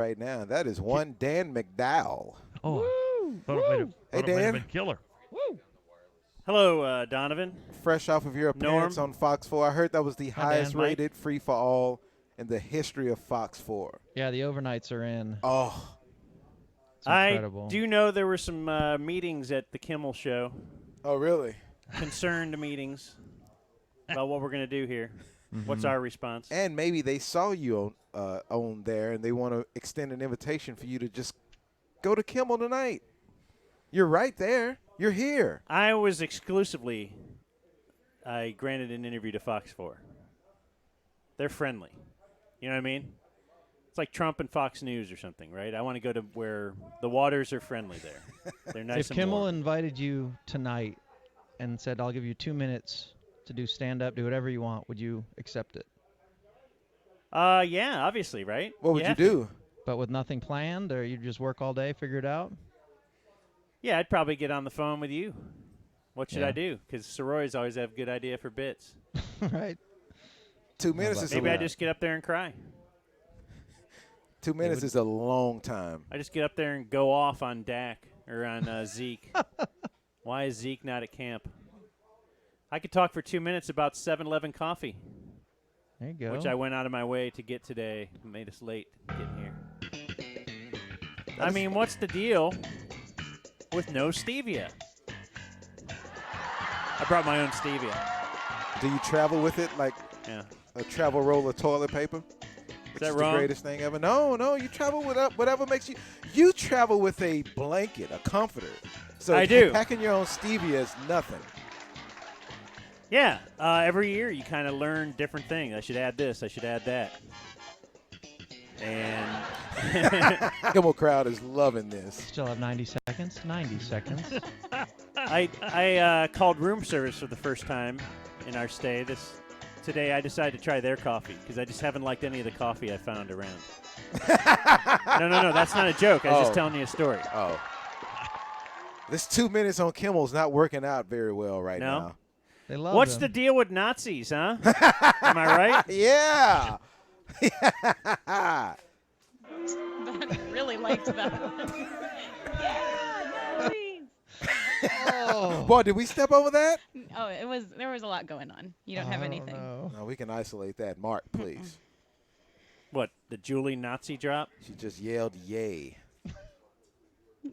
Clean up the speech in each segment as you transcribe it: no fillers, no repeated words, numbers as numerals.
right now. That is one Dan McDowell. Oh, Woo! thought it Woo! might Hey, have Dan. been killer. Woo! Hello, Donovan. Fresh off of your appearance Norm. on Fox 4, I heard that was the Hi, Dan. highest Mike. rated free for all in the history of Fox 4. Yeah, the overnights are in. Oh, It's incredible. I do know there were some meetings at the Kimmel show, oh, really? concerned meetings about what we're going to do here. What's our response? And maybe they saw you on there, and they want to extend an invitation for you to just go to Kimmel tonight. You're right there. You're here. I was exclusively, I granted an interview to Fox 4. They're friendly. You know what I mean? It's like Trump and Fox News or something, right? I want to go to where the waters are friendly there. They're nice If and Kimmel warm. invited you tonight and said, I'll give you 2 minutes to do stand-up, do whatever you want, would you accept it? Yeah, obviously, right? What would you have to. do? But with nothing planned, or you just work all day, figure it out? Yeah, I'd probably get on the phone with you. What should Yeah. I do? Because Soroys always have good idea for bits. Right? 2 minutes is Maybe a I just get up there and cry. 2 minutes is a long time. I just get up there and go off on Dak or on Zeke. Why is Zeke not at camp? I could talk for 2 minutes about 7-Eleven coffee, There you go. which I went out of my way to get today. It made us late getting here. I mean, what's the deal with no stevia? I brought my own stevia. Do you travel with it like Yeah. a travel roll of toilet paper? Which that is wrong? the greatest thing ever. No, you travel with whatever makes you. You travel with a blanket, a comforter. So I do. Packing your own stevia is nothing. Yeah. Every year you kind of learn different things. I should add this. I should add that. And Kimmel crowd is loving this. Still have 90 seconds? 90 seconds. I called room service for the first time in our stay. Today I decided to try their coffee because I just haven't liked any of the coffee I found around. No, that's not a joke. I was just Oh. telling you a story. Oh. This 2 minutes on Kimmel's not working out very well right No? now. They love What's him. the deal with Nazis, huh? Am I right? Yeah. That really liked that. Yeah, Nazis. Oh, Boy, did we step over that? Oh, there was a lot going on. You don't have I anything. know. No, we can isolate that. Mark, please. What, the Julie Nazi drop? She just yelled, yay.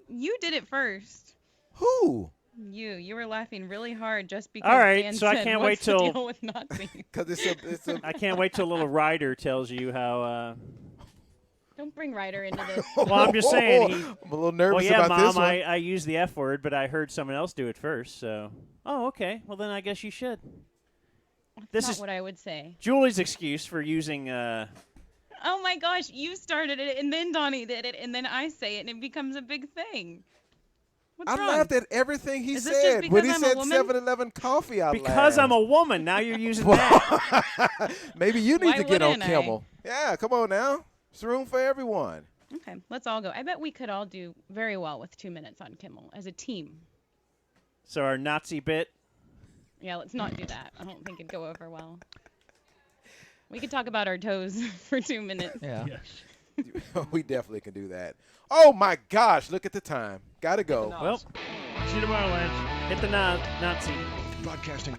You did it first. Who? You were laughing really hard just because All right, Dan so I said, can't "What's wait till- the deal with Nazis?" Because it's a I can't wait till a little writer tells you how. Don't bring Ryder into this. Well, I'm just saying. I'm a little nervous Well, yeah, about Mom, this one. I used the F word, but I heard someone else do it first. So, oh, okay. Well, then I guess you should. That's This not is- what I would say. Julie's excuse for using. Oh my gosh, you started it, and then Donnie did it, and then I say it, and it becomes a big thing. What's I wrong? laughed at everything he Is this just said when he because I'm a said woman? 7-Eleven coffee out Because I'm a woman, now you're using that. Maybe you need Why to get on wouldn't I? Kimmel. Yeah, come on now. There's room for everyone. Okay, let's all go. I bet we could all do very well with 2 minutes on Kimmel as a team. So our Nazi bit. Yeah, let's not do that. I don't think it'd go over well. We could talk about our toes for 2 minutes. Yeah. We definitely can do that. Oh, my gosh. Look at the time. Got to go. Well, See you tomorrow, Lance. hit the Nazi. Broadcasting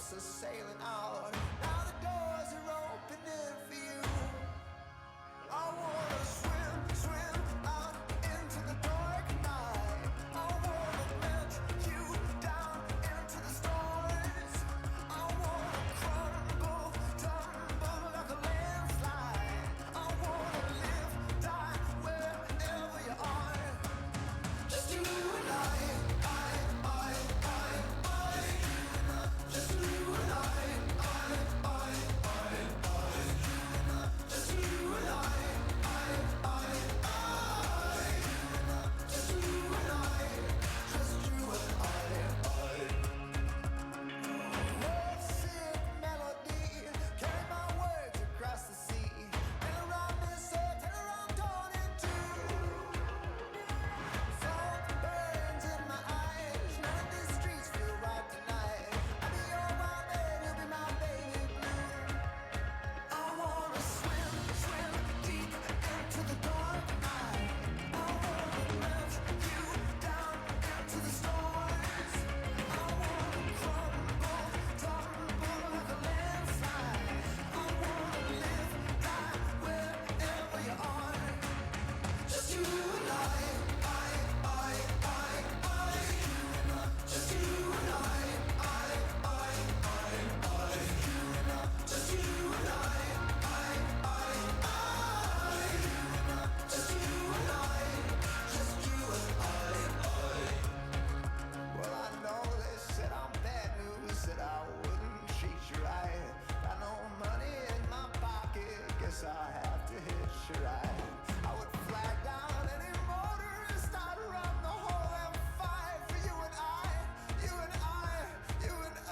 ships are sailing out. Now the doors are opening for you. I wanna swim, swim out into the dark night. I wanna melt you down into the stars. I wanna crumble, tumble like a landslide. I wanna live, die wherever you are. Just you and I. Just you and I. Just you and I. Just you and I. Just you and I. Lovesick melody, carry my words across the sea. Turn around this earth, turn around dawn into. Salt burns in my eyes, none of these streets feel right tonight. I'll be your wild man, you'll be my baby blue. I wanna swim, swim deep into the dark night. I wanna melt you down into the stars. I wanna crumble, tumble like a landslide. I wanna live, die wherever you are. Just you and I. Just you and I. Just you and I. Just you and I. Just you and I. Well, I know they said I'm bad news, said I wouldn't treat you right. Got no money in my pocket, guess I have to hitch a ride. I would flag down any motorist, start around the whole M5 for you and I, you and I, you and I.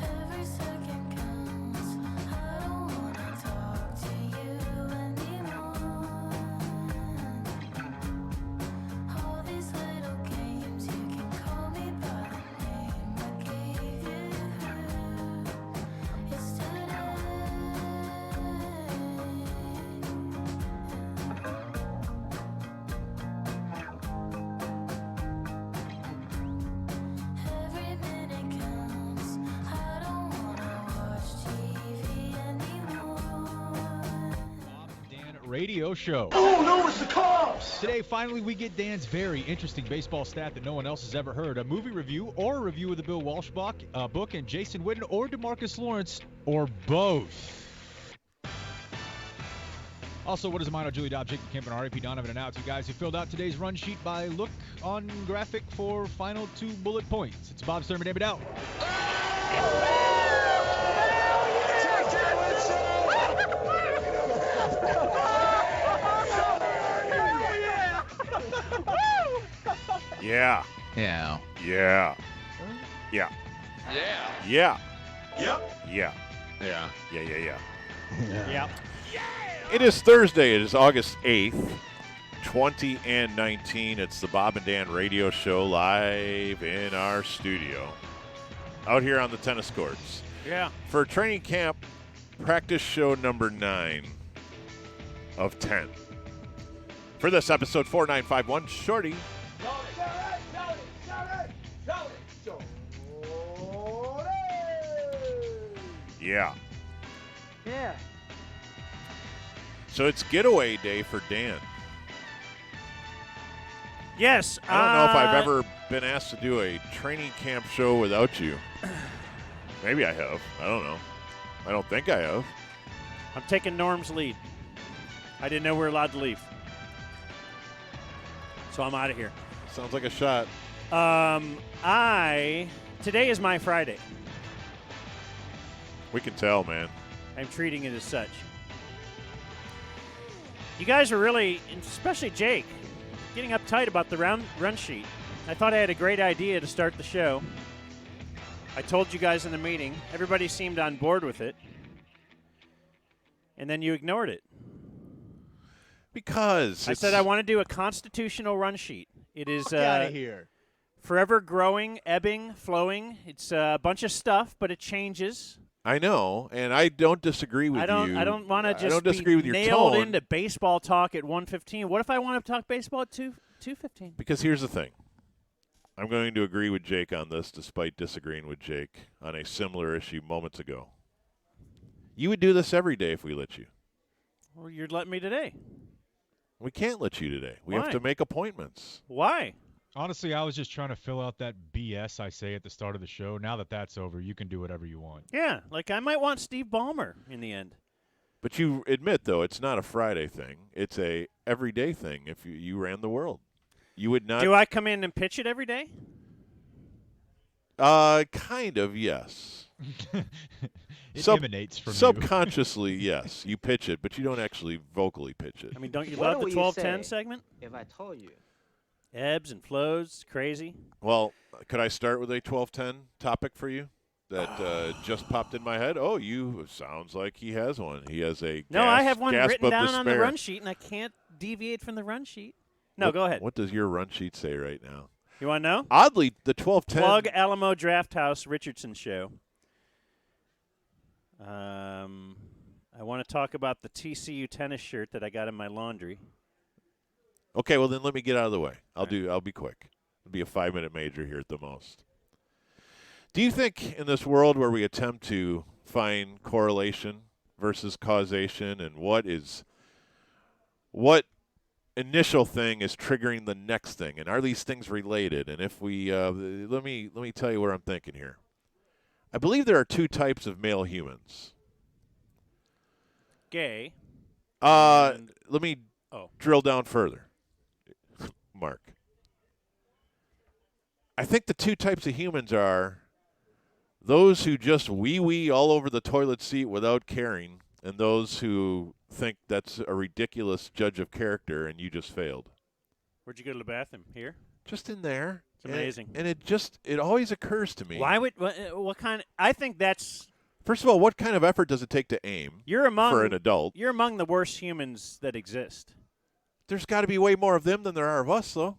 Every second counts. I don't wanna talk to you anymore. All these little games, you can call me by the name I gave you yesterday. Every minute counts. I don't wanna watch TV anymore. Dan Radio Show. Oh no, it's the cops! Today, finally, we get Dan's very interesting baseball stat that no one else has ever heard. A movie review or a review of the Bill Walsh book, and Jason Witten or DeMarcus Lawrence or both. Also, what is a minor? Julie Dobb, Jacob Kemp, and R.A.P. Donovan, and out to you guys who filled out today's run sheet by look on graphic for final 2 bullet points. It's Bob Sturman, David out. Yeah. Yeah. Yeah. Yeah. Yeah. Yeah. Yep. Yeah. Yeah. Yeah. Yeah. Yep. It is Thursday. It is August 8th, 2019. It's the Bob and Dan Radio Show live in our studio out here on the tennis courts Yeah. for training camp practice show number 9 of 10. For this episode 4951, Shorty. Yeah. Yeah. So it's getaway day for Dan. Yes. I don't know if I've ever been asked to do a training camp show without you. Maybe I have. I don't know. I don't think I have. I'm taking Norm's lead. I didn't know we were allowed to leave. So I'm out of here. Sounds like a shot. Today is my Friday. We can tell, man. I'm treating it as such. You guys are really, especially Jake, getting uptight about the run sheet. I thought I had a great idea to start the show. I told you guys in the meeting. Everybody seemed on board with it. And then you ignored it. Because I said I want to do a constitutional run sheet. It is out of here. Forever growing, ebbing, flowing. It's a bunch of stuff, but it changes. I know, and I don't disagree with you. I don't want to I just don't disagree be with your nailed tone. into baseball talk at 1:15. What if I want to talk baseball at 2:15? Because here's the thing. I'm going to agree with Jake on this, despite disagreeing with Jake on a similar issue moments ago. You would do this every day if we let you. Well, you're letting me today. We can't let you today. We Why? have to make appointments. Why? Honestly, I was just trying to fill out that BS I say at the start of the show. Now that that's over, you can do whatever you want. Yeah, like I might want Steve Ballmer in the end. But you admit, though, it's not a Friday thing. It's a everyday thing if you ran the world. You would not. Do I come in and pitch it every day? Kind of, yes. It emanates from you. Subconsciously, yes. You pitch it, but you don't actually vocally pitch it. I mean, don't you What love the would you 12-10 say segment? If I told you. Ebbs and flows, crazy. Well, could I start with a 12-10 topic for you that just popped in my head? Oh, sounds like he has one. He has a I have one gasp written of down on the despair. run sheet, and I can't deviate from the run sheet. No, go ahead. What does your run sheet say right now? You want to know? Oddly, the 12-10. Plug Alamo Draft House Richardson show. I want to talk about the TCU tennis shirt that I got in my laundry. Okay, well then let me get out of the way. I'll right. be quick. It'll be a 5-minute major here at the most. Do you think in this world where we attempt to find correlation versus causation and what initial thing is triggering the next thing, and are these things related? And if we let me tell you where I'm thinking here. I believe there are two types of male humans. Gay. Let me Oh. drill down further. Mark. I think the two types of humans are those who just wee-wee all over the toilet seat without caring, and those who think that's a ridiculous judge of character and you just failed. Where'd you go to the bathroom? Here? Just in there. It's amazing. And it always occurs to me. Why would what kind? I think that's. First of all, what kind of effort does it take to aim for an adult? You're among the worst humans that exist. There's got to be way more of them than there are of us, though.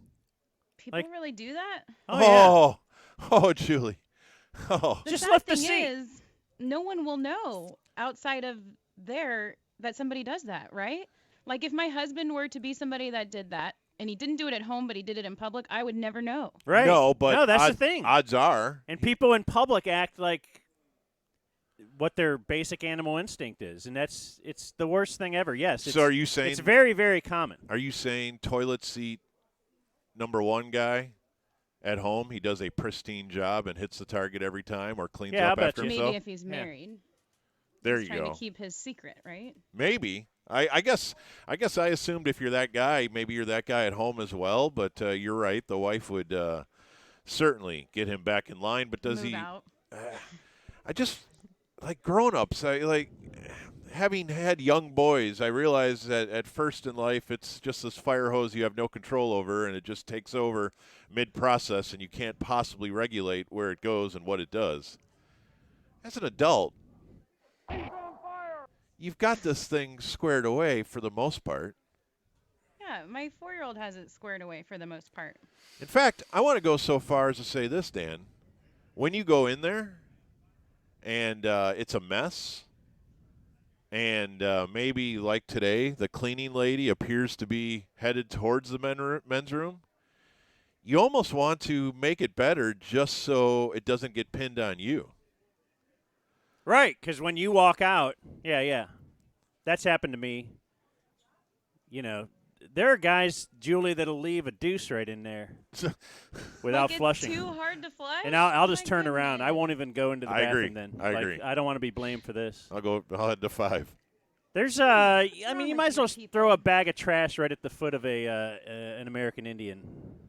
People really do that? Oh, Julie. Oh. The Just sad lift the thing seat. is, no one will know outside of there that somebody does that, right? Like if my husband were to be somebody that did that, and he didn't do it at home, but he did it in public, I would never know. Right. No, but that's the thing. Odds are. And people in public act like what their basic animal instinct is, and it's the worst thing ever. Yes. So are you saying it's very, very common? Are you saying toilet seat number one guy at home, he does a pristine job and hits the target every time or cleans up after himself? Maybe if he's married. There he's you go. Trying to keep his secret, right? Maybe. I guess I assumed if you're that guy, maybe you're that guy at home as well. But you're right. The wife would certainly get him back in line. But does Move he? out. I just like grown-ups. I like having had young boys. I realize that at first in life, it's just this fire hose you have no control over, and it just takes over mid-process, and you can't possibly regulate where it goes and what it does. As an adult, you've got this thing squared away for the most part. Yeah, my 4-year-old has it squared away for the most part. In fact, I want to go so far as to say this, Dan. When you go in there and it's a mess, and maybe like today, the cleaning lady appears to be headed towards the men's room, you almost want to make it better just so it doesn't get pinned on you. Right, because when you walk out, yeah, that's happened to me. You know, there are guys, Julie, that'll leave a deuce right in there without like flushing. It's too hard to flush. And I'll just My turn around. I goodness. won't even go into the I bathroom agree. then. I agree. I don't want to be blamed for this. I'll head to 5. There's I wrong mean, you with might as you well people? throw a bag of trash right at the foot of an American Indian,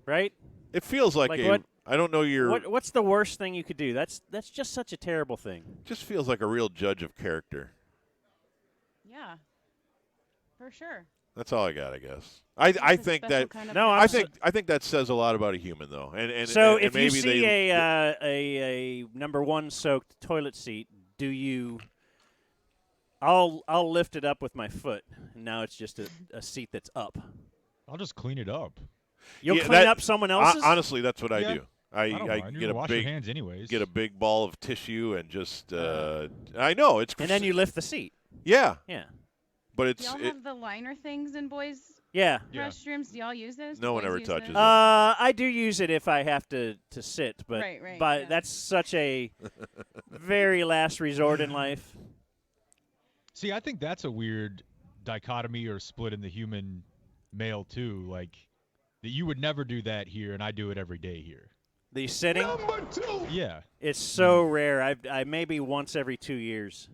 right? It feels like, Like a. what- I don't know your. What's the worst thing you could do? That's just such a terrible thing. Just feels like a real judge of character. Yeah. For sure. That's all I got, I guess. I It's a think special that. kind of No, person. I think that says a lot about a human, though. And So and if you maybe see they, a number one soaked toilet seat, do you? I'll lift it up with my foot, and now it's just a seat that's up. I'll just clean it up. You'll Yeah, clean that- up someone else's. honestly, that's what I Yeah. do. I don't I mind. You're get gonna a wash big your hands anyways. get a big ball of tissue and just. I know it's. and then you lift the seat. Yeah, Yeah, but Do it's. y'all have the liner things in boys' yeah. Yeah. restrooms? Do y'all use those? No Do one boys ever use touches those? them. I do use it if I have to sit, but Right, yeah. that's such a very last resort in life. See, I think that's a weird dichotomy or split in the human male too. Like that you would never do that here, and I do it every day here. The sitting, Yeah, it's so rare. I maybe once every 2 years.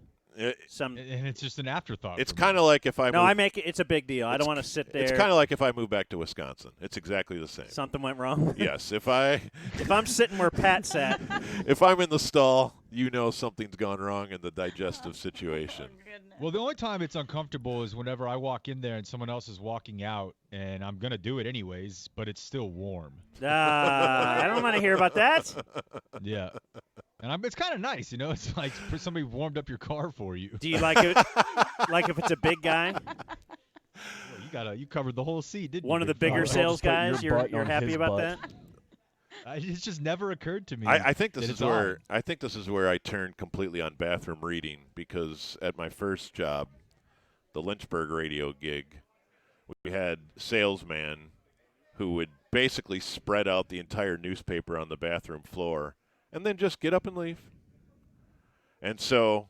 Some and it's just an afterthought. It's for me. kind of like if I. no, move, I make it. It's a big deal. I don't want to sit there. It's kind of like if I move back to Wisconsin. It's exactly the same. Something went wrong. Yes, if If I'm sitting where Pat sat, if I'm in the stall, you know something's gone wrong in the digestive situation. Well, the only time it's uncomfortable is whenever I walk in there and someone else is walking out, and I'm gonna do it anyways, but it's still warm. I don't want to hear about that. Yeah, and it's kind of nice, you know. It's like somebody warmed up your car for you. Do you like it? Like if it's a big guy, Well, you covered the whole seat, didn't you? one of the big bigger fella? sales put your guys, you're butt on happy his about butt. that? It's just never occurred to me. I think this that is it's where on. I think this is where I turned completely on bathroom reading, because at my first job, the Lynchburg radio gig, we had salesman who would basically spread out the entire newspaper on the bathroom floor and then just get up and leave. And so,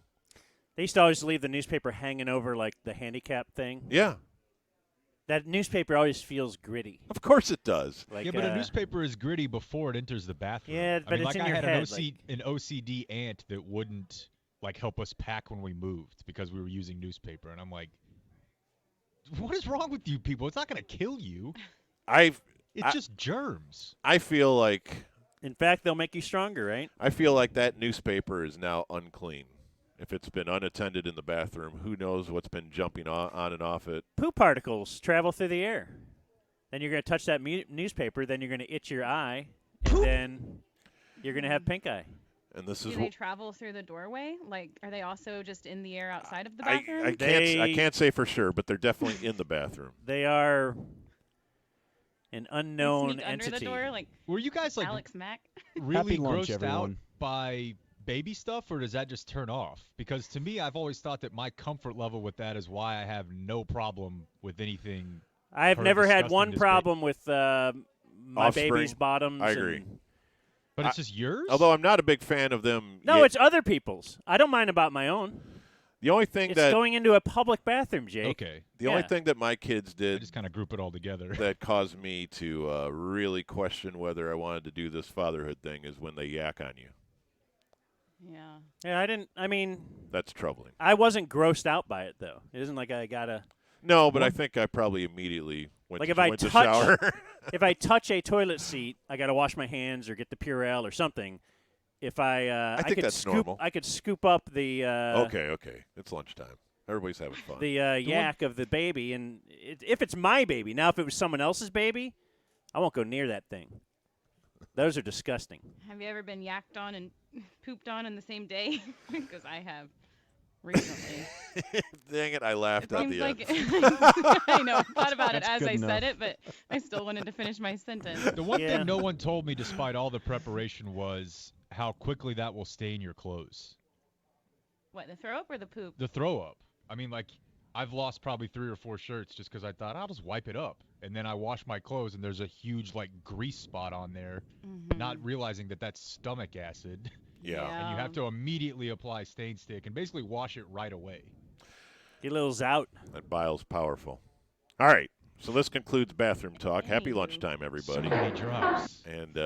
They used to always leave the newspaper hanging over like the handicap thing. yeah, That newspaper always feels gritty. of course it does. Like, Yeah, but a newspaper is gritty before it enters the bathroom. Yeah, I but mean, it's like in I your had head, an OCD aunt that wouldn't like help us pack when we moved because we were using newspaper, and I'm like, what is wrong with you people? It's not going to kill you. It's It's just germs. I feel like In fact, they'll make you stronger, right? that newspaper is now unclean. If it's been unattended in the bathroom, who knows what's been jumping on and off it. Poop particles travel through the air. Then you're going to touch that newspaper. Then you're going to itch your eye, and then you're going to have pink eye. And this Do is they travel through the doorway? Like, are they also just in the air outside of the bathroom? I can't say for sure, but they're definitely in the bathroom. They are an They unknown sneak entity. under the door, like Were you guys like Alex Mack? really Happy lunch, grossed out everyone. by baby stuff, or does that just turn off? Because to me, I've always thought that my comfort level with that is why I have no problem with anything. I've Heard never had disgusting one this big. problem with my Offspring. baby's bottoms. I agree. and- But it's just yours. Although I'm not a big fan of them. No, yet. it's other people's. I don't mind about my own. The only thing It's that going into a public bathroom, Jake. okay, the only yeah. thing that my kids I did just kind of group it all together. that caused me to really question whether I wanted to do this fatherhood thing is when they yak on you. Yeah. Yeah, I didn't. I mean, That's troubling. I wasn't grossed out by it though. It isn't like I gotta. No, but I think I probably immediately went, Like to, if I went to touch- shower. If I touch a toilet seat, I gotta wash my hands or get the Purell or something. If I think could that's scoop, normal. I could scoop up the Okay. It's lunchtime. Everybody's having fun. the yak of the baby, and if it's my baby. Now, if it was someone else's baby, I won't go near that thing. Those are disgusting. Have you ever been yacked on and pooped on in the same day? Because I have recently. Dang it, I laughed It at seems the like end. I know. I thought about it That's as good I said enough. it, but I still wanted to finish my sentence. The one Yeah. thing no one told me, despite all the preparation, was how quickly that will stain your clothes. What, the throw up or the poop? The throw up. I mean, like, I've lost probably 3 or 4 shirts just because I thought I'll just wipe it up, and then I wash my clothes and there's a huge like grease spot on there, Mhm. not realizing that that's stomach acid, Yeah. and you have to immediately apply stain stick and basically wash it right away. Get a little zout. That bile's powerful. All right. So this concludes bathroom talk. Happy Hey. lunchtime, So everybody. many drops. And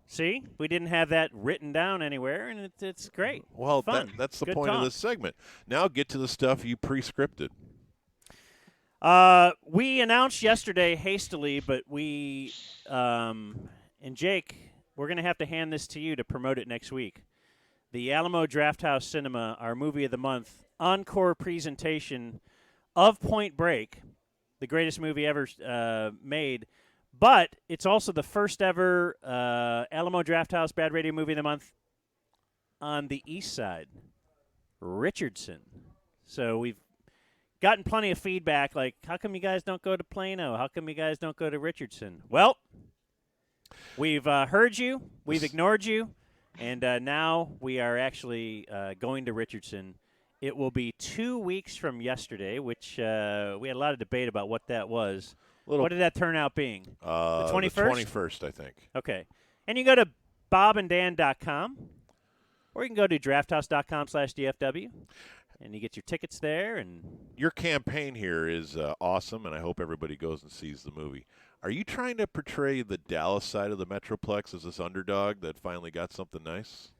See, we didn't have that written down anywhere, and it's great. well, Fun. that's the Good point of talk. this segment. Now get to the stuff you pre-scripted. We announced yesterday hastily, but we and Jake, we're going to have to hand this to you to promote it next week. The Alamo Drafthouse Cinema, our movie of the month, encore presentation of Point Break, the greatest movie ever made. But it's also the first ever Alamo Drafthouse Bad Radio Movie of the Month on the east side, Richardson. So we've gotten plenty of feedback like, how come you guys don't go to Plano? How come you guys don't go to Richardson? Well, we've heard you. We've ignored you. And now we are actually going to Richardson. It will be 2 weeks from yesterday, which we had a lot of debate about what that was. What did that turn out being? The 21st? The 21st, I think. Okay. And you can go to bobanddan.com, or you can go to drafthouse.com/DFW, and you get your tickets there. And your campaign here is awesome, and I hope everybody goes and sees the movie. Are you trying to portray the Dallas side of the Metroplex as this underdog that finally got something nice?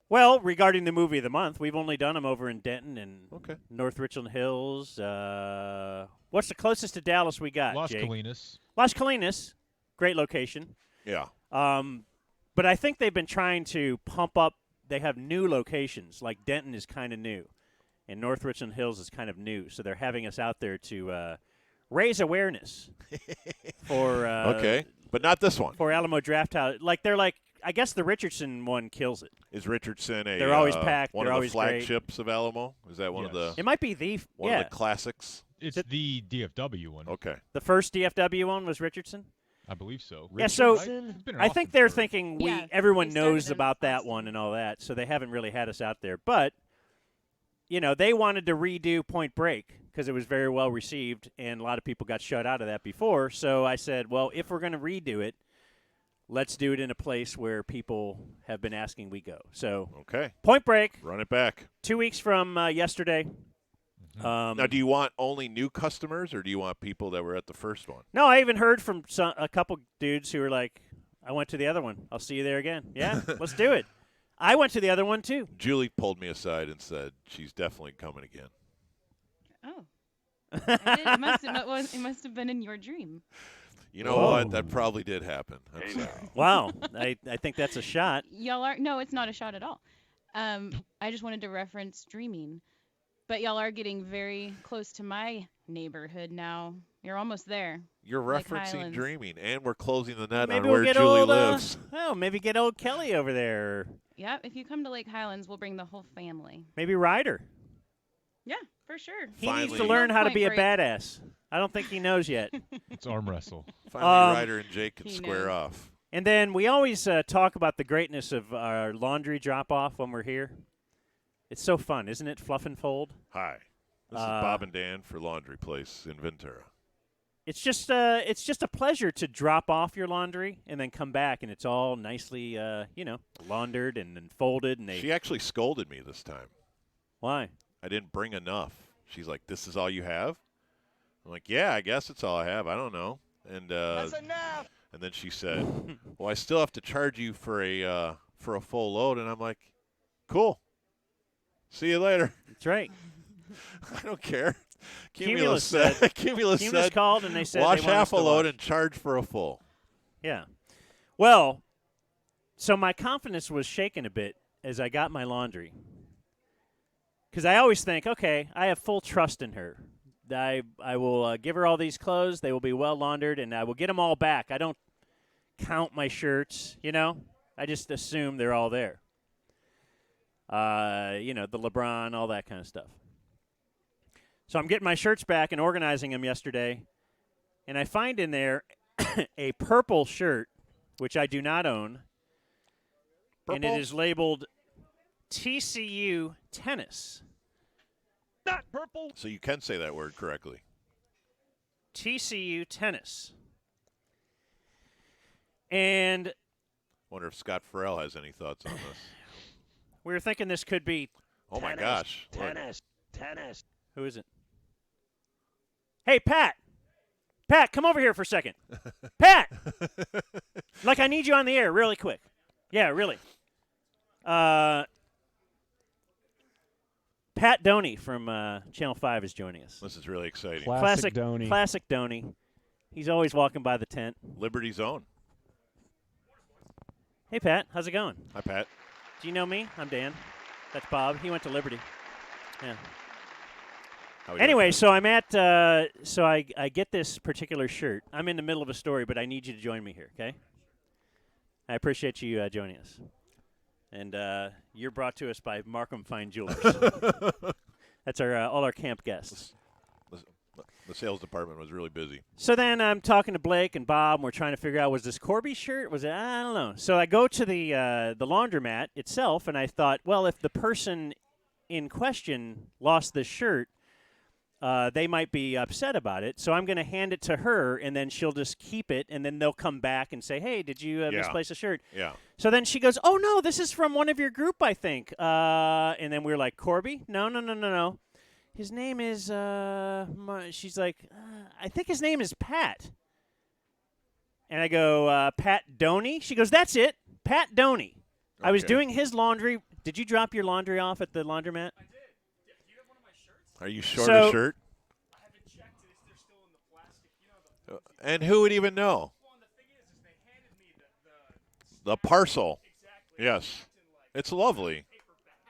Well, regarding the movie of the month, we've only done them over in Denton and Okay. North Richland Hills. What's the closest to Dallas we got, Las Jake? Colinas. Las Colinas. Great location. Yeah. But I think they've been trying to pump up. They have new locations. Like Denton is kind of new, and North Richland Hills is kind of new. So they're having us out there to raise awareness for Okay, but not this one. for Alamo Drafthouse. They're like, I guess the Richardson one kills it. Is Richardson They're always packed. one They're of the always great. flagships of Alamo? Is that one of the Yes. It might be the one yeah. of the classics? It's the DFW one. Okay. The first DFW one was Richardson. I believe so. Yeah, so Right? It's been I around think since they're forever. thinking Yeah, everyone they started knows in about that Austin. one and all that, so they haven't really had us out there. But they wanted to redo Point Break because it was very well received, and a lot of people got shut out of that before. So I said, well, if we're going to redo it, let's do it in a place where people have been asking we go. So Okay. Point Break, Run it back. 2 weeks from yesterday. Now, do you want only new customers, or do you want people that were at the first one? No, I even heard from a couple dudes who were like, I went to the other one. I'll see you there again. Yeah, let's do it. I went to the other one, too. Julie pulled me aside and said she's definitely coming again. Oh. I did. It must have been in your dream. You know what? That probably did happen. That's, Wow. I think that's a shot. Y'all are no, it's not a shot at all. I just wanted to reference streaming, but y'all are getting very close to my neighborhood now. You're almost there. you're Like referencing Highlands. dreaming, and we're closing the net Maybe on we'll where get Julie old, lives. maybe get old Kelly over there. Yeah, if you come to Lake Highlands, we'll bring the whole family. Maybe Ryder. Yeah, for sure. He needs to Finally. learn how to Point be a Break. badass. I don't think he knows yet. It's arm wrestle. Finally, Ryder and Jake can he square knows. off. And then we always talk about the greatness of our laundry drop-off when we're here. It's so fun, isn't it? Fluff and fold. Hi. This is Bob and Dan for Laundry Place in Ventura. It's just a pleasure to drop off your laundry and then come back and it's all nicely, laundered and then folded. And She actually scolded me this time. why? I didn't bring enough. She's like, "This is all you have?" I'm like, "Yeah, I guess it's all I have. I don't know." And That's enough. and then she said, "Well, I still have to charge you for a full load." And I'm like, "Cool. See you later." That's right. I don't care. Cumulus said, Cumulus Cumulus said, called and they said wash they want half us a to load wash. and charge for a full. Yeah. Well, so my confidence was shaken a bit as I got my laundry. Because I always think, okay, I have full trust in her. I will give her all these clothes. They will be well laundered, and I will get them all back. I don't count my shirts, I just assume they're all there. The LeBron, all that kind of stuff. So I'm getting my shirts back and organizing them yesterday, and I find in there a purple shirt, which I do not own, and it Purple? is labeled TCU Tennis. Not purple. So you can say that word correctly. TCU Tennis. And Wonder if Scott Farrell has any thoughts on this. we were thinking this could be Oh, my gosh. Look. Tennis. who is it? Hey, Pat. Pat, come over here for a second. Pat! I need you on the air really quick. Yeah, really. Pat Doney from Channel 5 is joining us. This is really exciting. Classic Doney. Classic Doney. He's always walking by the tent. Liberty Zone. Hey, Pat. How's it going? Hi, Pat. Do you know me? I'm Dan. That's Bob. He went to Liberty. Yeah. How we doing, Anyway, Pat? so I'm at so I get this particular shirt. I'm in the middle of a story, but I need you to join me here, okay? I appreciate you joining us. And you're brought to us by Markham Fine Jewelers. That's our all our camp guests. The sales department was really busy. So then I'm talking to Blake and Bob, and we're trying to figure out, was this Corby's shirt? Was it? I don't know. So I go to the laundromat itself, and I thought, well, if the person in question lost this shirt, they might be upset about it. So I'm going to hand it to her, and then she'll just keep it, and then they'll come back and say, hey, did you misplace a shirt? Yeah. So then she goes, oh, no, this is from one of your group, I think. And then we're like, Corby? No. His name is, she's like, I think his name is Pat. And I go, Pat Doney? She goes, that's it, Pat Doney. I was doing his laundry. Did you drop your laundry off at the laundromat? I did. Do you have one of my shirts? Are you short So- a shirt? I haven't checked it. They're still in the plastic. You know the. And who would even know? Well, and the thing is they handed me the The parcel. exactly. Yes. Witten, like, It's lovely.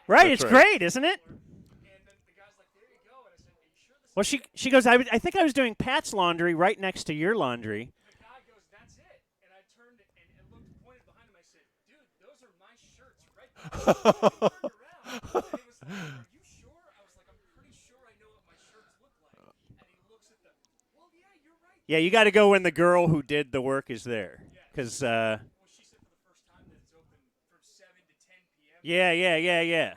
Right, That's it's right. great, isn't it? and then the guy's like, there you go. And I said, are you sure this? Well, she goes, I think I was doing Pat's laundry right next to your laundry. The guy goes, that's it. And I turned it and looked, pointed behind him. I said, dude, those are my shirts, right? And he turned around and he was like, are you sure? I was like, I'm pretty sure I know what my shirts look like. And he looks at the, well, yeah, you're right. Yeah, you got to go when the girl who did the work is there. Because, Well, she said for the first time that it's open from 7 to 10 p.m. yeah.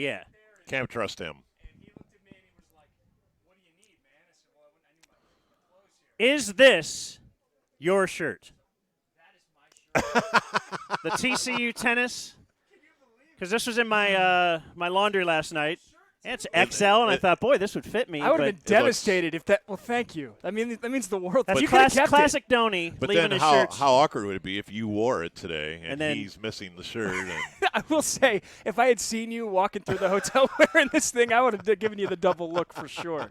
There, Can't trust him. and he looked at me and he was like, what do you need, man? I said, well, I need my clothes here. Is this your shirt? That is my shirt. The TCU tennis? Because this was in my my laundry last night. And it's XL, and I thought, boy, this would fit me. I would but have been devastated if that. Well, thank you. I mean, that means the world. That's you could have kept classic Doney But leaving then his how shirts. awkward would it be if you wore it today and then- he's missing the shirt? And it. I will say, if I had seen you walking through the hotel wearing this thing, I would have given you the double look for sure.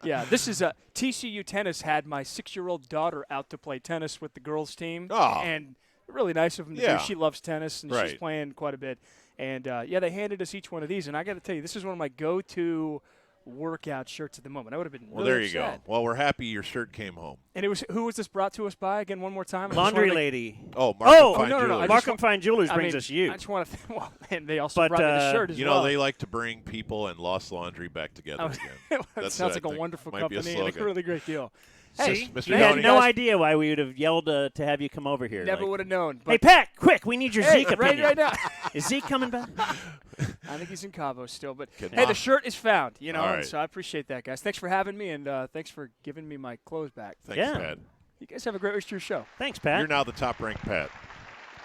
Yeah, this is a TCU tennis. Had my 6-year-old daughter out to play tennis with the girls team, Oh. and really nice of them to Yeah. do. She loves tennis and she's Right. playing quite a bit. And yeah, they handed us each one of these, and I got to tell you, this is one of my go-to workout shirts at the moment. I would have been well, really there you upset. go. Well, we're happy your shirt came home. And it was who was this brought to us by again? One more time. I just Laundry wanted to- lady. Oh, Markham Oh, Fine no, no, no, Jewelers. I just Markham Fine Jewelers I brings mean, us you. I just want to. Well, and they also But, brought me the shirt as You well. know, they like to bring people and lost laundry back together Oh, again. that That's sounds what like I a think wonderful might be a company and a slogan. really great deal. See? Mr. You had Downey. no Guys- idea why we would have yelled to have you come over here. Never like, would have known. But hey, Pat, quick, we need your hey, Zeke opinion. right now. Is Zeke coming back? I think he's in Cabo still, but Can hey, not. the shirt is found. You know, All and right. so I appreciate that, guys. Thanks for having me, and thanks for giving me my clothes back. Thanks, Yeah. Pat. You guys have a great rest of your show. Thanks, Pat. You're now the top-ranked Pat.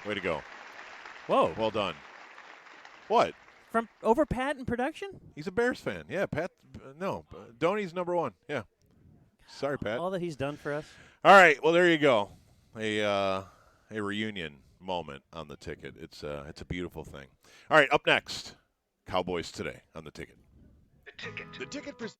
Way to go. Whoa. Well done. What? From over Pat in production? He's a Bears fan. Yeah, Pat. No, Doney's number one. Yeah. Sorry, Pat. All that he's done for us. All right. Well, there you go. A reunion moment on the ticket. It's a beautiful thing. All right. Up next, Cowboys today on the ticket. The ticket.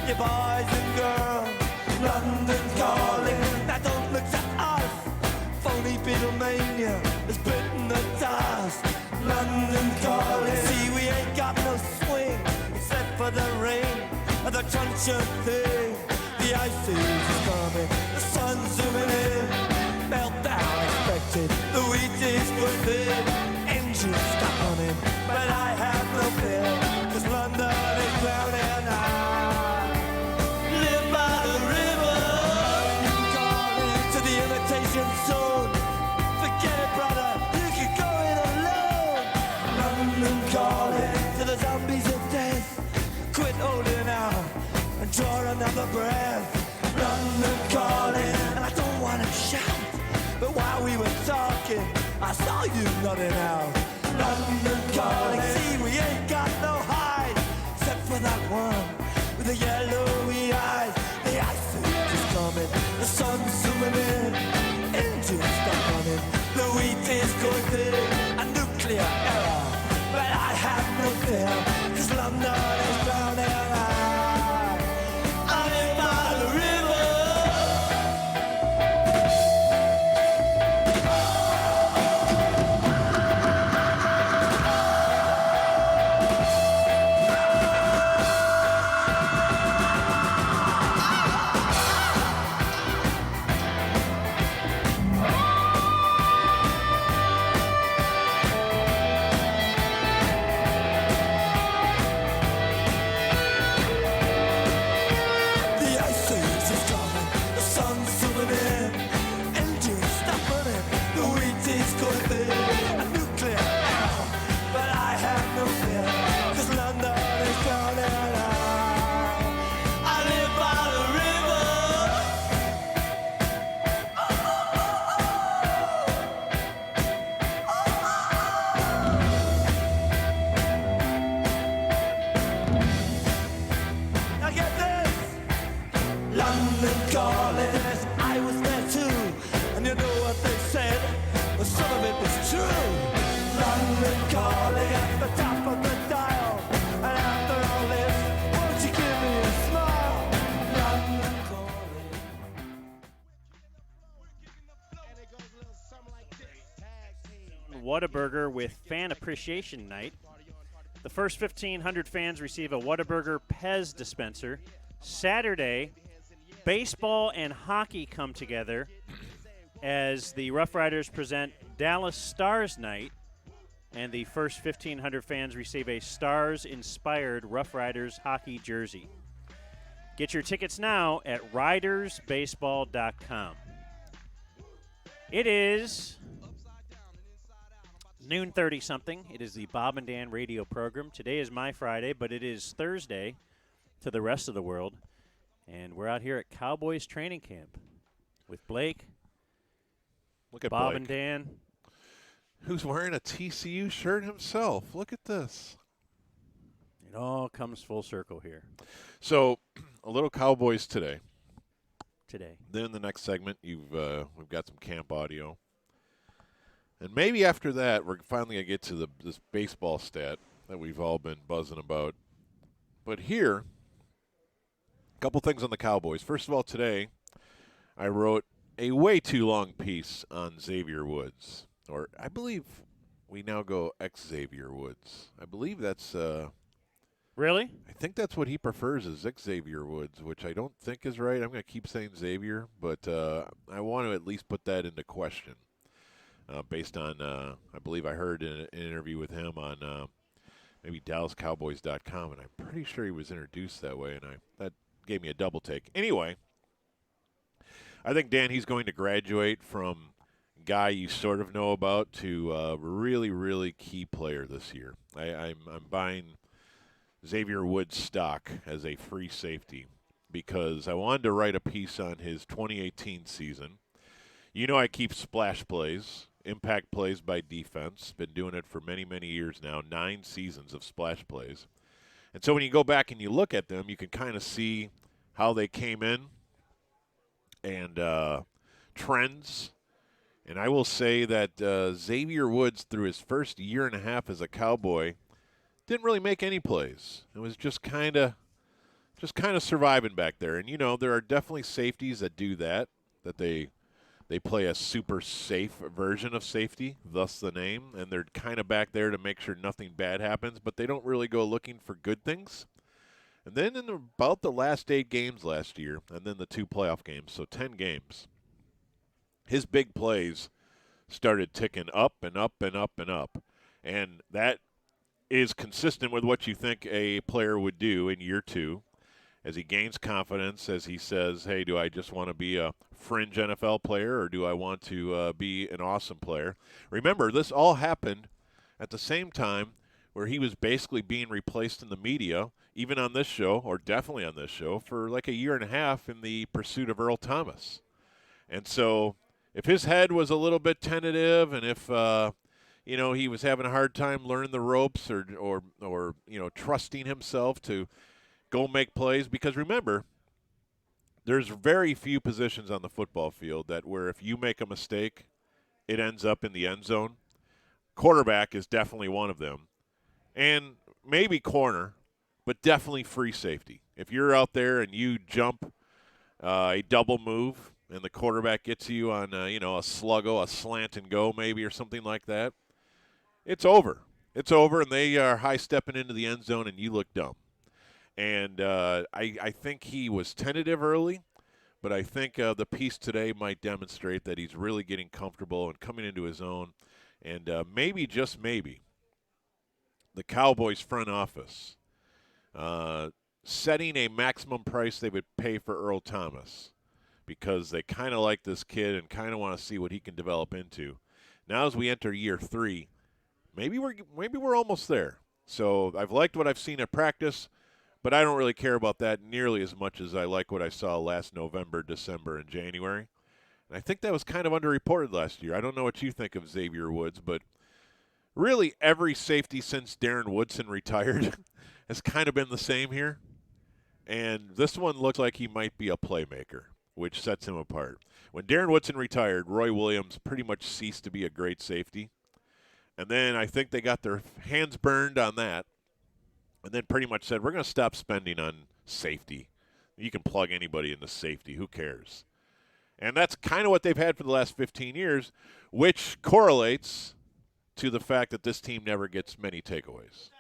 You boys and girls, London's calling. Now don't look to us. Phony Beatlemania has bitten the dust. London's calling. See, we ain't got no swing except for the rain and the truncheon thing. The ice age is coming. The sun's zooming in. Meltdown expected. The wheat is good in. Engines stop running, but I have no fear. 'Cause London is drowning. I live by the river. Calling to the imitation zone. Forget it, brother. You can go it alone. London calling to the zombies of death. Quit holding out and draw another breath. London calling, and I don't want to shout, but while we were talking, I saw you nodding out. London calling, see we ain't got no hide, except for that one with the yellowy eyes. The ice age is coming, the sun's zooming in, engines stop running, the wheat is going big, a nuclear error, but I have no fear, 'cause London is drowning. I live by the river. The ice age is coming, the sun's zooming in, engines stop running, the wheat is going big, a nuclear error, but I have no fear, 'cause London is drowning. I live by the river. Now get this. London calling, I was there too, and you know what they said, well some of it was true. London calling at the top of the dial, and after all this, won't you give me a smile? London calling. Whataburger with Fan Appreciation Night. The first 1,500 fans receive a Whataburger Pez dispenser. Saturday, baseball and hockey come together as the Rough Riders present Dallas Stars Night, and the first 1,500 fans receive a Stars-inspired Rough Riders hockey jersey. Get your tickets now at ridersbaseball.com. It is noon 30-something. It is the Bob and Dan radio program. Today is my Friday, but it is Thursday to the rest of the world. And we're out here at Cowboys training camp with Blake, Look at Bob Blake, and Dan. who's wearing a TCU shirt himself. Look at this. It all comes full circle here So, a little Cowboys today. today. Then in the next segment, we've got some camp audio. And maybe after that, we're finally going to get to this baseball stat that we've all been buzzing about. But here, a couple things on the Cowboys. First of all, today, I wrote a way too long piece on Xavier Woods. Or I believe we now go ex-Xavier Woods. I believe that's Really? I think that's what he prefers is Xavier Woods, which I don't think is right. I'm going to keep saying Xavier, but I want to at least put that into question. Based on, I believe I heard an interview with him on maybe DallasCowboys.com, and I'm pretty sure he was introduced that way, and that gave me a double take. Anyway, I think, Dan, he's going to graduate from guy you sort of know about to really, really key player this year. I'm buying Xavier Woods stock as a free safety because I wanted to write a piece on his 2018 season. You know I keep splash plays, impact plays by defense. Been doing it for many, many years now, 9 seasons of splash plays. And so when you go back and you look at them, you can kind of see how they came in and trends. And I will say that Xavier Woods, through his first year and a half as a Cowboy, didn't really make any plays. It was just kind of just kind of surviving back there. And, there are definitely safeties that do that they play a super safe version of safety, thus the name, and they're kind of back there to make sure nothing bad happens, but they don't really go looking for good things. And then in about the last 8 games last year, and then the 2 playoff games, so 10 games, his big plays started ticking up and up and up and up. And that is consistent with what you think a player would do in year 2. As he gains confidence, as he says, hey, do I just want to be a fringe NFL player or do I want to be an awesome player? Remember, this all happened at the same time where he was basically being replaced in the media, even on this show, or definitely on this show, for like a year and a half in the pursuit of Earl Thomas. And so if his head was a little bit tentative and if he was having a hard time learning the ropes or trusting himself to go make plays, because remember, there's very few positions on the football field that where if you make a mistake, it ends up in the end zone. Quarterback is definitely one of them. And maybe corner, but definitely free safety. If you're out there and you jump a double move and the quarterback gets you on a sluggo, a slant and go maybe or something like that, it's over. It's over, and they are high-stepping into the end zone, and you look dumb. And I think he was tentative early, but I think the piece today might demonstrate that he's really getting comfortable and coming into his own. And maybe, just maybe, the Cowboys front office setting a maximum price they would pay for Earl Thomas because they kind of like this kid and kind of want to see what he can develop into. Now as we enter year 3, maybe we're almost there. So I've liked what I've seen at practice, but I don't really care about that nearly as much as I like what I saw last November, December, and January. And I think that was kind of underreported last year. I don't know what you think of Xavier Woods, but really every safety since Darren Woodson retired has kind of been the same here. And this one looks like he might be a playmaker, which sets him apart. When Darren Woodson retired, Roy Williams pretty much ceased to be a great safety. And then I think they got their hands burned on that. And then pretty much said, we're going to stop spending on safety. You can plug anybody into safety. Who cares? And that's kind of what they've had for the last 15 years, which correlates to the fact that this team never gets many takeaways.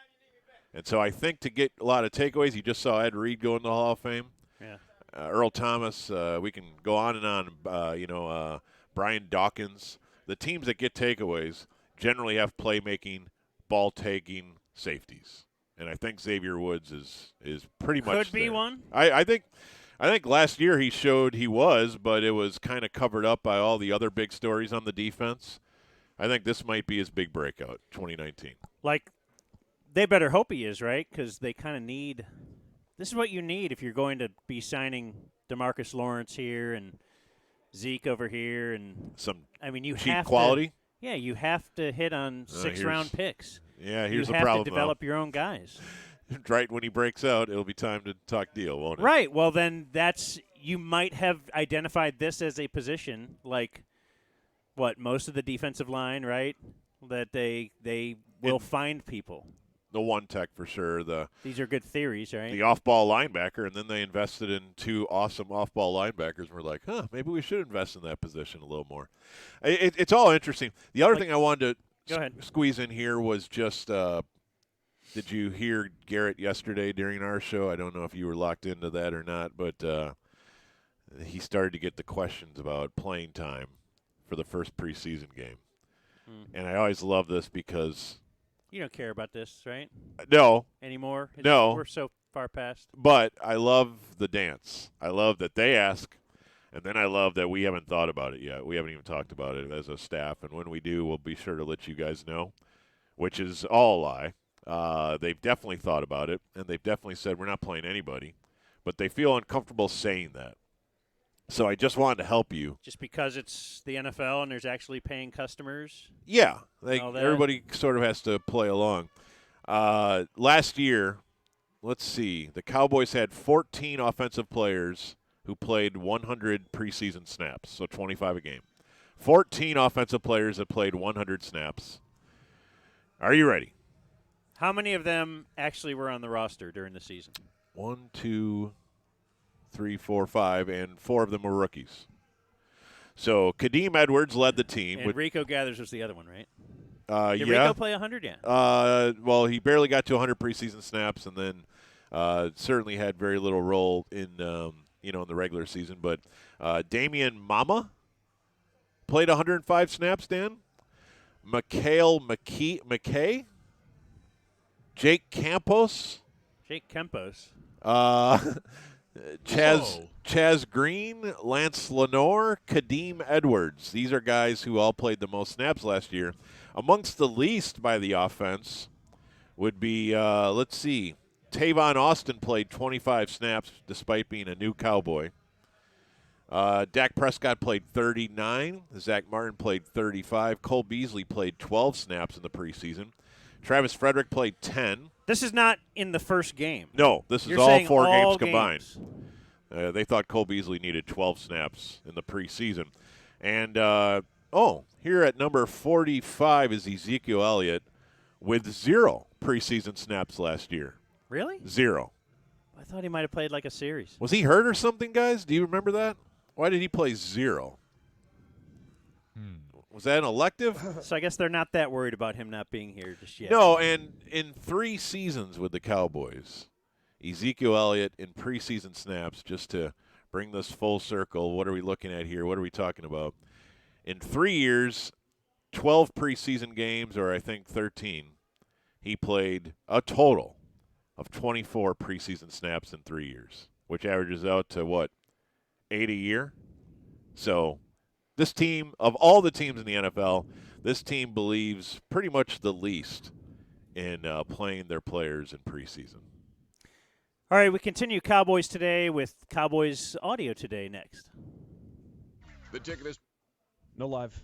And so I think to get a lot of takeaways, you just saw Ed Reed go in the Hall of Fame. Yeah. Earl Thomas, we can go on and on. Brian Dawkins. The teams that get takeaways generally have playmaking, ball-taking safeties. And I think Xavier Woods is pretty much could be there. one. I think last year he showed he was, but it was kind of covered up by all the other big stories on the defense. I think this might be his big breakout, 2019. Like, they better hope he is, right? Because they kind of need – this is what you need if you're going to be signing DeMarcus Lawrence here and Zeke over here. And some you cheap have quality. Yeah, you have to hit on 6-round picks. Yeah, here's the problem. You have to develop your own guys. Right when he breaks out, it'll be time to talk deal, won't it? Right. Well, then you might have identified this as a position like most of the defensive line, right? That they will find people. The one tech for sure. These are good theories, right? The off-ball linebacker, and then they invested in 2 awesome off-ball linebackers. And we're like, maybe we should invest in that position a little more. It's all interesting. The other thing I wanted to squeeze in here was just, did you hear Garrett yesterday during our show? I don't know if you were locked into that or not, but he started to get the questions about playing time for the first preseason game. And I always love this because – you don't care about this, right? No. Anymore? No. We're so far past. But I love the dance. I love that they ask, and then I love that we haven't thought about it yet. We haven't even talked about it as a staff, and when we do, we'll be sure to let you guys know, which is all a lie. They've definitely thought about it, and they've definitely said we're not playing anybody, but they feel uncomfortable saying that. So I just wanted to help you. Just because it's the NFL and there's actually paying customers? Yeah. Everybody sort of has to play along. Last year, let's see, the Cowboys had 14 offensive players who played 100 preseason snaps, so 25 a game. 14 offensive players that played 100 snaps. Are you ready? How many of them actually were on the roster during the season? 1, 2, 3, 4, 5, and 4 of them were rookies. So Kadeem Edwards led the team. And Rico Gathers was the other one, right? Did Yeah. Rico play 100? Yeah. Well, he barely got to 100 preseason snaps, and then certainly had very little role in in the regular season. But Damian Mama played 105 snaps. Dan, McKay, Jake Campos, Chaz Green, Lance Lenore, Kadeem Edwards. These are guys who all played the most snaps last year. Amongst the least by the offense would be, let's see, Tavon Austin played 25 snaps despite being a new Cowboy. Dak Prescott played 39. Zach Martin played 35. Cole Beasley played 12 snaps in the preseason. Travis Frederick played 10. This is not in the first game. No, this is You're all saying 4 all games combined. games. They thought Cole Beasley needed 12 snaps in the preseason. And, here at number 45 is Ezekiel Elliott with 0 preseason snaps last year. Really? 0. I thought he might have played like a series. Was he hurt or something, guys? Do you remember that? Why did he play 0? Was that an elective? So I guess they're not that worried about him not being here just yet. No, and in 3 seasons with the Cowboys, Ezekiel Elliott in preseason snaps, just to bring this full circle, what are we looking at here? What are we talking about? In 3 years, 12 preseason games, or I think 13, he played a total of 24 preseason snaps in 3 years, which averages out to, what, 8 a year? So this team, of all the teams in the NFL, this team believes pretty much the least in playing their players in preseason. All right, we continue Cowboys Today with Cowboys Audio Today next. The ticket is No live.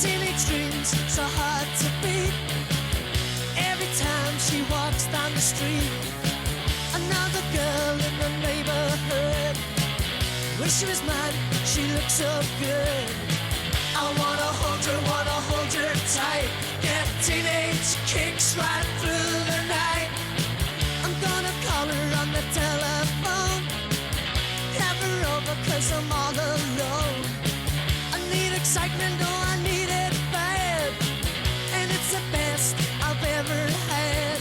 teenage dreams so hard to beat. Every time she walks down the street, another girl in the neighborhood. Wish she was mine, she looks so good. I wanna hold her tight. Get teenage kicks right through the night. I'm gonna call her on the telephone. Have her over 'cause I'm all alone. I need excitement, oh I need it bad. And it's the best I've ever had.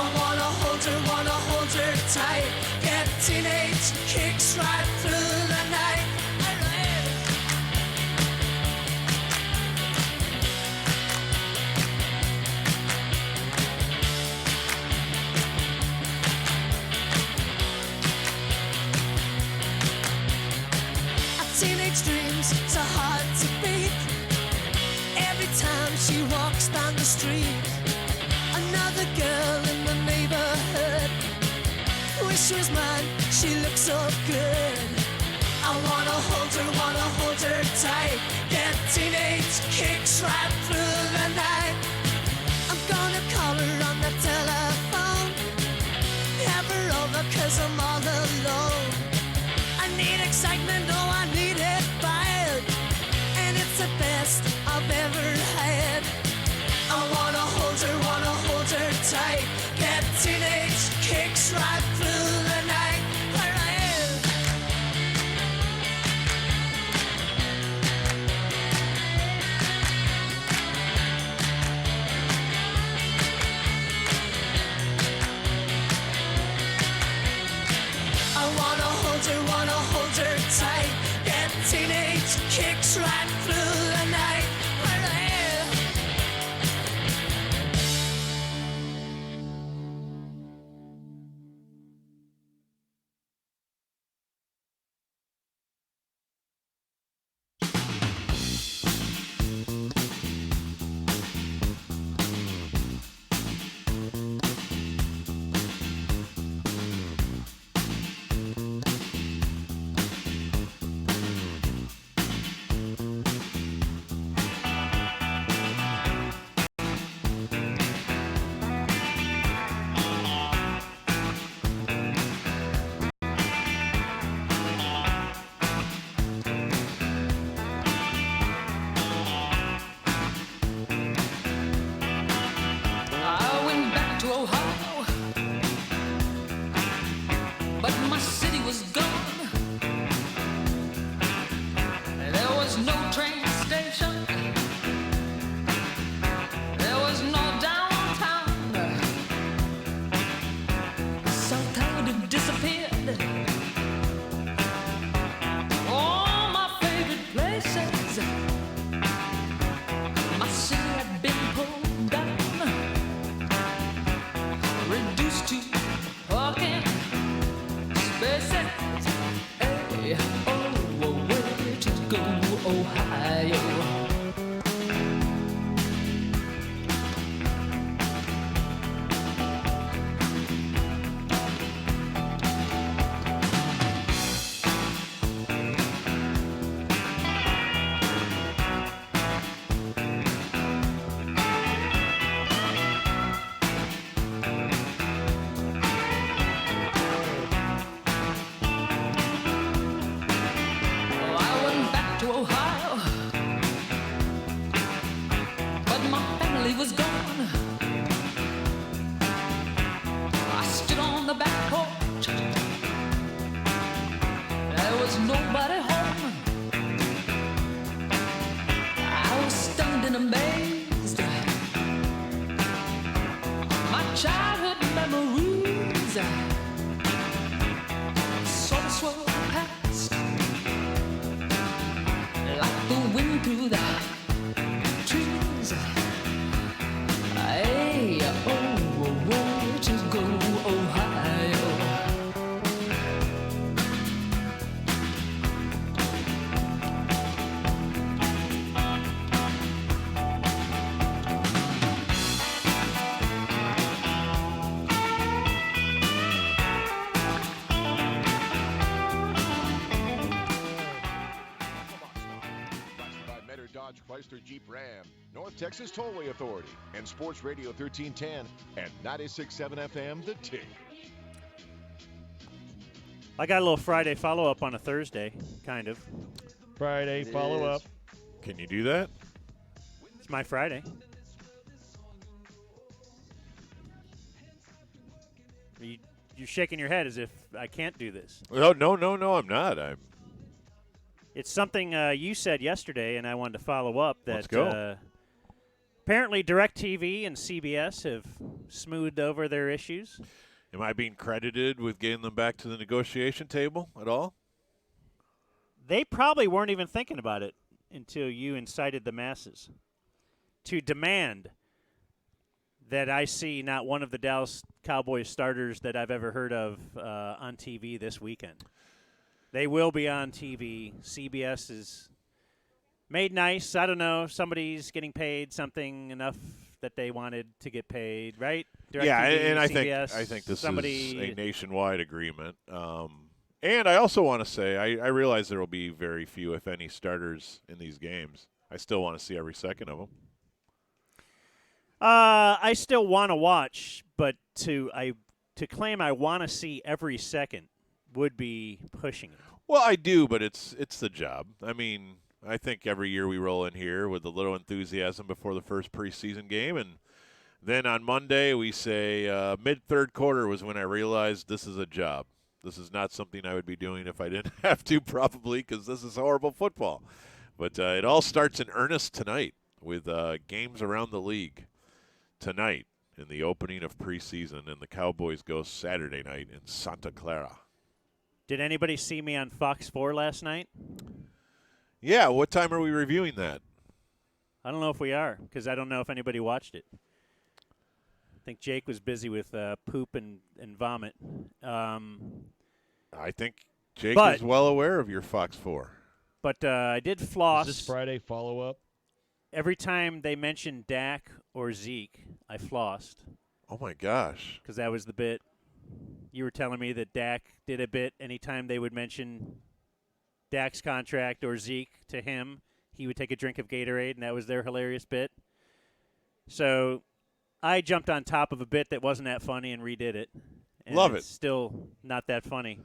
I wanna hold her tight. Get teenage kicks right through the night. Alright. Our teenage dreams so hard to beat. Every time she walks down the street, another girl in the neighborhood. Wish she was mine, she looks so good. I wanna hold her tight. Get teenage kicks right through the night. I'm gonna call her on the telephone. Have her over 'cause I'm all alone. I need excitement, oh I need it bad. And it's the best I've ever had. I wanna hold her tight. Get teenage kicks right through the night. Alright. I wanna hold her tight. Get teenage kicks right through the night. Alright. I went back to Ohio, but my city was gone. There was no train station. There was no downtown. South Town had disappeared. All my favorite places. My city had been pulled down. Reduced to parking spaces. Hey, oh, where to go, Ohio? I went back to Ohio, but my family was gone. I stood on the back porch. There was nobody home. I was stunned and amazed. My childhood memories sort of swirled past like the wind through the trees. Hey, oh, where to go, Ohio? Chrysler Jeep Ram, North Texas Tollway Authority, and Sports Radio 1310 and 96.7 FM The Tick. I got a little Friday follow-up on a Thursday, kind of. Friday follow-up. Can you do that? It's my Friday. You're shaking your head as if I can't do this. No, I'm not. It's something you said yesterday, and I wanted to follow up. That Let's go. Apparently DirecTV and CBS have smoothed over their issues. Am I being credited with getting them back to the negotiation table at all? They probably weren't even thinking about it until you incited the masses to demand that I see not one of the Dallas Cowboys starters that I've ever heard of on TV this weekend. They will be on TV. CBS is made nice. I don't know. Somebody's getting paid something enough that they wanted to get paid, right? Yeah, DirecTV, and CBS, I think this is somebody a nationwide agreement. And I also want to say I realize there will be very few, if any, starters in these games. I still want to see every second of them. I still want to watch, but to claim I want to see every second would be pushing it. Well, I do, but it's the job. I mean, I think every year we roll in here with a little enthusiasm before the first preseason game, and then on Monday we say mid-third quarter was when I realized this is a job. This is not something I would be doing if I didn't have to, probably, because this is horrible football. But it all starts in earnest tonight with games around the league. Tonight in the opening of preseason, and the Cowboys go Saturday night in Santa Clara. Did anybody see me on Fox 4 last night? Yeah, what time are we reviewing that? I don't know if we are, because I don't know if anybody watched it. I think Jake was busy with poop and vomit. I think Jake is well aware of your Fox 4. But I did floss. Is this Friday follow-up? Every time they mentioned Dak or Zeke, I flossed. Oh, my gosh. Because that was the bit. You were telling me that Dak did a bit anytime they would mention Dak's contract or Zeke to him, he would take a drink of Gatorade, and that was their hilarious bit. So I jumped on top of a bit that wasn't that funny and redid it. And Love it's it. Still not that funny.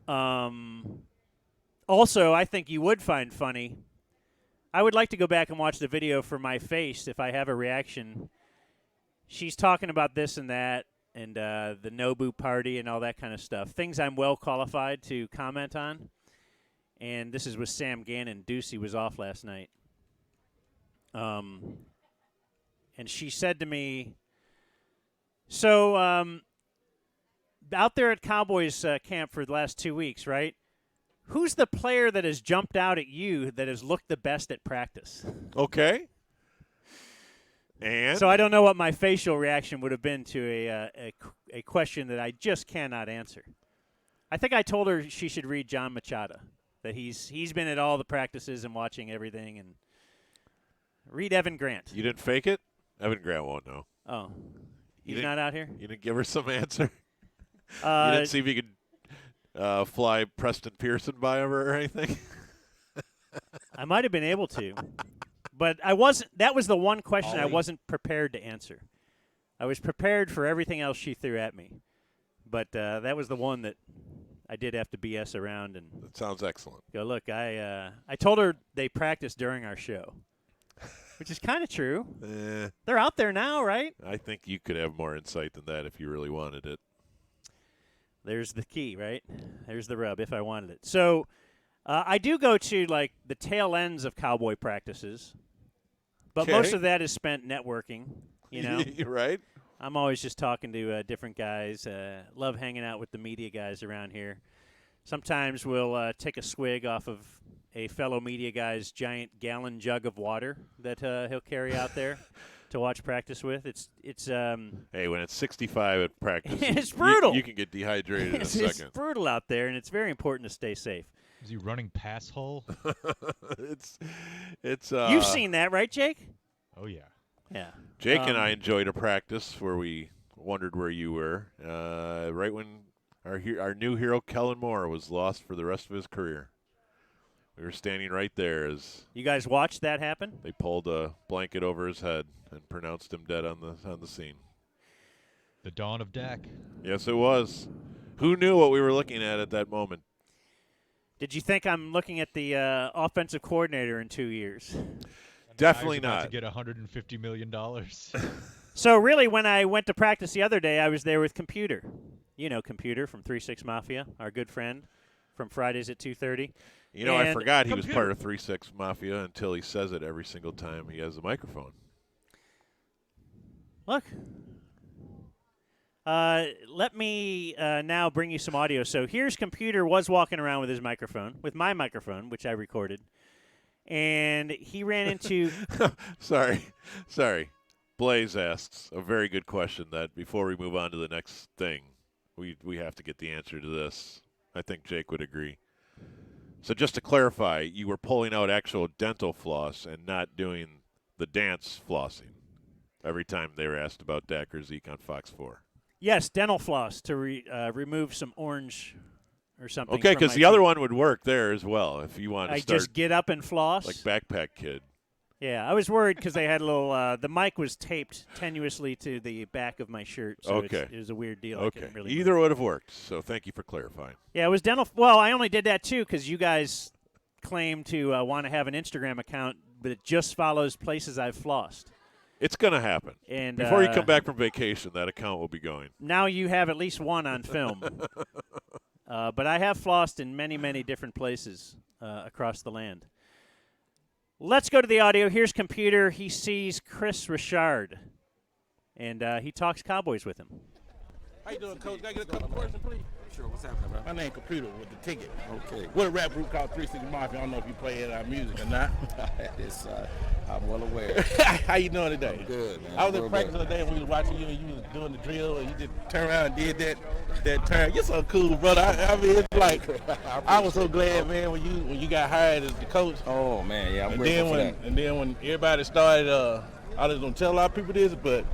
Also, I think you would find funny. I would like to go back and watch the video for my face if I have a reaction. She's talking about this and that and the Nobu party and all that kind of stuff. Things I'm well qualified to comment on. And this is with Sam Gannon. Ducey was off last night. And she said to me, so out there at Cowboys camp for the last 2 weeks, right? Who's the player that has jumped out at you that has looked the best at practice? Okay. And so I don't know what my facial reaction would have been to a question that I just cannot answer. I think I told her she should read John Machado, that he's been at all the practices and watching everything, and read Evan Grant. You didn't fake it? Evan Grant won't know. Oh, he's not out here? You didn't give her some answer? You didn't see if you could fly Preston Pearson by him or anything? I might have been able to, but I wasn't. That was the one question I wasn't prepared to answer. I was prepared for everything else she threw at me, but that was the one that I did have to BS around. And that sounds excellent. Go, look, I told her they practiced during our show, which is kind of true. They're out there now, right? I think you could have more insight than that if you really wanted it. There's the key, right? There's the rub, if I wanted it. So I do go to, like, the tail ends of Cowboy practices, but most of that is spent networking, you know? Right. I'm always just talking to different guys. Love hanging out with the media guys around here. Sometimes we'll take a swig off of a fellow media guy's giant gallon jug of water that he'll carry out there to watch practice with. It's hey, when it's 65 at practice, it's brutal. You can get dehydrated in a second. It's brutal out there, and it's very important to stay safe. Is he running pass hull? it's You've seen that, right, Jake? Oh yeah. Yeah. Jake and I enjoyed a practice where we wondered where you were, right when our new hero Kellen Moore was lost for the rest of his career. We were standing right there as You guys watched that happen? they pulled a blanket over his head and pronounced him dead on the scene. The dawn of Dak. Yes, it was. Who knew what we were looking at that moment? Did you think I'm looking at the offensive coordinator in 2 years? Definitely Now he's not. about to get $150 million. So really, when I went to practice the other day, I was there with Computer. You know Computer from 3-6 Mafia, our good friend from Fridays at 2:30. You know, I And forgot he was Computer. part of 3-6 Mafia until he says it every single time he has a microphone. Look. Let me now bring you some audio. So here's Computer was walking around with his microphone, with my microphone, which I recorded. And he ran into Sorry. Blaze asks a very good question that before we move on to the next thing, we have to get the answer to this. I think Jake would agree. So just to clarify, you were pulling out actual dental floss and not doing the dance flossing every time they were asked about Dak or Zeke on Fox 4. yes, dental floss to remove some orange or something. Okay, because because the other one would work there as well if you want to I start just get up and floss. like Backpack Kid. Yeah, I was worried because they had a little. The mic was taped tenuously to the back of my shirt, so Okay. it was a weird deal. I Okay, couldn't really either move. would have worked. So thank you for clarifying. Yeah, it was dental. Well, I only did that too because you guys claim to want to have an Instagram account, but it just follows places I've flossed. It's going to happen. And before you come back from vacation, that account will be going. Now you have at least one on film. But I have flossed in many, many different places across the land. Let's go to the audio. Here's Computer. He sees Chris Richard, and he talks Cowboys with him. How you doing, Coach? Can I get a couple questions, please? Sure, what's happening, bro? My name Computer with the ticket. Okay. What a rap group called 360 Mafia. I don't know if you play our music or not. It's, I'm well aware. How you doing today? I'm good, man. I was in Real practice good. the other day and we was watching you and you was doing the drill and you just turned around and did that turn. You're so cool, brother. I mean, it's like I was so glad, man, when you got hired as the coach. Oh man, yeah, I'm And grateful then for when that. and then when everybody started, I just don't tell a lot of people this, but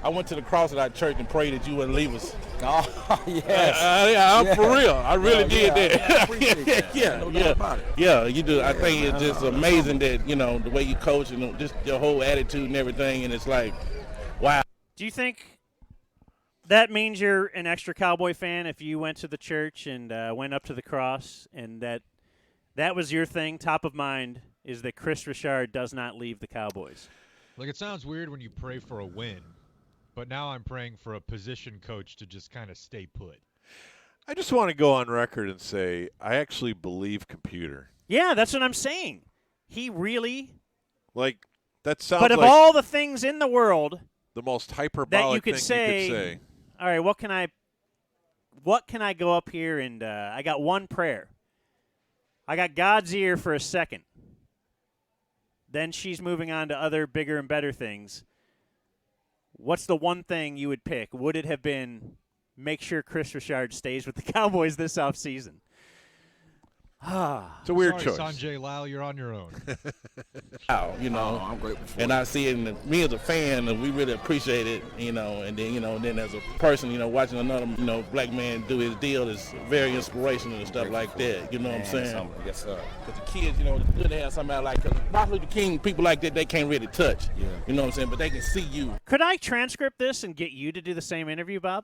I went to the cross at our church and prayed that you wouldn't leave us. Oh, yes. I'm Yeah. for real. I really did yeah, that. I appreciate that. yeah, No doubt about it. yeah, you do. I Yeah, think it's man. just amazing that, you know, the way you coach and just your whole attitude and everything. And it's like, wow. Do you think that means you're an extra Cowboy fan if you went to the church and went up to the cross and that was your thing, top of mind, is that Chris Richard does not leave the Cowboys? Like, it sounds weird when you pray for a win, but now I'm praying for a position coach to just kind of stay put. I just want to go on record and say I actually believe Computer. Yeah, that's what I'm saying. He really. Like, that sounds But of like all the things in the world the most that hyperbolic you could thing say, you could say. all right, what can I go up here and I got one prayer. I got God's ear for a second. Then she's moving on to other bigger and better things. What's the one thing you would pick? Would it have been make sure Chris Richard stays with the Cowboys this offseason? It's a weird Sorry, choice. Sanjay Lal, you're on your own. Wow, you know, I'm grateful for and it. I see it in me as a fan, and we really appreciate it, you know, and then as a person, you know, watching another, you know, black man do his deal is very inspirational and stuff like that. You know what I'm saying? Yes, sir. Because the kids, you know, it's good to have somebody like Martin Luther King, people like that, they can't really touch. Yeah. You know what I'm saying? But they can see you. Could I transcript this and get you to do the same interview, Bob?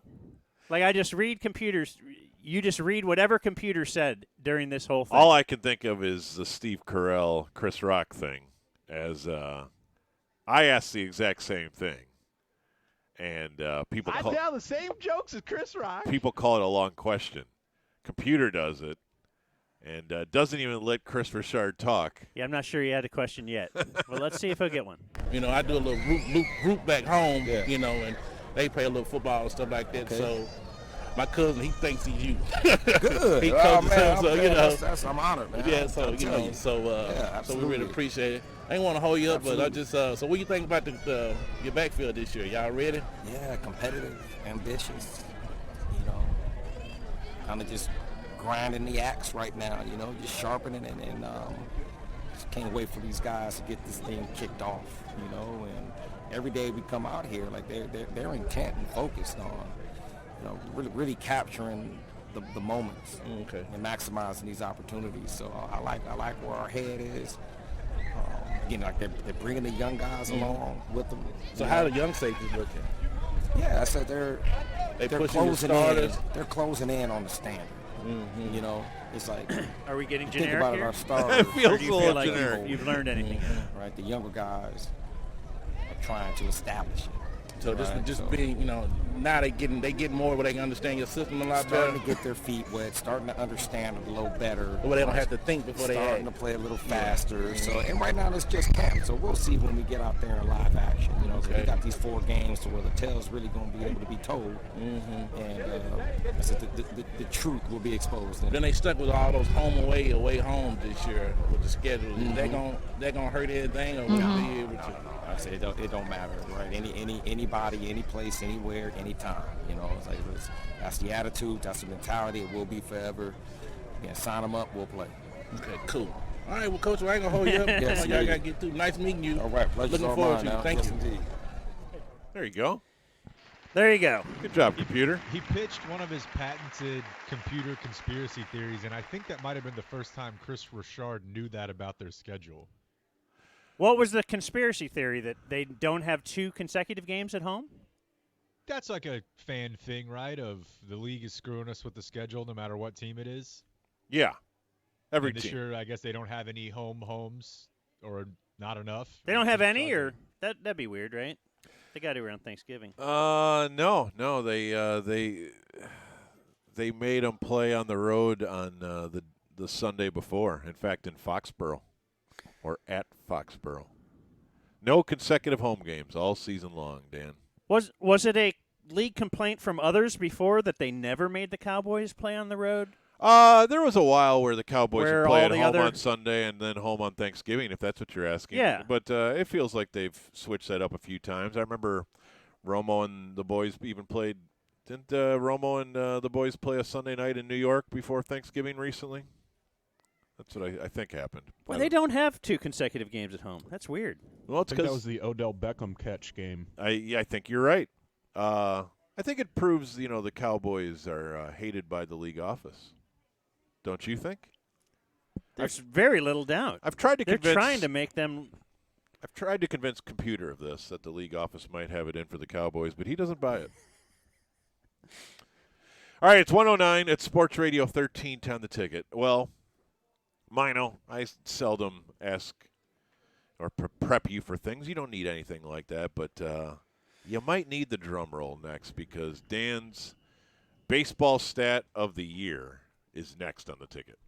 Like I just read computers. You just read whatever Computer said during this whole thing. All I can think of is the Steve Carell, Chris Rock thing. As I asked the exact same thing, and people I call, tell the same jokes as Chris Rock. people call it a long question. Computer does it, and doesn't even let Chris Richard talk. Yeah, I'm not sure he had a question yet. Well, let's see if he'll get one. You know, I do a little group back home, Yeah. you know, and they play a little football and stuff like that. Okay. So my cousin, he thinks he's you. Good. He Oh, coaches man, him, so, I'm you glad. know. I'm honored, man. Yeah, so, I'll you tell know, so we absolutely. really appreciate it. I ain't want to hold you up, but I Absolutely. just, so what do you think about your backfield this year? Y'all ready? Yeah, competitive, ambitious, you know, kind of just grinding the axe right now, you know, just sharpening it, and just can't wait for these guys to get this thing kicked off, you know, and every day we come out here, like they're intent and focused on, you know, really capturing the moments and maximizing these opportunities. So I like where our head is. Again, like they're bringing the young guys along with them. So how the young safeties looking? Yeah, I said they're pushing the closing in. starters. They're closing in on the standard. You know, it's like Are we getting think generic about here? it, our starters. It feels Or do you a feel little like generic. you've learned anything? Right, the younger guys are trying to establish it. So Right, just so- being, now they getting more where they can understand your system a lot starting better. to get their feet wet, starting to understand it a little better. Where they don't have to think before they starting act. to play a little faster. So, and right now it's just camp. So we'll see when we get out there in live action. You know, so we got these 4 games to where the tale's really going to be able to be told, and I said the truth will be exposed. Then they stuck with all those away home this year with the schedule. That gonna hurt anything, or will it be able to? I say it don't matter, right? Anybody, any place, anywhere, anytime. You know, it's like that's the attitude, that's the mentality. It will be forever. Yeah, sign them up, we'll play. Okay, cool. All right, well, Coach, I ain't gonna hold you up. Yes, Y'all indeed. gotta get through. Nice meeting you. All right, pleasure's Looking all forward mine to now. you. Thank Yes, you. indeed. There you go. There you go. Good job, computer. He pitched one of his patented computer conspiracy theories, and I think that might have been the first time Chris Richard knew that about their schedule. What was the conspiracy theory that they don't have 2 consecutive games at home? That's like a fan thing, right? Of the league is screwing us with the schedule no matter what team it is. Yeah. Every And this team. year, I guess they don't have any homes or not enough. They don't have Just any, trying or that'd be weird, right? They got it around Thanksgiving. No. They made them play on the road on the Sunday before. In fact, in Foxborough or at Foxborough. No consecutive home games all season long, Dan. Was it a league complaint from others before that they never made the Cowboys play on the road? There was a while where the Cowboys Where would play all at the home other- on Sunday and then home on Thanksgiving, if that's what you're asking. Yeah. But it feels like they've switched that up a few times. I remember Romo and the boys even played. Didn't Romo and the boys play a Sunday night in New York before Thanksgiving recently? That's what I think happened. Well, they don't have 2 consecutive games at home. That's weird. Well, it's I think that because was the Odell Beckham catch game. I think you're right. I think it proves the Cowboys are hated by the league office. Don't you think? There's very little doubt. I've tried to They're convince. trying to make them. I've tried to convince Computer of this, that the league office might have it in for the Cowboys, but he doesn't buy it. All right, it's 109 at Sports Radio 1310 The Ticket. Well, Mino, I seldom ask or prep you for things. You don't need anything like that, but you might need the drum roll next because Dan's baseball stat of the year is next on the ticket.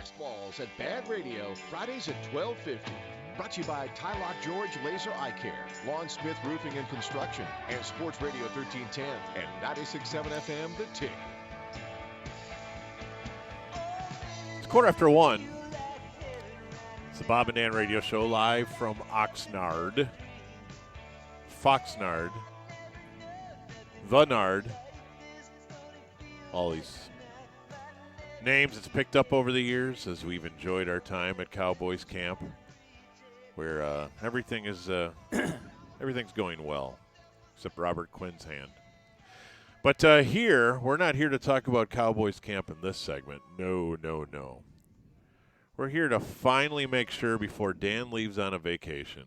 Last Balls at BaD Radio, Fridays at 12:50. Brought to you by Tylock George Laser Eye Care, Lawn Smith Roofing and Construction, and Sports Radio 1310 and 96.7 FM, The Tick. It's 1:15. It's the Bob and Dan Radio Show live from Foxnard, The Nard. All these names it's picked up over the years as we've enjoyed our time at Cowboys camp, where everything is everything's going well, except Robert Quinn's hand. But here, we're not here to talk about Cowboys camp in this segment. No. We're here to finally make sure before Dan leaves on a vacation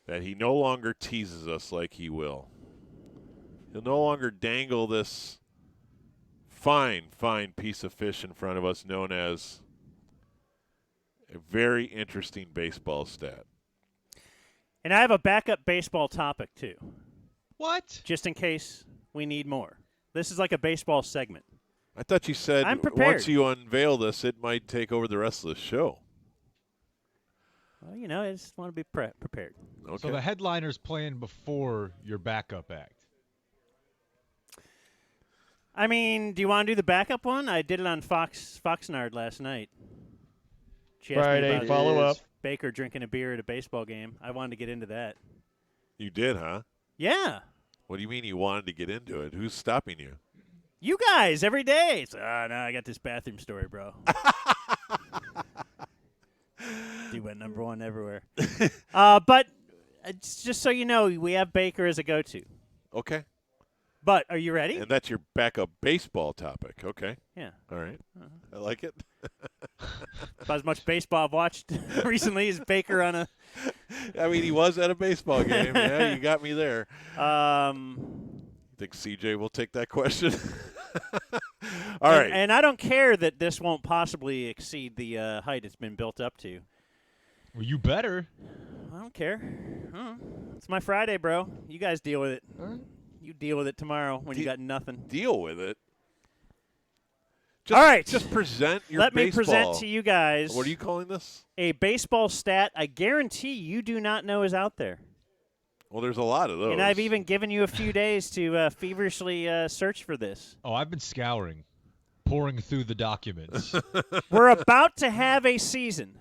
that he no longer teases us like he will. He'll no longer dangle this fine piece of fish in front of us known as a very interesting baseball stat. And I have a backup baseball topic, too. What? Just in case we need more. This is like a baseball segment. I thought you said I'm prepared. once you unveil this, it might take over the rest of the show. Well, I just want to be prepared. Okay. So the headliner's playing before your backup act. I mean, do you want to do the backup one? I did it on Foxnard last night. She asked me Friday about follow-up. Baker drinking a beer at a baseball game. I wanted to get into that. You did, huh? Yeah. What do you mean you wanted to get into it? Who's stopping you? You guys, every day. So, no, I got this bathroom story, bro. Dude went number one everywhere. But just so you know, we have Baker as a go-to. Okay. But are you ready? And that's your backup baseball topic. Okay. Yeah. All right. I like it. About as much baseball I've watched recently as Baker on a. I mean, he was at a baseball game. Yeah, you got me there. Think CJ will take that question? All right. And I don't care that this won't possibly exceed the height it's been built up to. Well, you better. I don't care. It's my Friday, bro. You guys deal with it. All right. You deal with it tomorrow when you got nothing. Deal with it. All right. Just present your Let baseball. me present to you guys. What are you calling this? A baseball stat I guarantee you do not know is out there. Well, there's a lot of those. And I've even given you a few days to feverishly search for this. Oh, I've been scouring, pouring through the documents. We're about to have a season.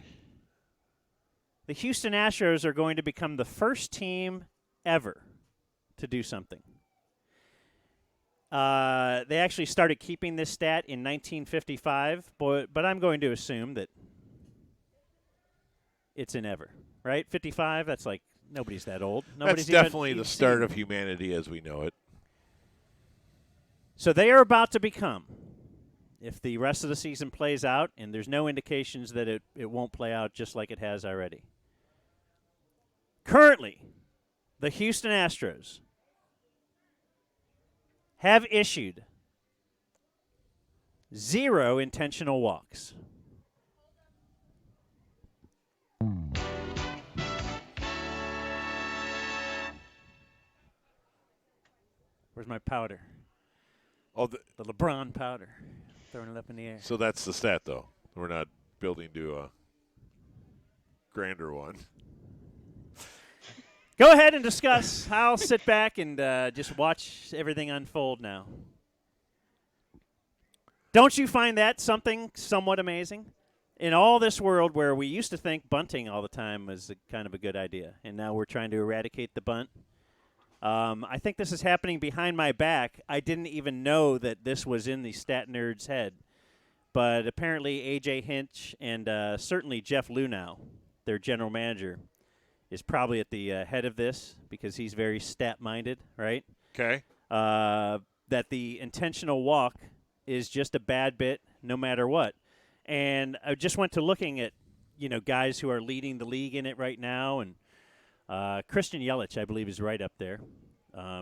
The Houston Astros are going to become the first team ever to do something. They actually started keeping this stat in 1955, but I'm going to assume that it's in ever, right? 55, that's like nobody's that old. Nobody's That's definitely the start of humanity as we know it. So they are about to become, if the rest of the season plays out, and there's no indications that it won't play out just like it has already. Currently, the Houston Astros have issued 0 intentional walks. Where's my powder? Oh, the LeBron powder. Throwing it up in the air. So that's the stat, though. We're not building to a grander one. Go ahead and discuss. I'll sit back and just watch everything unfold now. Don't you find that something somewhat amazing? In all this world where we used to think bunting all the time was kind of a good idea, and now we're trying to eradicate the bunt. I think this is happening behind my back. I didn't even know that this was in the stat nerd's head. But apparently A.J. Hinch and certainly Jeff Lunau, their general manager, is probably at the head of this because he's very stat-minded, right? Okay. That the intentional walk is just a bad bit no matter what. And I just went to looking at, guys who are leading the league in it right now, and Christian Yelich, I believe, is right up there.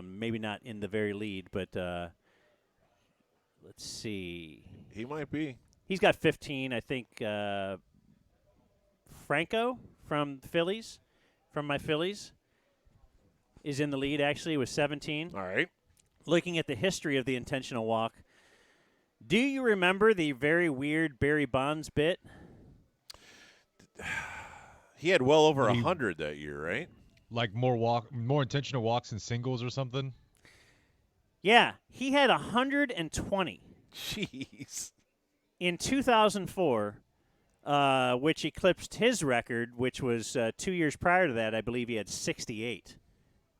Maybe not in the very lead, but let's see. He might be. He's got 15. I think Franco from my Phillies, is in the lead, actually, with 17. All right. Looking at the history of the intentional walk, Do you remember the very weird Barry Bonds bit? He had well over When he- 100 that year, right? Like more intentional walks and singles or something. Yeah, he had 120 Jeez. in 2004, which eclipsed his record, which was 2 years prior to that. I believe he had 68,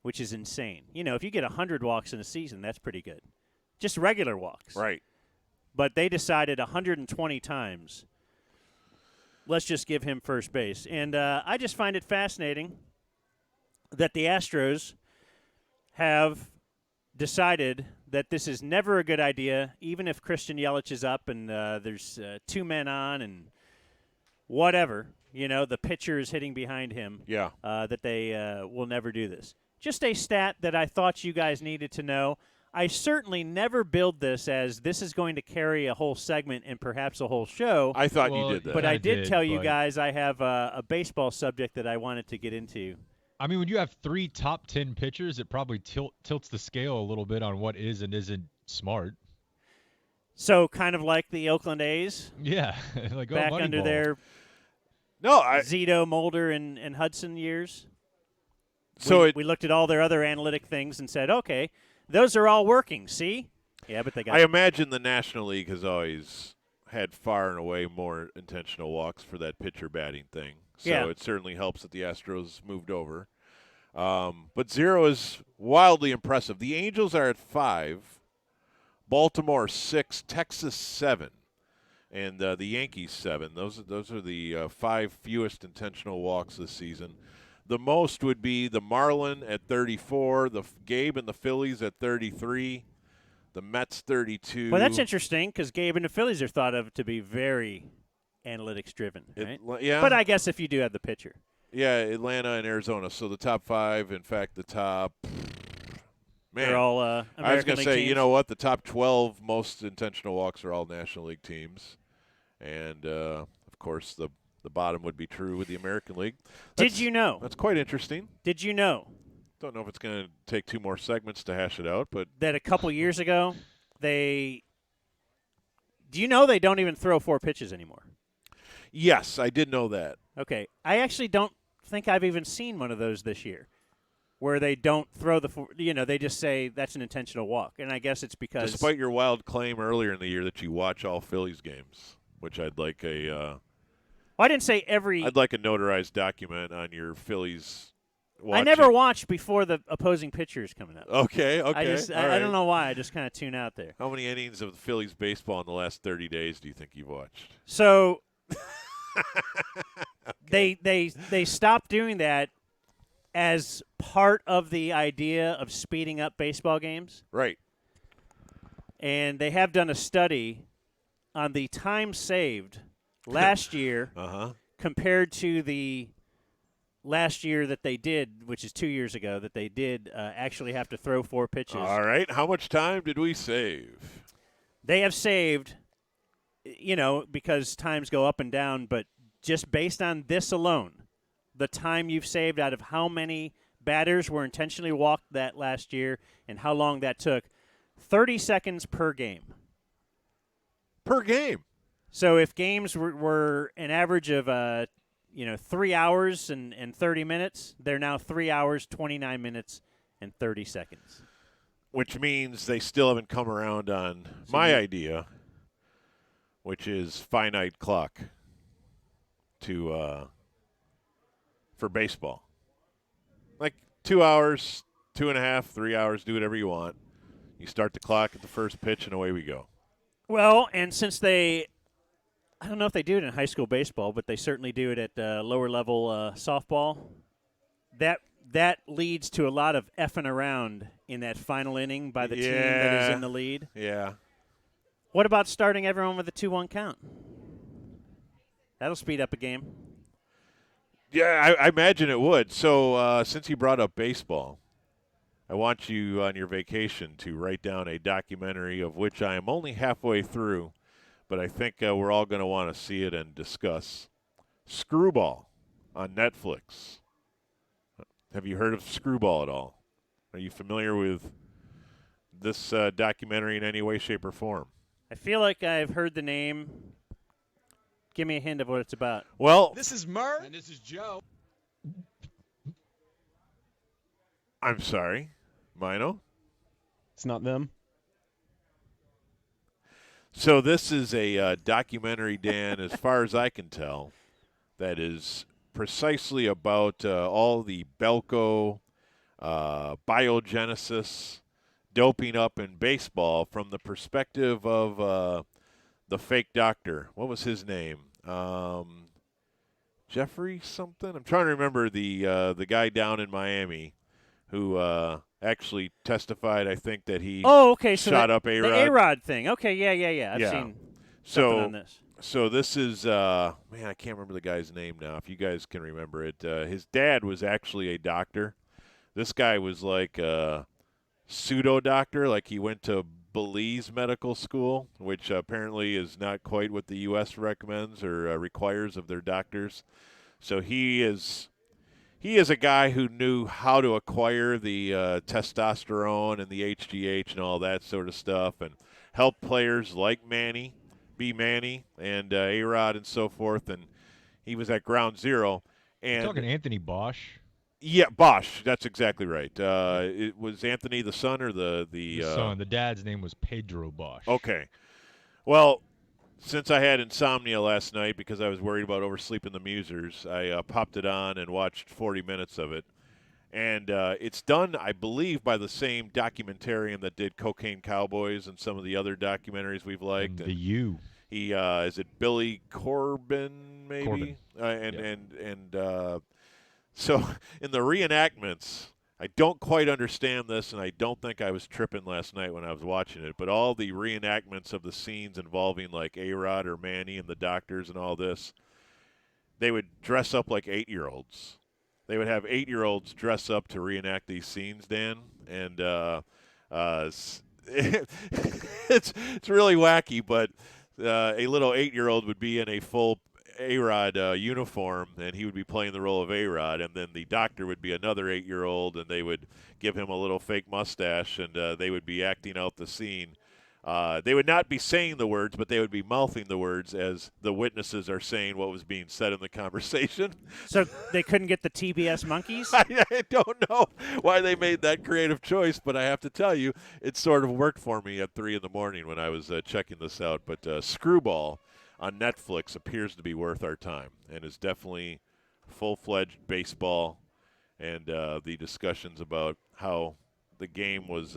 which is insane. You know, if you get 100 walks in a season, that's pretty good. Just regular walks. Right. But they decided 120 times, let's just give him first base. And I just find it fascinating that the Astros have decided that this is never a good idea, even if Christian Yelich is up and there's 2 men on and whatever, you know, the pitcher is hitting behind him, Yeah. that they will never do this. Just a stat that I thought you guys needed to know. I certainly never build this as this is going to carry a whole segment and perhaps a whole show. I thought you did that. But I did tell you but- guys I have a baseball subject that I wanted to get into. I mean, when you have 3 top 10 pitchers, it probably tilts the scale a little bit on what is and isn't smart. So kind of like the Oakland A's. Yeah, like back Moneyball. under their Zito, Mulder, and Hudson years. So we looked at all their other analytic things and said, okay, those are all working. See? Yeah, but they got. I imagine the National League has always had far and away more intentional walks for that pitcher batting thing. So Yeah. it certainly helps that the Astros moved over. But 0 is wildly impressive. The Angels are at 5, Baltimore 6, Texas 7, and the Yankees 7. Those are the 5 fewest intentional walks this season. The most would be the Marlin at 34, the Gabe and the Phillies at 33, the Mets 32. Well, that's interesting because Gabe and the Phillies are thought of to be very analytics driven, right? Yeah. But I guess if you do have the pitcher. Yeah, Atlanta and Arizona. So the top 5, in fact, the top. Man, They're all I was American going to League say, teams. you know what? The top 12 most intentional walks are all National League teams, and of course the bottom would be true with the American League. Did you know? That's quite interesting. Did you know Don't know if it's going to take 2 more segments to hash it out, but that a couple years ago do you know they don't even throw 4 pitches anymore? yes, I did know that. Okay. I actually don't think I've even seen one of those this year where they don't throw they just say that's an intentional walk. And I guess it's because Despite your wild claim earlier in the year that you watch all Phillies games, which I'd like I didn't say every I'd like a notarized document on your Phillies watching. I never watched before the opposing pitcher is coming up. Okay. I All don't know why. I just kind of tune out there. How many innings of the Phillies baseball in the last 30 days do you think you've watched? So they stopped doing that as part of the idea of speeding up baseball games. Right. And they have done a study on the time saved last year compared to the last year that they did, which is 2 years ago, that they did actually have to throw 4 pitches. All right. How much time did we save? They have saved, because times go up and down, but just based on this alone, the time you've saved out of how many batters were intentionally walked that last year and how long that took, 30 seconds per game. Per game. So if games were an average of 3 hours and 30 minutes, they're now 3 hours, 29 minutes, and 30 seconds. Which means they still haven't come around on my idea, which is finite clock for baseball. Like 2 hours, 2.5, 3 hours, do whatever you want. You start the clock at the first pitch, and away we go. Well, and since I don't know if they do it in high school baseball, but they certainly do it at lower level softball. That leads to a lot of effing around in that final inning by the team that is in the lead. Yeah. What about starting everyone with a 2-1 count? That'll speed up a game. Yeah, I imagine it would. So since you brought up baseball, I want you on your vacation to write down a documentary of which I am only halfway through, but I think we're all going to want to see it and discuss. Screwball on Netflix. Have you heard of Screwball at all? Are you familiar with this documentary in any way, shape, or form? I feel like I've heard the name. Give me a hint of what it's about. Well, This is Murr. And this is Joe. I'm sorry, Mino. It's not them. So this is a documentary, Dan, as far as I can tell, that is precisely about all the Belko biogenesis, doping up in baseball from the perspective of the fake doctor. What was his name? Jeffrey something? I'm trying to remember the guy down in Miami who actually testified, I think, that he so shot up A-Rod. The A-Rod thing. Okay, yeah. I've seen something on this. So this is, man, I can't remember the guy's name now. If you guys can remember it. His dad was actually a doctor. This guy was like a pseudo-doctor, like he went to Belize medical school, which apparently is not quite what the U.S. recommends or requires of their doctors. So he is a guy who knew how to acquire the testosterone and the HGH and all that sort of stuff and help players like Manny be Manny and A-Rod and so forth. And he was at ground zero. And You're talking Anthony Bosch. Yeah, Bosch. That's exactly right. It was Anthony the son or the son. The dad's name was Pedro Bosch. Okay. Well, since I had insomnia last night because I was worried about oversleeping the Musers, I popped it on and watched 40 minutes of it. And it's done, I believe, by the same documentarian that did Cocaine Cowboys and some of the other documentaries we've liked. And the U. He is it Billy Corbin maybe? Corbin. So in the reenactments, I don't quite understand this, and I don't think I was tripping last night when I was watching it, but all the reenactments of the scenes involving like A-Rod or Manny and the doctors and all this, they would dress up like 8-year-olds. They would have 8-year-olds dress up to reenact these scenes, Dan, and it's really wacky, but a little 8-year-old would be in a full A-Rod uniform, and he would be playing the role of A-Rod, and then the doctor would be another 8-year-old, and they would give him a little fake mustache, and they would be acting out the scene. They would not be saying the words, but they would be mouthing the words as the witnesses are saying what was being said in the conversation. So they couldn't get the TBS monkeys? I don't know why they made that creative choice, but I have to tell you, it sort of worked for me at 3 in the morning when I was checking this out. But Screwball on Netflix appears to be worth our time and is definitely full-fledged baseball, and the discussions about how the game was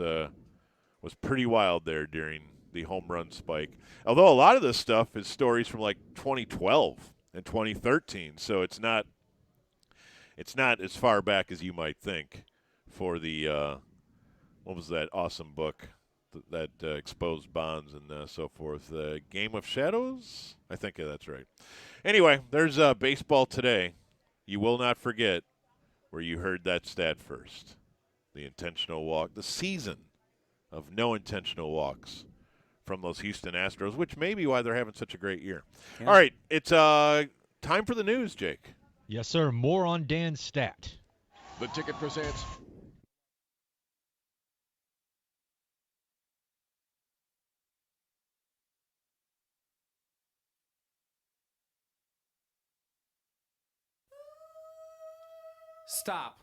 pretty wild there during the home run spike. Although a lot of this stuff is stories from like 2012 and 2013, so it's not as far back as you might think for the what was that awesome book that exposed bonds and so forth. Game of Shadows? I think that's right. Anyway, there's baseball today. You will not forget where you heard that stat first. The intentional walk, the season of no intentional walks from those Houston Astros, which may be why they're having such a great year. Yeah. All right, it's time for the news, Jake. Yes, sir. More on Dan's stat. The Ticket presents Stop.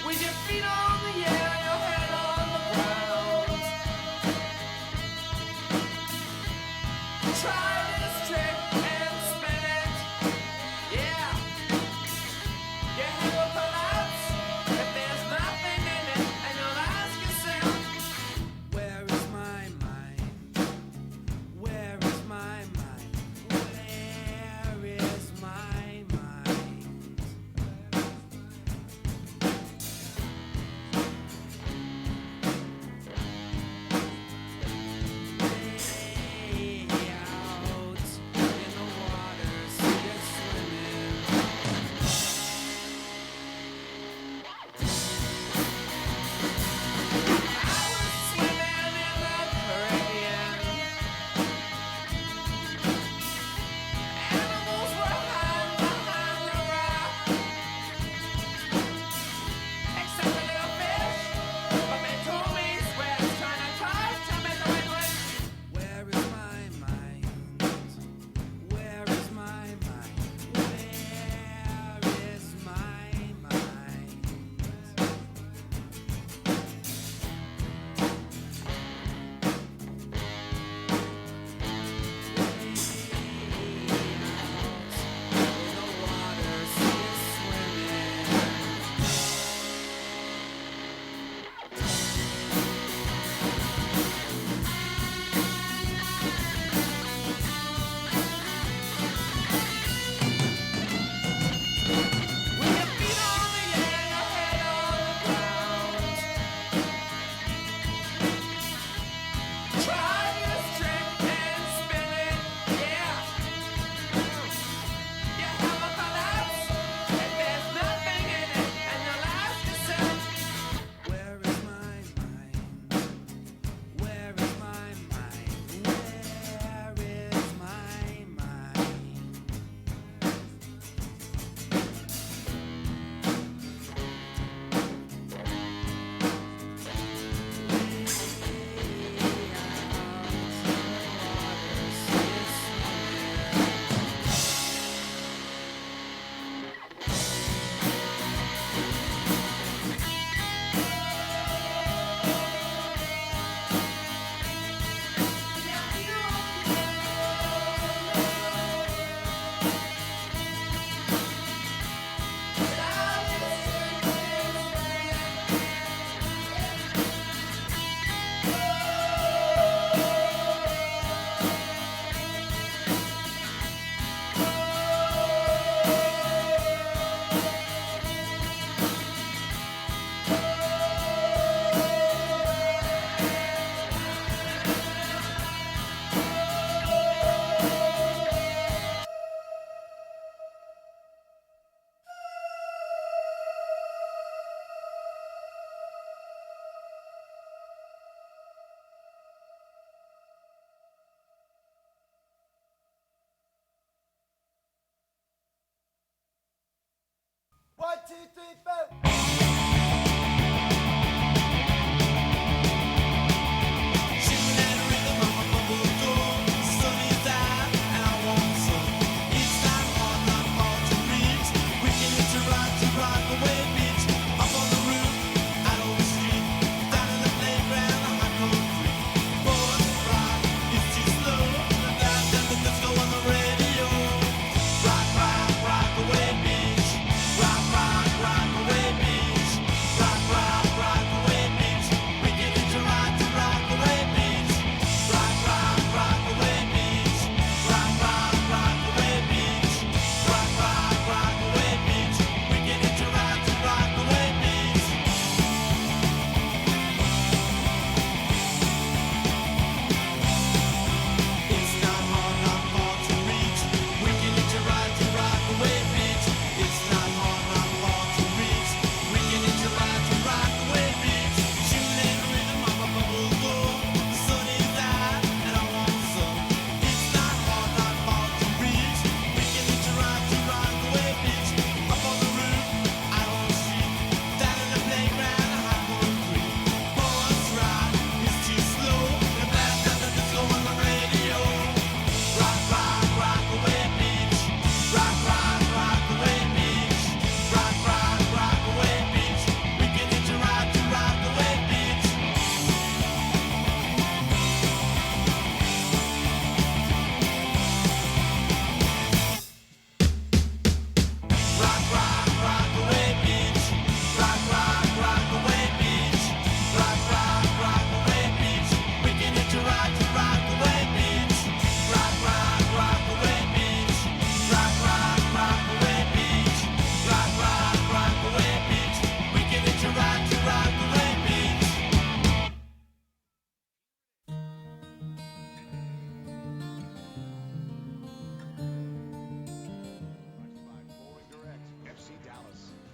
With your feet on the air, your head on the ground.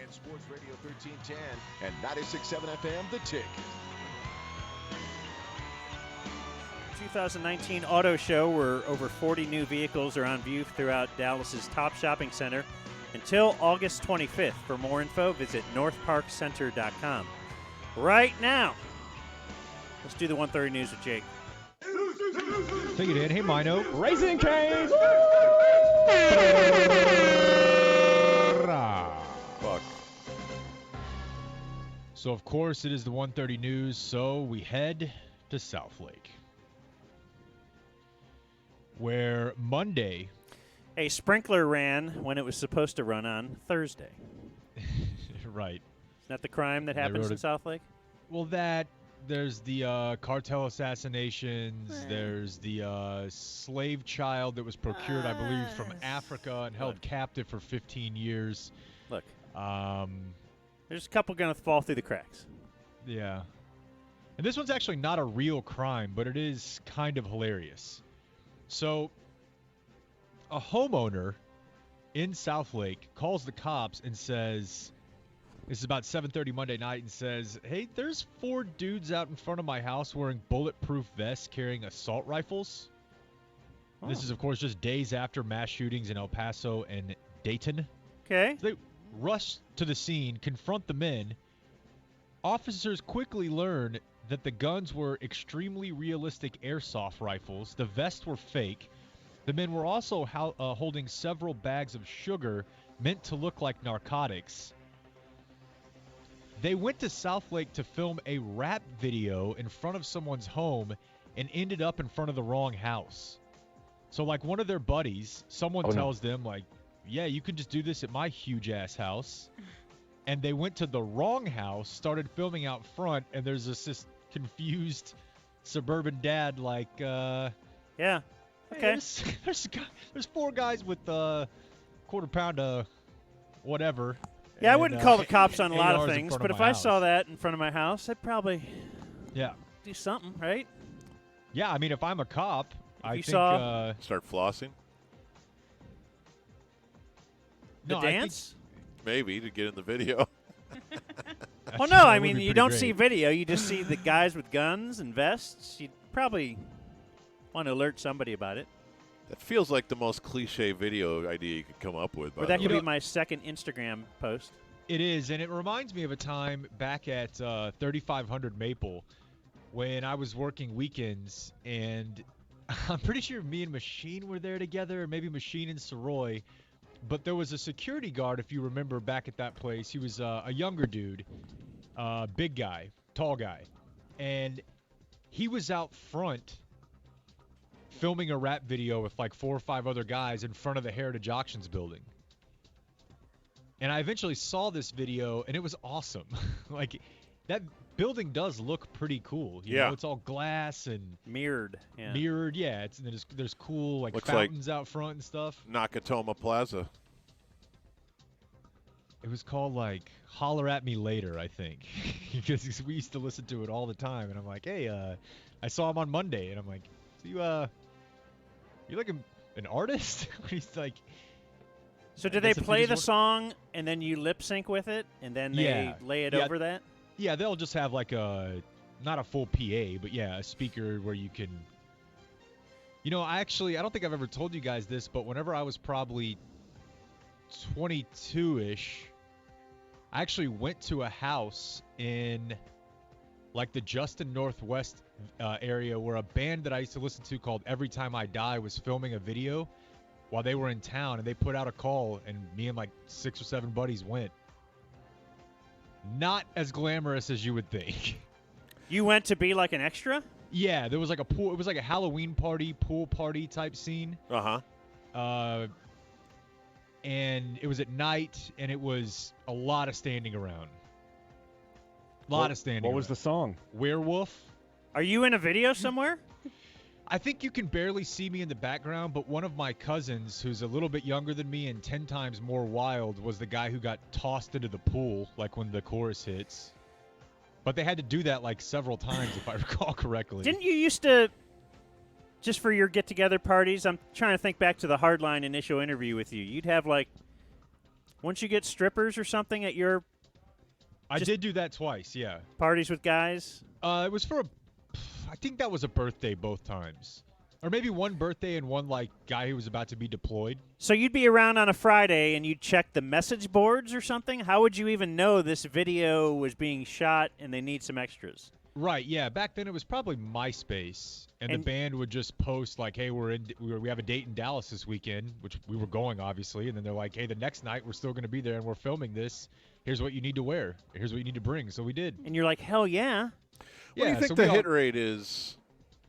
Sports Radio 1310 and 96.7 FM, The Tick. 2019 Auto Show, where over 40 new vehicles are on view throughout Dallas's top shopping center until August 25th. For more info, visit northparkcenter.com. Right now, let's do the 1:30 news with Jake. Take it in. Hey, Mino. Raising Cane's. Fuck. So, of course, it is the 1:30 news, so we head to Southlake, where Monday a sprinkler ran when it was supposed to run on Thursday. Right. Isn't that the crime that happens in Southlake? Well, there's the cartel assassinations. There's the slave child that was procured, I believe, from Africa and held captive for 15 years. Look. There's a couple going to fall through the cracks. Yeah. And this one's actually not a real crime, but it is kind of hilarious. So, a homeowner in Southlake calls the cops and says, this is about 7:30 Monday night, and says, hey, there's 4 dudes out in front of my house wearing bulletproof vests carrying assault rifles. Oh. This is, of course, just days after mass shootings in El Paso and Dayton. Okay. So they rush to the scene, confront the men. Officers quickly learn that the guns were extremely realistic airsoft rifles. The vests were fake. The men were also holding several bags of sugar meant to look like narcotics. They went to Southlake to film a rap video in front of someone's home and ended up in front of the wrong house. So, like, one of their buddies, someone tells them, like, yeah, you can just do this at my huge-ass house. And they went to the wrong house, started filming out front, and there's this confused suburban dad like, yeah, okay. Hey, there's 4 guys with quarter pound of whatever. Yeah, I wouldn't call the cops on a lot of ARs things, but if I saw that in front of my house, I'd probably do something, right? Yeah, I mean, if I'm a cop, I think start flossing. The dance? Maybe to get in the video. Well, no, I mean, you don't see video. You just see the guys with guns and vests. You'd probably want to alert somebody about it. That feels like the most cliche video idea you could come up with. Or that could be my second Instagram post. It is, and it reminds me of a time back at 3500 Maple when I was working weekends, and I'm pretty sure me and Machine were there together, or maybe Machine and Soroy, but there was a security guard, if you remember, back at that place. He was a younger dude, big guy, tall guy, and he was out front filming a rap video with like 4 or 5 other guys in front of the Heritage Auctions building. And I eventually saw this video, and it was awesome. Like, that building does look pretty cool. You know, it's all glass and mirrored. Yeah. Mirrored, yeah. There's cool like Looks fountains out front and stuff. Nakatomi Plaza. It was called like "Holler at Me Later," I think, because we used to listen to it all the time. And I'm like, hey, I saw him on Monday, and I'm like, so you like an artist? He's like. So do they play the song and then you lip sync with it and then they lay it over that? Yeah, they'll just have like not a full PA, but yeah, a speaker where you can. You know, I don't think I've ever told you guys this, but whenever I was probably 22-ish, I actually went to a house in like the Justin Northwest area where a band that I used to listen to called Every Time I Die was filming a video while they were in town, and they put out a call, and me and like 6 or 7 buddies went. Not as glamorous as you would think. You went to be like an extra? Yeah, there was like a pool. It was like a Halloween party, pool party type scene. Uh-huh. And it was at night, and it was a lot of standing around. What was the song? Werewolf. Are you in a video somewhere? I think you can barely see me in the background, but one of my cousins, who's a little bit younger than me and 10 times more wild, was the guy who got tossed into the pool, like when the chorus hits. But they had to do that like several times, if I recall correctly. Didn't you used to, just for your get-together parties, I'm trying to think back to the Hardline initial interview with you. You'd have like, once you get strippers or something at your... I did do that twice, yeah. Parties with guys? It was for I think that was a birthday both times. Or maybe one birthday and one, like, guy who was about to be deployed. So you'd be around on a Friday and you'd check the message boards or something? How would you even know this video was being shot and they need some extras? Right, yeah. Back then it was probably MySpace. And the band would just post, like, hey, we have a date in Dallas this weekend, which we were going, obviously. And then they're like, hey, the next night we're still going to be there and we're filming this. Here's what you need to wear. Here's what you need to bring. So we did. And you're like, hell yeah. What do you think the hit rate is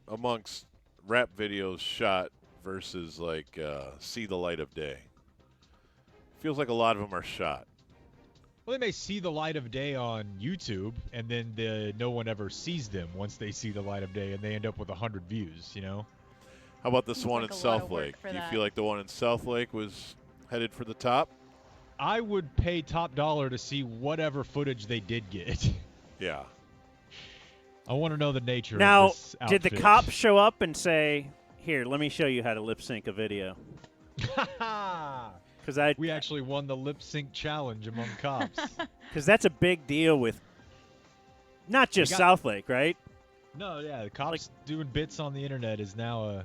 amongst rap videos shot versus like see the light of day? Feels like a lot of them are shot. Well, they may see the light of day on YouTube, and then no one ever sees them once they see the light of day, and they end up with 100 views, you know? How about this one in South Lake? Do you feel like the one in South Lake was headed for the top? I would pay top dollar to see whatever footage they did get. Yeah. I want to know the nature now, of this did the outfit. cops show up and say, here, let me show you how to lip sync a video? Because we actually won the lip sync challenge among cops. Because that's a big deal with not just South Lake, right? No, yeah, the cops doing bits on the internet is now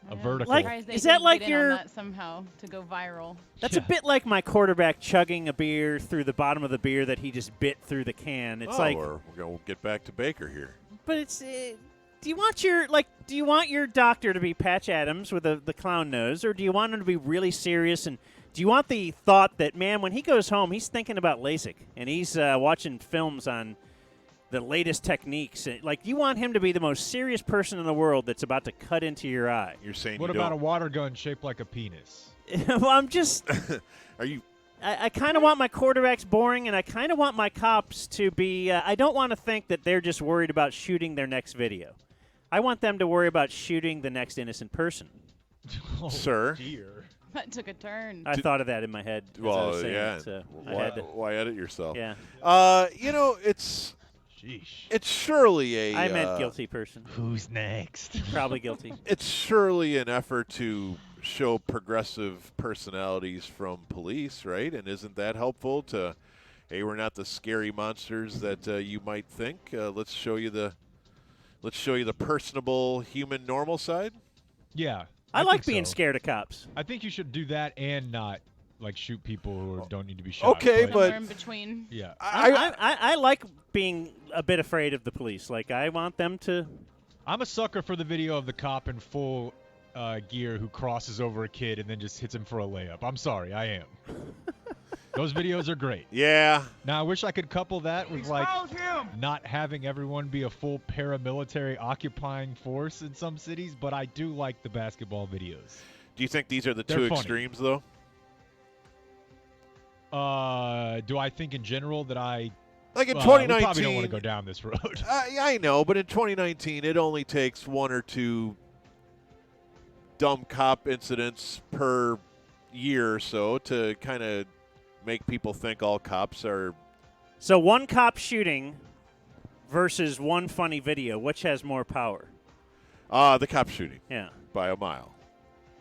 a vertical. Like, is that like your somehow to go viral? That's a bit like my quarterback chugging a beer through the bottom of the beer that he just bit through the can. It's like we're going to get back to Baker here. But it's do you want your doctor to be Patch Adams with the clown nose, or do you want him to be really serious? And do you want the thought that, man, when he goes home, he's thinking about LASIK and he's watching films on the latest techniques? Like, you want him to be the most serious person in the world that's about to cut into your eye. You're saying what about a water gun shaped like a penis? Well, I'm just. Are you? I kind of want my quarterbacks boring, and I kind of want my cops to be. I don't want to think that they're just worried about shooting their next video. I want them to worry about shooting the next innocent person. Oh, sir. Dear. That took a turn. I thought of that in my head. As I was saying yeah. it, so why edit yourself? Yeah. You know, it's. Sheesh. It's surely a. I meant guilty person. Who's next? Probably guilty. It's surely an effort to show progressive personalities from police, right? And isn't that helpful to, hey, we're not the scary monsters that you might think. Let's show you the personable, human, normal side. Yeah. I like think being so. scared of cops. I think you should do that and not like shoot people who don't need to be shot. Okay, Somewhere but in between. Yeah. I like being a bit afraid of the police. Like, I want them to. I'm a sucker for the video of the cop in full gear who crosses over a kid and then just hits him for a layup. I'm sorry, I am. Those videos are great. Yeah. Now, I wish I could couple that with, like, not having everyone be a full paramilitary occupying force in some cities, but I do like the basketball videos. Do you think these are the They're two funny. extremes, though? Do I think in general that I... Like in we 2019... probably don't want to go down this road. I know, but in 2019, it only takes one or two dumb cop incidents per year or so to kind of make people think all cops are... So one cop shooting versus one funny video. Which has more power? The cop shooting. Yeah. By a mile.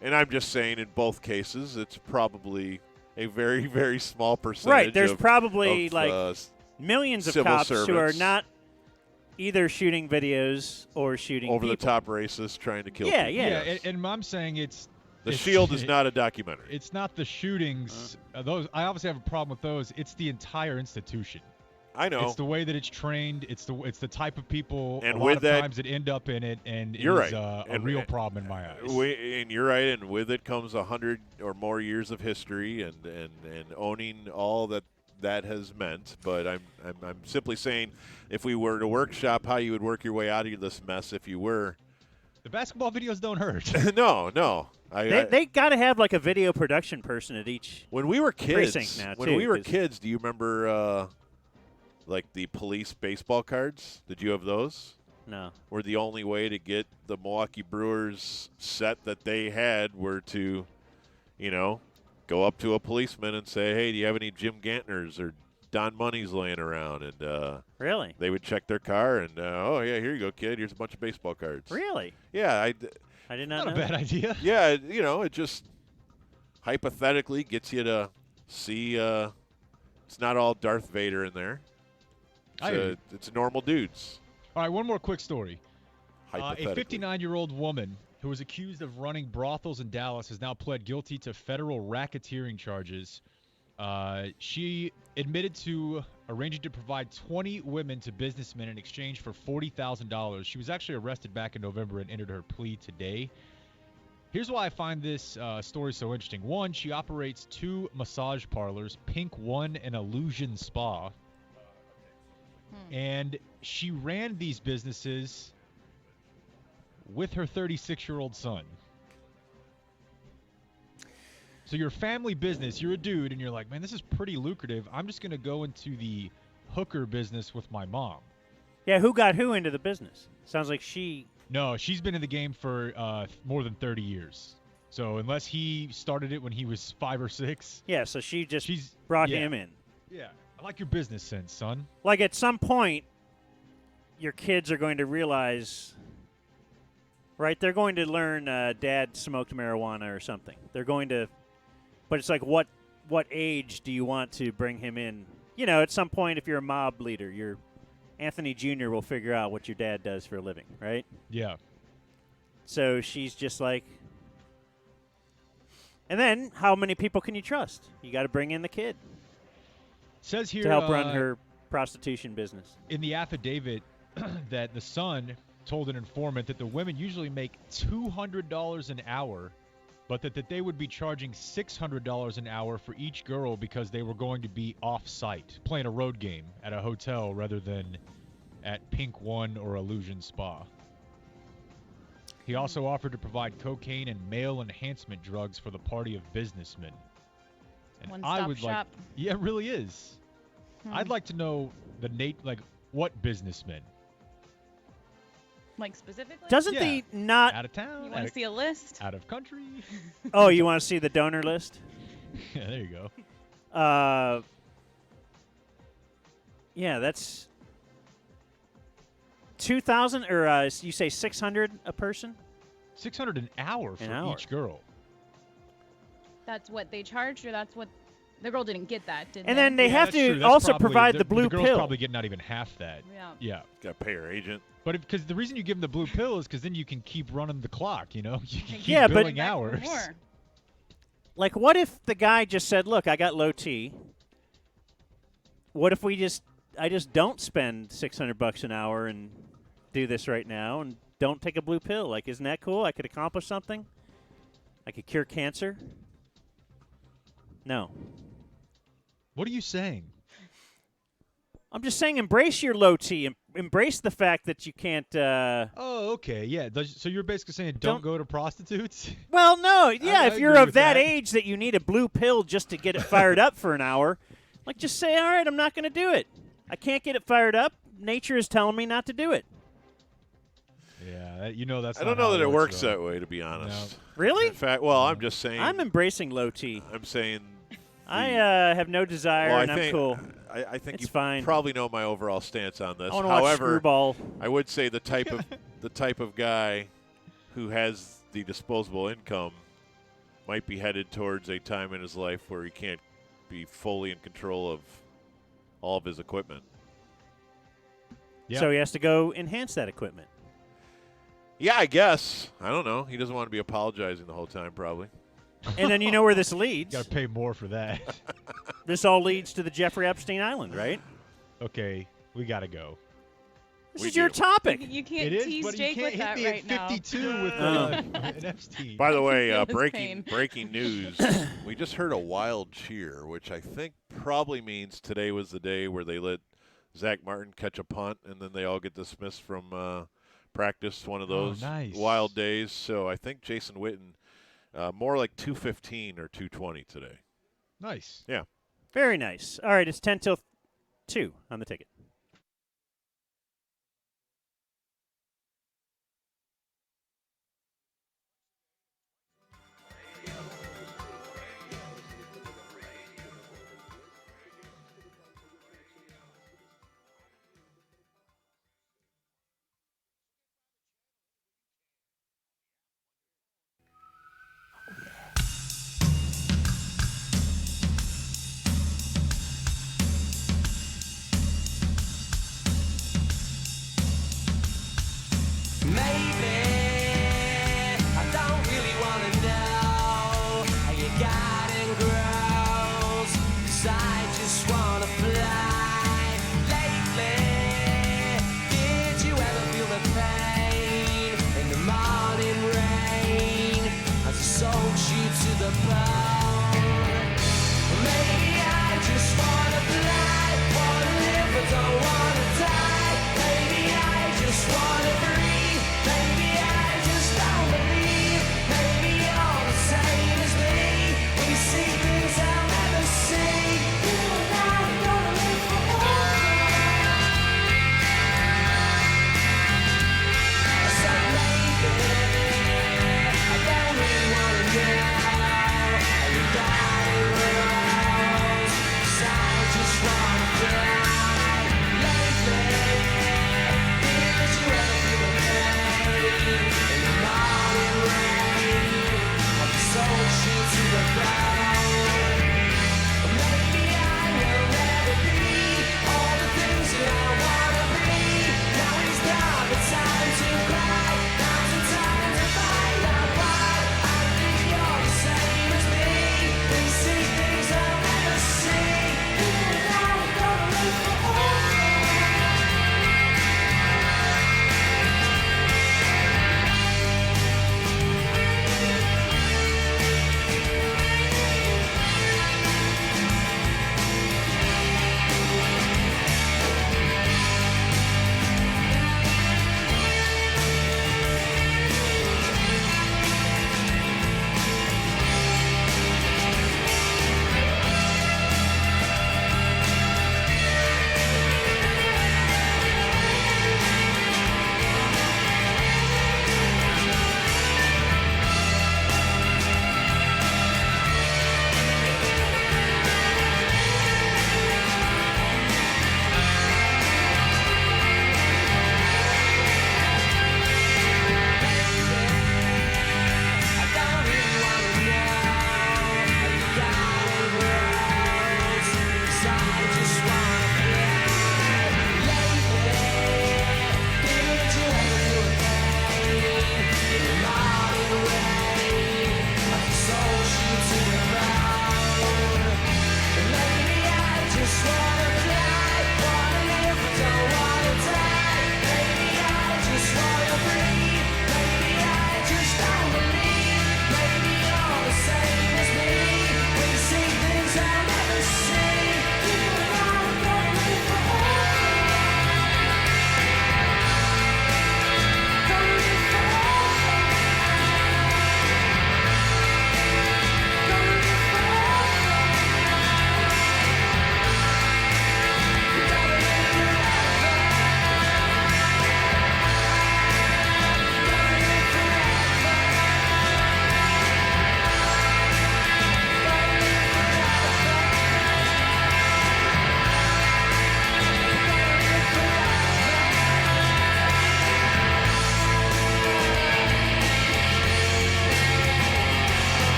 And I'm just saying in both cases, it's probably a very, very small percentage. Right. There's probably of, millions of civil cops who are servants. not either shooting videos or shooting Over the people. top racists trying to kill Yeah, people. yeah. And I'm saying it's... The it's- Shield is not a documentary. It's not the shootings. Those I obviously have a problem with those. It's the entire institution. I know. It's the way that it's trained. It's the type of people And a lot with of that- times that end up in it, and You're it is right. a real problem in my eyes. And you're right, and with it comes 100 or more years of history and owning all that has meant. But I'm simply saying, if we were to workshop how you would work your way out of this mess, if you were. The basketball videos don't hurt. No. They got to have like a video production person at each. When we were kids, precinct now, when too, we were 'cause- kids, do you remember like the police baseball cards? Did you have those? No. Were the only way to get the Milwaukee Brewers set that they had were to, go up to a policeman and say, "Hey, do you have any Jim Gantners or Don Money's laying around?" And Really? they would check their car and, "Oh yeah, here you go, kid. Here's a bunch of baseball cards." Really? Yeah, I did not Not know. a bad idea. Yeah, it just hypothetically gets you to see it's not all Darth Vader in there. It's normal dudes. All right, one more quick story. A Hypothetically. 59-year-old woman who was accused of running brothels in Dallas has now pled guilty to federal racketeering charges. She admitted to arranging to provide 20 women to businessmen in exchange for $40,000. She was actually arrested back in November and entered her plea today. Here's why I find this story so interesting. One, she operates 2 massage parlors, Pink One and Illusion Spa. And she ran these businesses with her 36-year-old son. So your family business, you're a dude, and you're like, man, this is pretty lucrative. I'm just going to go into the hooker business with my mom. Yeah, who got who into the business? Sounds like she. No, she's been in the game for more than 30 years. So unless he started it when he was 5 or 6. Yeah, so she's brought him in. Yeah, I like your business sense, son. Like at some point, your kids are going to realize, right? They're going to learn Dad smoked marijuana or something. They're going to, but it's like what age do you want to bring him in? At some point, if you're a mob leader, your Anthony Jr. will figure out what your dad does for a living, right? Yeah. So she's just like, and then how many people can you trust? You got to bring in the kid. Says here to help run her prostitution business. In the affidavit that the son told an informant that the women usually make $200 an hour, but that they would be charging $600 an hour for each girl because they were going to be off-site, playing a road game at a hotel rather than at Pink One or Illusion Spa. He also offered to provide cocaine and male enhancement drugs for the party of businessmen. And One-stop I would shop. yeah, it really is. I'd like to know what businessmen. Like specifically? Doesn't Yeah. the not Out of town? You want to see a list? Out of country? Oh, you want to see the donor list? Yeah, there you go. Yeah, that's 2,000 or you say 600 a person? 600 an hour for each girl. That's what they charged, or that's what the girl didn't get that, did And they? then they have that's to true. That's also probably- provide the blue the girl's pill. probably getting not even half that. Yeah. Got to pay her agent. But because the reason you give them the blue pill is because then you can keep running the clock, you can keep Yeah, but- billing hours. Like, what if the guy just said, "Look, I got low T. What if I just don't spend $600 an hour and do this right now and don't take a blue pill? Like, isn't that cool? I could accomplish something. I could cure cancer." No. What are you saying? I'm just saying, embrace your low T. Embrace the fact that you can't. Oh, okay, yeah. So you're basically saying don't go to prostitutes? Well, no, yeah. I If you're agree of with that that. age that you need a blue pill just to get it fired up for an hour, like just say, all right, I'm not going to do it. I can't get it fired up. Nature is telling me not to do it. Yeah, that's. I don't know that it works that way, to be honest. Really? In fact, well, I'm just saying. I'm embracing low T. I'm saying. I have no desire, Well, and I'm cool. I think it's you fine. probably know my overall stance on this. I wanna watch However, Screwball. I would say the type of guy who has the disposable income might be headed towards a time in his life where he can't be fully in control of all of his equipment. Yeah. So he has to go enhance that equipment. Yeah, I guess. I don't know. He doesn't want to be apologizing the whole time, probably. And then you know where this leads. Got to pay more for that. This all leads to the Jeffrey Epstein Island, right? Okay, we got to go. This is your topic. You can't It is, tease but Jake you with can't that hit me right at 52 now. with an Epstein. By the way, Feel his breaking pain. news. We just heard a wild cheer, which I think probably means today was the day where they let Zach Martin catch a punt, and then they all get dismissed from practice. One of those nice. wild days. So I think Jason Witten, more like 2:15 or 2:20 today. Nice. Yeah. Very nice. All right, it's 10 till 2 on the ticket. Maybe I don't really wanna know how you got and grows, 'cause I just wanna fly. Lately, did you ever feel the pain in the morning rain as it soaks you to the bone? Maybe I just wanna fly, wanna live but don't wanna die. Maybe I just wanna breathe. Maybe I just don't believe. Maybe you're the same as me. We see things I'll never see. You and I are gonna live forever. I said maybe I don't really wanna know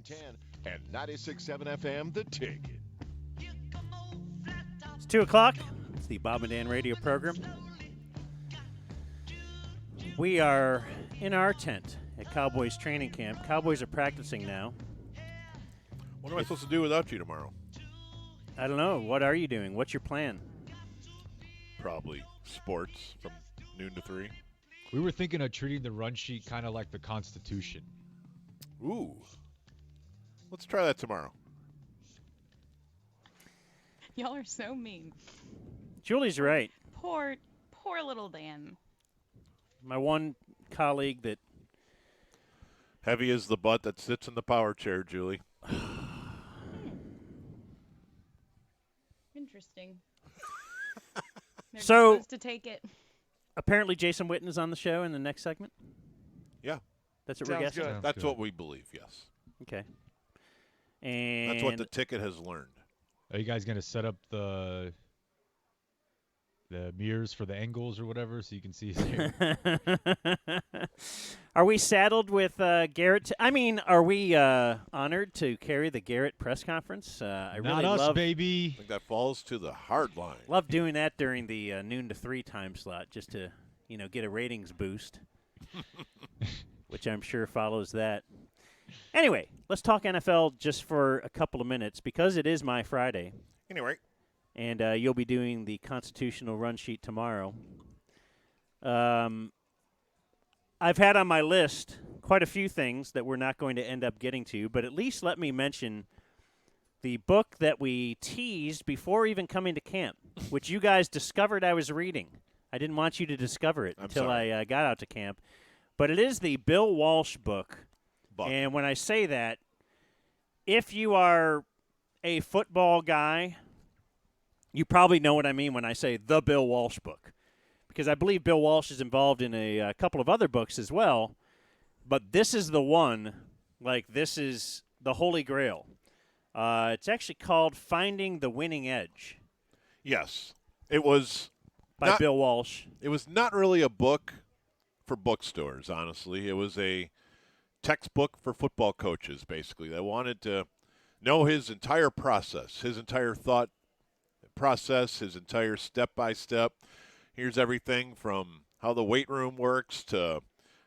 1310 and 96.7 FM, The Ticket. It's 2 o'clock. It's the Bob and Dan radio program. We are in our tent at Cowboys training camp. Cowboys are practicing now. What am I supposed to do without you tomorrow? I don't know. What are you doing? What's your plan? Probably sports from noon to 3. We were thinking of treating the run sheet kind of like the Constitution. Ooh. Let's try that tomorrow. Y'all are so mean. Julie's right. Poor little Dan. My one colleague that Heavy as the butt that sits in the power chair, Julie. Interesting. They're So- supposed to take it. apparently Jason Witten is on the show in the next segment. Yeah. That's what we're Sounds guessing. good. That's what we believe, yes. Okay. And That's what the ticket has learned. Are you guys going to set up the mirrors for the angles or whatever so you can see his hair? Are we saddled with Garrett? Are we honored to carry the Garrett press conference? I Not really us, love baby. I think that falls to the hard line. love doing that during the noon to 3 time slot, just to get a ratings boost, which I'm sure follows that. Anyway, let's talk NFL just for a couple of minutes because it is my Friday. Anyway. And you'll be doing the constitutional run sheet tomorrow. I've had on my list quite a few things that we're not going to end up getting to, but at least let me mention the book that we teased before even coming to camp, which you guys discovered I was reading. I didn't want you to discover it until I got out to camp. But it is the Bill Walsh book. And when I say that, if you are a football guy, you probably know what I mean when I say the Bill Walsh book, because I believe Bill Walsh is involved in a couple of other books as well, but this is the one, this is the Holy Grail. It's actually called Finding the Winning Edge. Yes. It was by Bill Walsh. It was not really a book for bookstores, honestly. It was a textbook for football coaches, basically. They wanted to know his entire process, his entire thought process, his entire step-by-step. Here's everything from how the weight room works to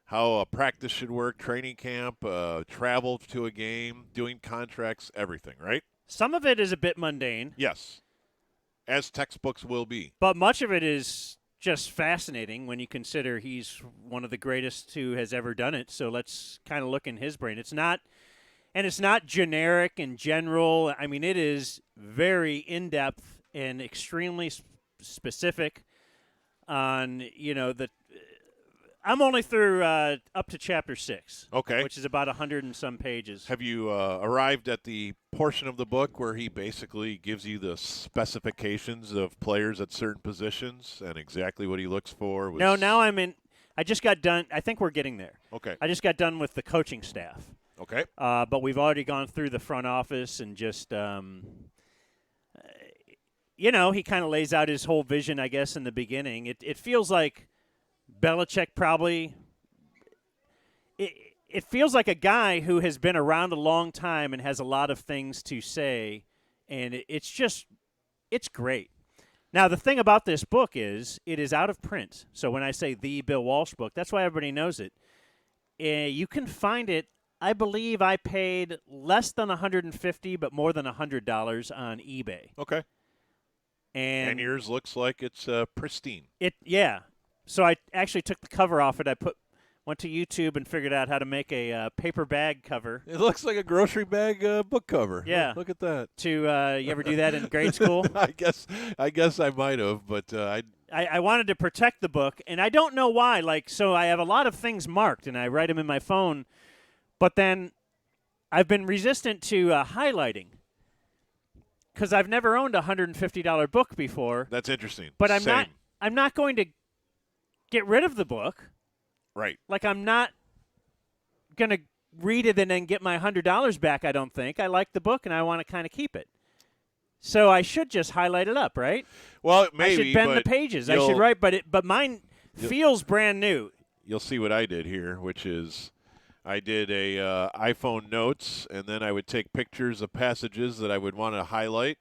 how a practice should work, training camp, travel to a game, doing contracts, everything, right? Some of it is a bit mundane. Yes, as textbooks will be. But much of it is just fascinating when you consider he's one of the greatest who has ever done it. So let's kind of look in his brain. It's not generic and general. I mean, it is very in-depth and extremely specific on, I'm only through up to chapter 6. Okay. Which is about 100 and some pages. Have you arrived at the portion of the book where he basically gives you the specifications of players at certain positions and exactly what he looks for? No, now I'm in. I just got done. I think we're getting there. Okay. I just got done with the coaching staff. Okay. But we've already gone through the front office and just, he kind of lays out his whole vision, I guess, in the beginning. It feels like Belichick probably it feels like a guy who has been around a long time and has a lot of things to say, and it's great. Now, the thing about this book is it is out of print. So when I say the Bill Walsh book, that's why everybody knows it. You can find it. I believe I paid less than $150, but more than $100 on eBay. Okay. And yours looks like it's pristine. Yeah. So I actually took the cover off it. Went to YouTube and figured out how to make a paper bag cover. It looks like a grocery bag book cover. Yeah. Look at that. You ever do that in grade school? I guess I might have, but I wanted to protect the book, and I don't know why. So I have a lot of things marked, and I write them in my phone, but then I've been resistant to highlighting because I've never owned a $150 book before. That's interesting. But I'm Same. not going to get rid of the book. Right. I'm not going to read it and then get my $100 back, I don't think. I like the book, and I want to kind of keep it. So I should just highlight it up, right? Well, maybe. I should bend the pages. I should write, but mine feels brand new. You'll see what I did here, which is I did a iPhone notes, and then I would take pictures of passages that I would want to highlight,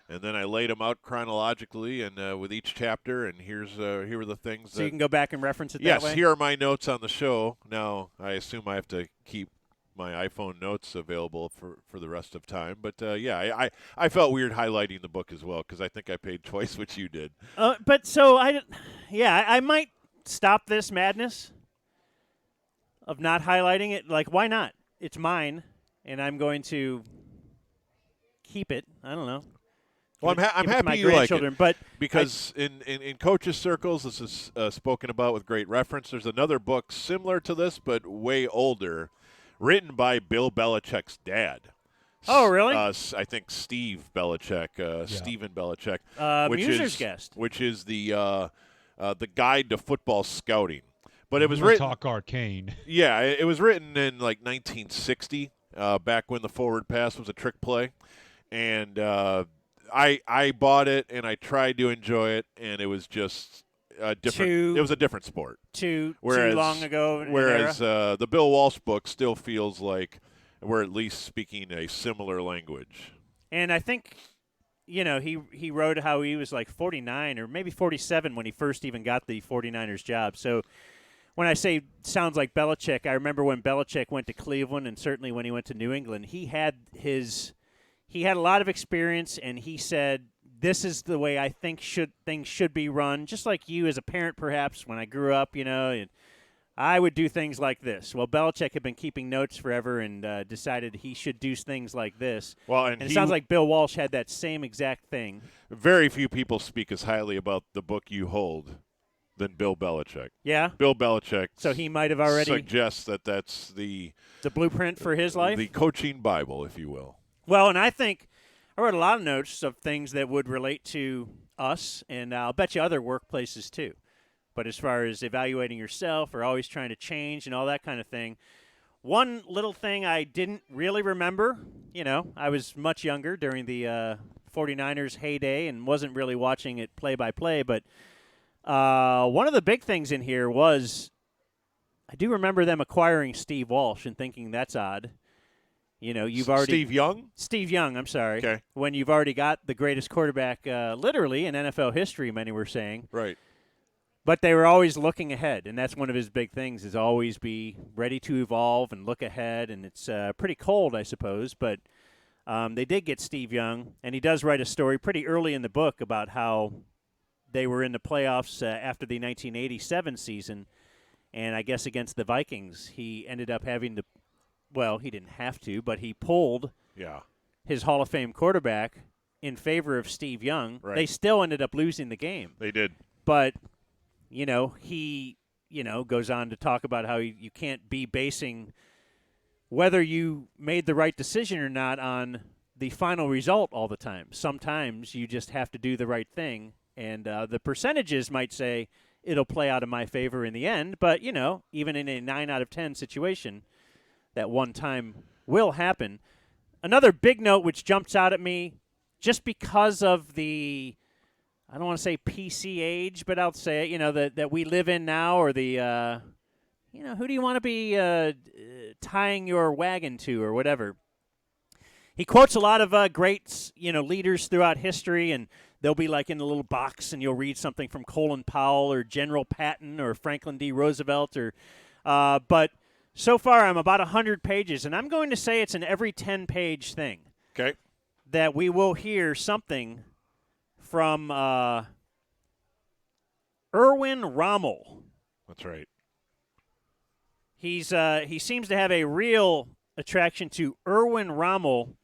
and then I laid them out chronologically and with each chapter. And here are the things. So you can go back and reference it yes, that way? here are my notes on the show. Now I assume I have to keep my iPhone notes available for the rest of time. But yeah, I felt weird highlighting the book as well because I think I paid twice what you did. But so I might stop this madness of not highlighting it. Like, why not? It's mine, and I'm going to keep it. I don't know. Well, I'm Give it to my happy you like grandchildren, it, but because in coaches' circles, this is spoken about with great reference. There's another book similar to this, but way older, written by Bill Belichick's dad. Oh, really? I think Steve Belichick, Stephen Belichick, Muser's guest, which is the guide to football scouting. But it was You wanna written. Talk arcane. Yeah, it was written in like 1960, back when the forward pass was a trick play, and I bought it and I tried to enjoy it, and it was just different. It was a different sport. Too long ago. Whereas the Bill Walsh book still feels like we're at least speaking a similar language. And I think, he wrote how he was like 49 or maybe 47 when he first even got the 49ers job. So when I say sounds like Belichick, I remember when Belichick went to Cleveland, and certainly when he went to New England, he had a lot of experience, and he said, this is the way I think things should be run, just like you as a parent perhaps when I grew up, and I would do things like this. Well, Belichick had been keeping notes forever and decided he should do things like this. Well, and it sounds like Bill Walsh had that same exact thing. Very few people speak as highly about the book you hold than Bill Belichick. Yeah? Bill Belichick. So he might have already suggests that's the blueprint for his life? The coaching Bible, if you will. Well, and I think I wrote a lot of notes of things that would relate to us, and I'll bet you other workplaces too. But as far as evaluating yourself or always trying to change and all that kind of thing, one little thing I didn't really remember, I was much younger during the 49ers heyday and wasn't really watching it play-by-play, but one of the big things in here was I do remember them acquiring Steve Walsh and thinking that's odd. You've already Steve Young? Steve Young, I'm sorry. Okay. When you've already got the greatest quarterback literally in NFL history, many were saying. Right. But they were always looking ahead, and that's one of his big things is always be ready to evolve and look ahead, and it's pretty cold, I suppose, but they did get Steve Young, and he does write a story pretty early in the book about how they were in the playoffs after the 1987 season, and I guess against the Vikings, he ended up having to, well, he didn't have to, but he pulled his Hall of Fame quarterback in favor of Steve Young. Right. They still ended up losing the game. They did. But, he, goes on to talk about how you can't be basing whether you made the right decision or not on the final result all the time. Sometimes you just have to do the right thing. And the percentages might say it'll play out in my favor in the end. But, even in a 9 out of 10 situation, that one time will happen. Another big note which jumps out at me just because of the, I don't want to say PC age, but I'll say it, that we live in now, or the, who do you want to be tying your wagon to or whatever. He quotes a lot of great, leaders throughout history, and they'll be like in a little box, and you'll read something from Colin Powell or General Patton or Franklin D. Roosevelt, or, but so far I'm about 100 pages, and I'm going to say it's an every 10-page thing. Okay. That we will hear something from Erwin Rommel. That's right. He seems to have a real attraction to Erwin Rommel,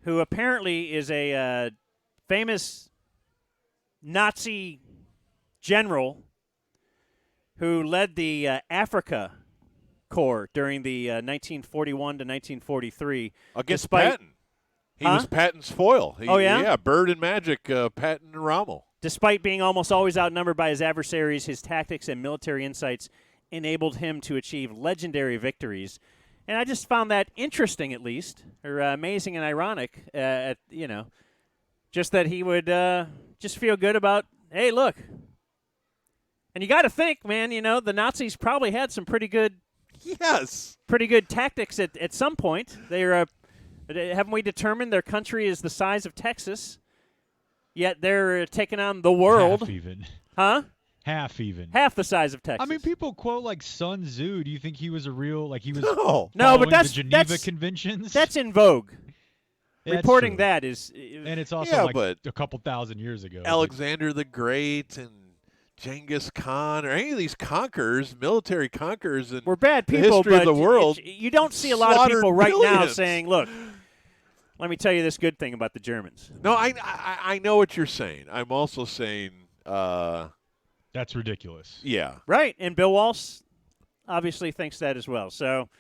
who apparently is a famous Nazi general who led the Africa Corps during the 1941 to 1943. Against Patton. He was Patton's foil. Oh, yeah? Yeah, Bird and Magic, Patton and Rommel. Despite being almost always outnumbered by his adversaries, his tactics and military insights enabled him to achieve legendary victories. And I just found that interesting, at least, or amazing and ironic, just that he would just feel good about, hey, look. And you got to think, man, the Nazis probably had some pretty good Yes. Pretty good tactics at some point. They're haven't we determined their country is the size of Texas? Yet they're taking on the world. Half even. Huh? Half even. Half the size of Texas. I mean, people quote like Sun Tzu. Do you think he was a real, like he was No, but following that's the Geneva that's, Conventions? That's in vogue. That's Reporting true. that is, and it's also Yeah, like but a couple thousand years ago. Alexander the Great and Genghis Khan or any of these conquerors, military conquerors, and we're bad the people, history but of the world. You don't see a lot of slaughtered people right now millions. saying, "Look, let me tell you this good thing about the Germans." No, I know what you're saying. I'm also saying that's ridiculous. Yeah. Right, and Bill Walsh obviously thinks that as well. So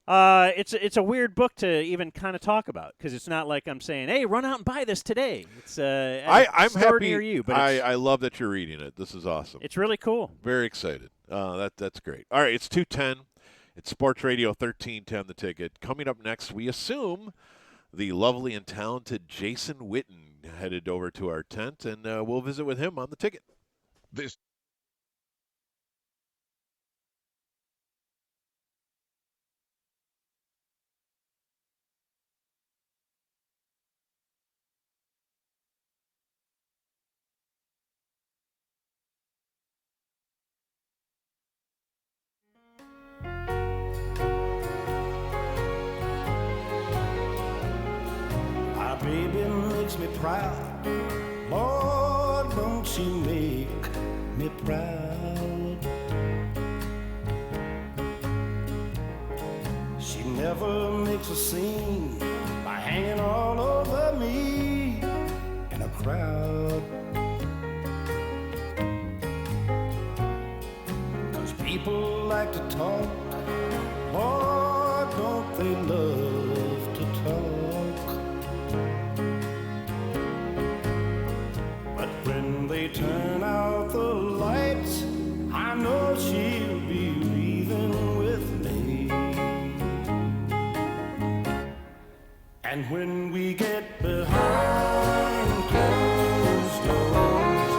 it's a weird book to even kind of talk about because it's not like I'm saying, "Hey, run out and buy this today." It's I'm store happy. near you, but I love that you're reading it. This is awesome. it's really cool. Very excited. That's great. All right, it's 2:10. It's Sports Radio 1310 The Ticket. Coming up next, we assume the lovely and talented Jason Witten headed over to our tent, and we'll visit with him on The Ticket. This My baby makes me proud. Lord, don't she make me proud. She never makes a scene by hanging all over me in a crowd. 'Cause people like to talk. Lord, don't they love to talk. But when they turn out the lights, I know she'll be leaving with me. And when we get behind closed doors,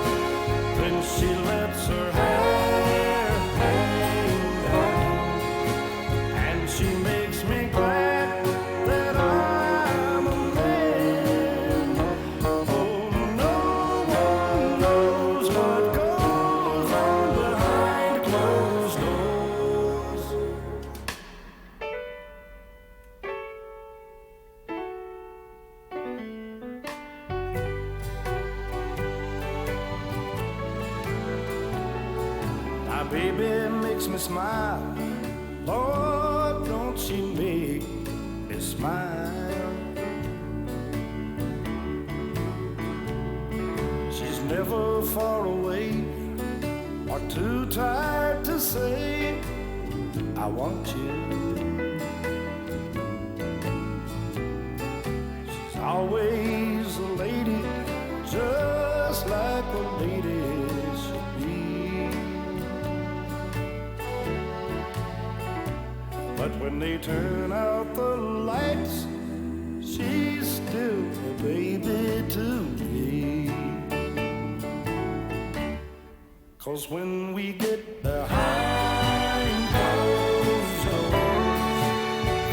then she lets her hair hang down, and she makes me glad that I'm a man. Oh, no one knows what goes on behind closed doors. My baby makes me smile. Lord, don't she make me smile. She's never far away or too tired to say, I want you. She's always a lady, just like a lady should be. But when they turn out the lights, she's still a baby to me. 'Cause when we get behind closed doors,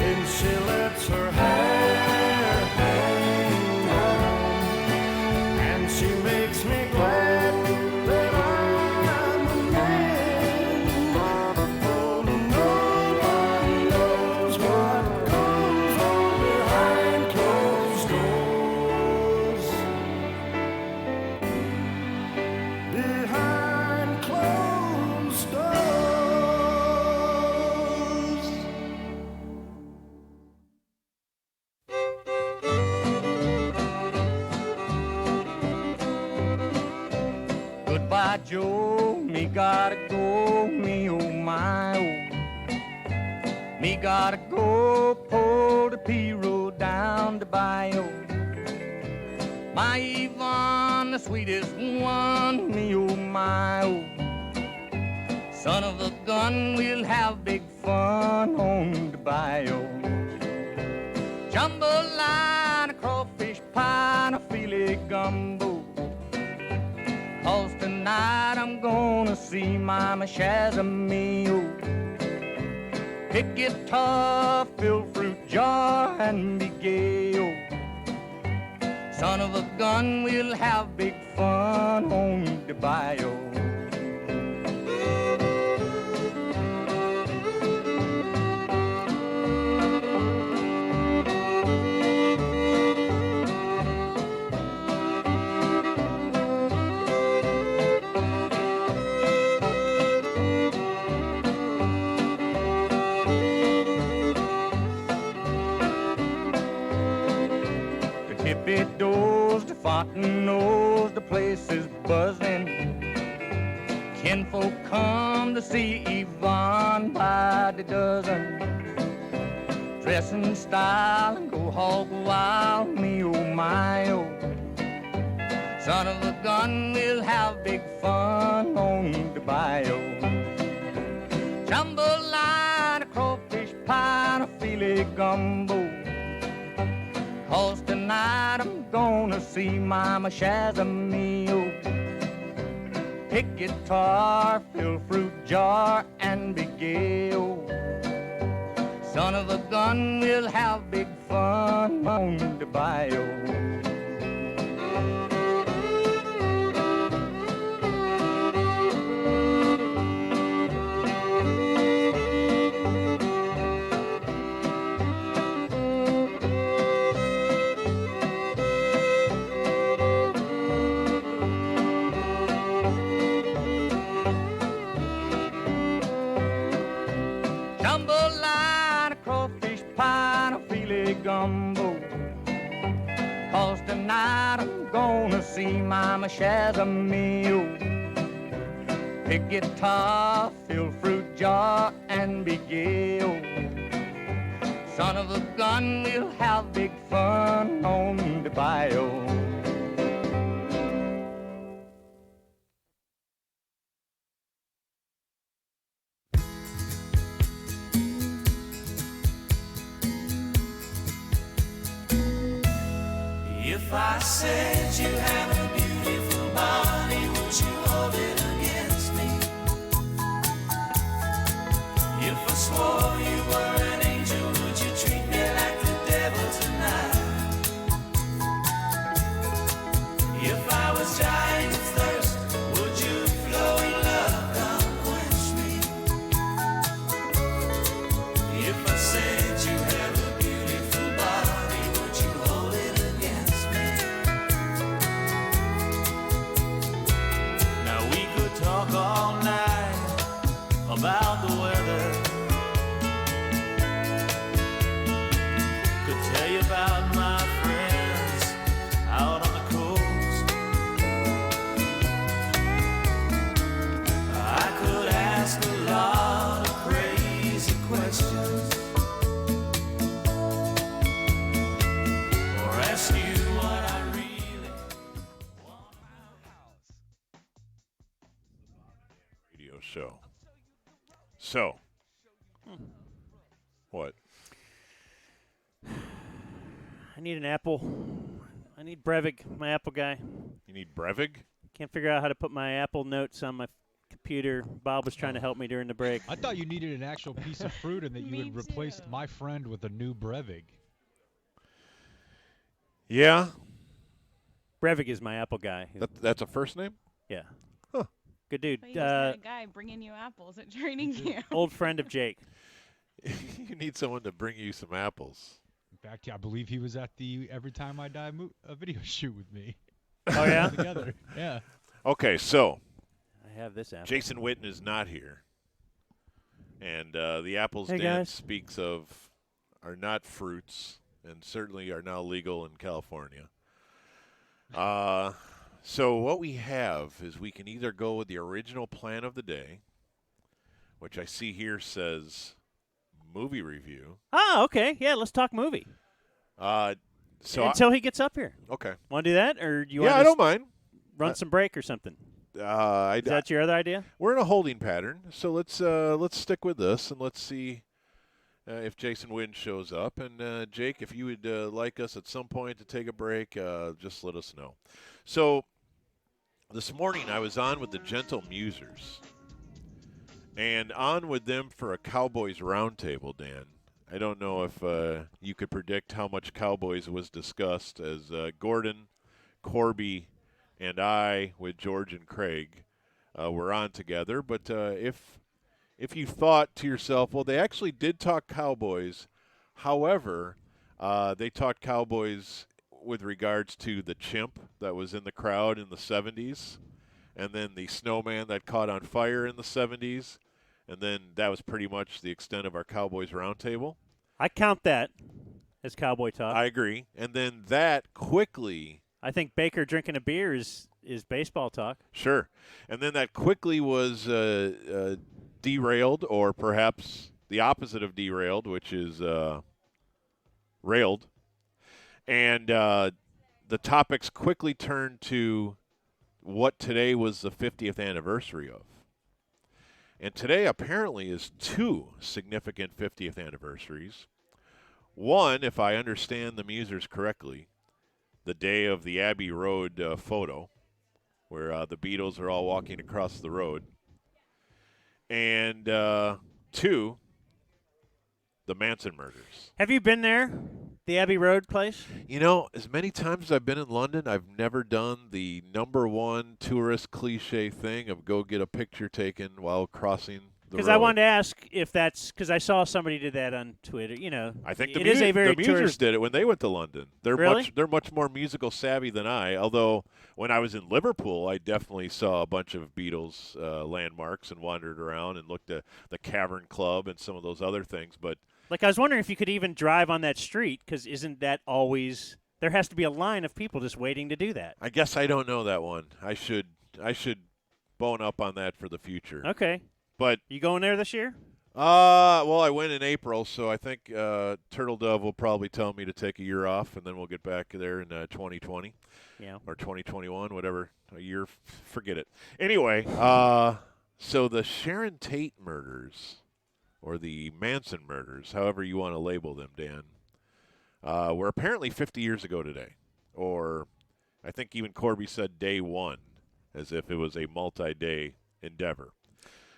then she lets her hair hang down, and she makes me glad that I'm a man. Oh, no one knows what goes on behind closed doors. Behind closed doors. Goodbye, Joe. Me gotta go. Me oh my oh. Me gotta go. Pull the P road down the bayou. My Yvonne, the sweetest one. Me oh my oh. Son of a gun, we'll have big fun on the bayou. Jambalaya, crawfish pie, and a filet gumbo. 'Cause tonight I'm gonna see Mama Shazamio. Pick guitar, fill fruit jar, and be gay. Oh, son of a gun, we'll have big fun on the bayou. Tippy doors, the fountain knows the place is buzzing. Kinfolk come to see Yvonne by the dozen. Dress in style and go hog wild, me oh my oh. Son of a gun, we'll have big fun on the bayou. Jambalaya, a crawfish pie, and a filet gumbo. 'Cause tonight I'm gonna see Mama Shazamio. Pick guitar, fill fruit jar, and be gay. Oh, son of a gun, we'll have big fun on the bayou. Jambalaya, a crawfish pie, and a filet gumbo. 'Cause tonight I'm gonna see Mama Shazamio. Pick guitar, fill fruit jar, and be gay. Oh, son of a gun, we'll have big fun on the bayou. If I said you have a beautiful body, would you hold it against me? If I swore you were an angel, would you treat me like the devil tonight? If I was dying of thirst, would you flow in love, come quench me? If I said you have a beautiful body, would you hold it against me? Now we could talk all night about the weather. Could tell you about my friends out on the coast. I could ask a lot of crazy questions, or ask you what I really Radio show. So, what? I need an apple. I need Brevig, my Apple guy. You need Brevig? Can't figure out how to put my Apple notes on my computer. Bob was trying to help me during the break. I thought you needed an actual piece of fruit and that you had replaced my friend with a new Brevig. Yeah. Brevig is my Apple guy. That's a first name? Yeah. Huh. Good dude. But you just had a guy bringing you apples at training camp. Old friend of Jake. You need someone to bring you some apples. In fact, I believe he was at the Every Time I Die a video shoot with me. Oh, yeah? Together. Yeah. Okay, so I have this apple. Jason Witten is not here. And the apples Hey, Dan guys. speaks of are not fruits and certainly are now legal in California. So what we have is we can either go with the original plan of the day, which I see here says movie review. Ah, okay. Yeah, let's talk movie. Until he gets up here. Okay. Want to do that, or do you Yeah, want I don't mind. run some break or something? Is that your other idea? We're in a holding pattern, so let's stick with this and let's see if Jason Wynn shows up. And Jake, if you would like us at some point to take a break, just let us know. So this morning I was on with the Gentle Musers, and on with them for a Cowboys roundtable, Dan. I don't know if you could predict how much Cowboys was discussed as Gordon, Corby, and I, with George and Craig, were on together. But if you thought to yourself, well, they actually did talk Cowboys. However, they talked Cowboys with regards to the chimp that was in the crowd in the 70s, and then the snowman that caught on fire in the 70s, and then that was pretty much the extent of our Cowboys roundtable. I count that as Cowboy talk. I agree. And then that quickly. I think Baker drinking a beer is baseball talk. Sure. And then that quickly was derailed, or perhaps the opposite of derailed, which is railed. And the topics quickly turned to what today was the 50th anniversary of. And today apparently is two significant 50th anniversaries. One, if I understand the musers correctly, the day of the Abbey Road photo, where the Beatles are all walking across the road. And two, the Manson murders. Have you been there, the Abbey Road place? You know, as many times as I've been in London, I've never done the number one tourist cliche thing of go get a picture taken while crossing the road. Because I wanted to ask if that's because I saw somebody did that on Twitter. You know, I think it is a very the musers tourist. did it when they went to London. They're Really? they're much more musical savvy than I. Although when I was in Liverpool, I definitely saw a bunch of Beatles landmarks and wandered around and looked at the Cavern Club and some of those other things. But Like, I was wondering if you could even drive on that street, because isn't that always – there has to be a line of people just waiting to do that. I guess I don't know that one. I should bone up on that for the future. Okay. But you going there this year? Well, I went in April, so I think Turtle Dove will probably tell me to take a year off, and then we'll get back there in 2020. Yeah. Or 2021, whatever a year. Forget it. Anyway, so the Sharon Tate murders, or the Manson murders, however you want to label them, Dan, were apparently 50 years ago today. Or I think even Corby said day one, as if it was a multi-day endeavor.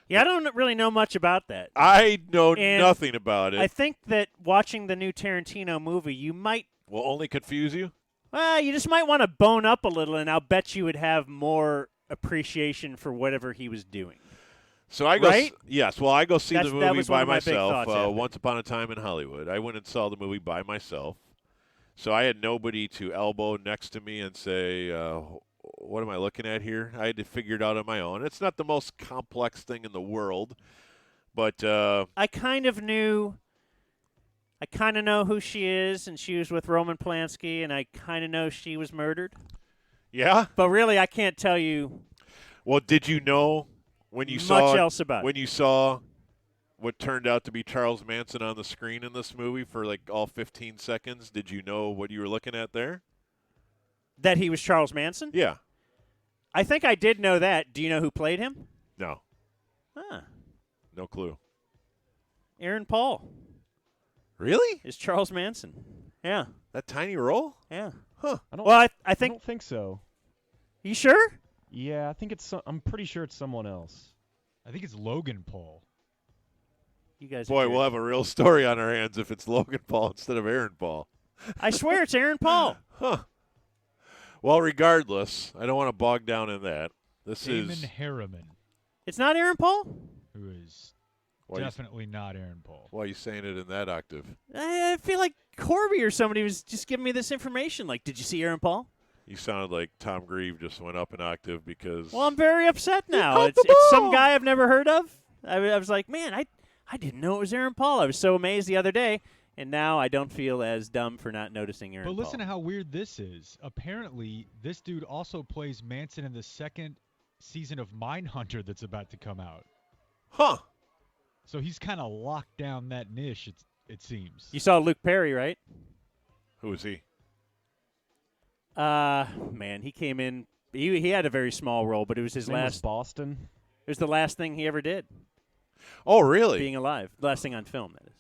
Yeah, I don't really know much about that. I know And nothing about it. I think that watching the new Tarantino movie, you might Will only confuse you? Well, you just might want to bone up a little, and I'll bet you would have more appreciation for whatever he was doing. So I go. Right? Yes. Well, I go see the That movie was by one of my big myself. thoughts after. Once Upon a Time in Hollywood. I went and saw the movie by myself. So I had nobody to elbow next to me and say, "What am I looking at here?" I had to figure it out on my own. It's not the most complex thing in the world, but I kind of know who she is, and she was with Roman Polanski, and I kind of know she was murdered. Yeah? But really, I can't tell you. Well, did you know when you Much else about when it. you saw what turned out to be Charles Manson on the screen in this movie for like all 15 seconds? Did you know what you were looking at there? That he was Charles Manson? Yeah. I think I did know that. Do you know who played him? No. Huh. No clue. Aaron Paul. Really? Is Charles Manson. Yeah. That tiny role? Yeah. Huh. Well, I think. I don't think so. You sure? Yeah, I think it's. I'm pretty sure it's someone else. I think it's Logan Paul. You guys. Boy, we'll have a real story on our hands if it's Logan Paul instead of Aaron Paul. I swear it's Aaron Paul. Huh. Well, regardless, I don't want to bog down in that. This Damon is Harriman, It's not Aaron Paul? who is Why you- definitely not Aaron Paul. Why are you saying it in that octave? I feel like Corby or somebody was just giving me this information. Like, did you see Aaron Paul? You sounded like Tom Grieve just went up an octave because. Well, I'm very upset now. caught It's, the it's some ball. guy I've never heard of. I was like, man, I didn't know it was Aaron Paul. I was so amazed the other day, and now I don't feel as dumb for not noticing Aaron But Paul. listen to how weird this is. Apparently, this dude also plays Manson in the second season of Mindhunter that's about to come out. Huh. So he's kind of locked down that niche, it seems. You saw Luke Perry, right? Who is he? Man, he came in. He had a very small role, but it was his His name was last. Boston. It was the last thing he ever did. Oh, really? Being alive, last thing on film, that is.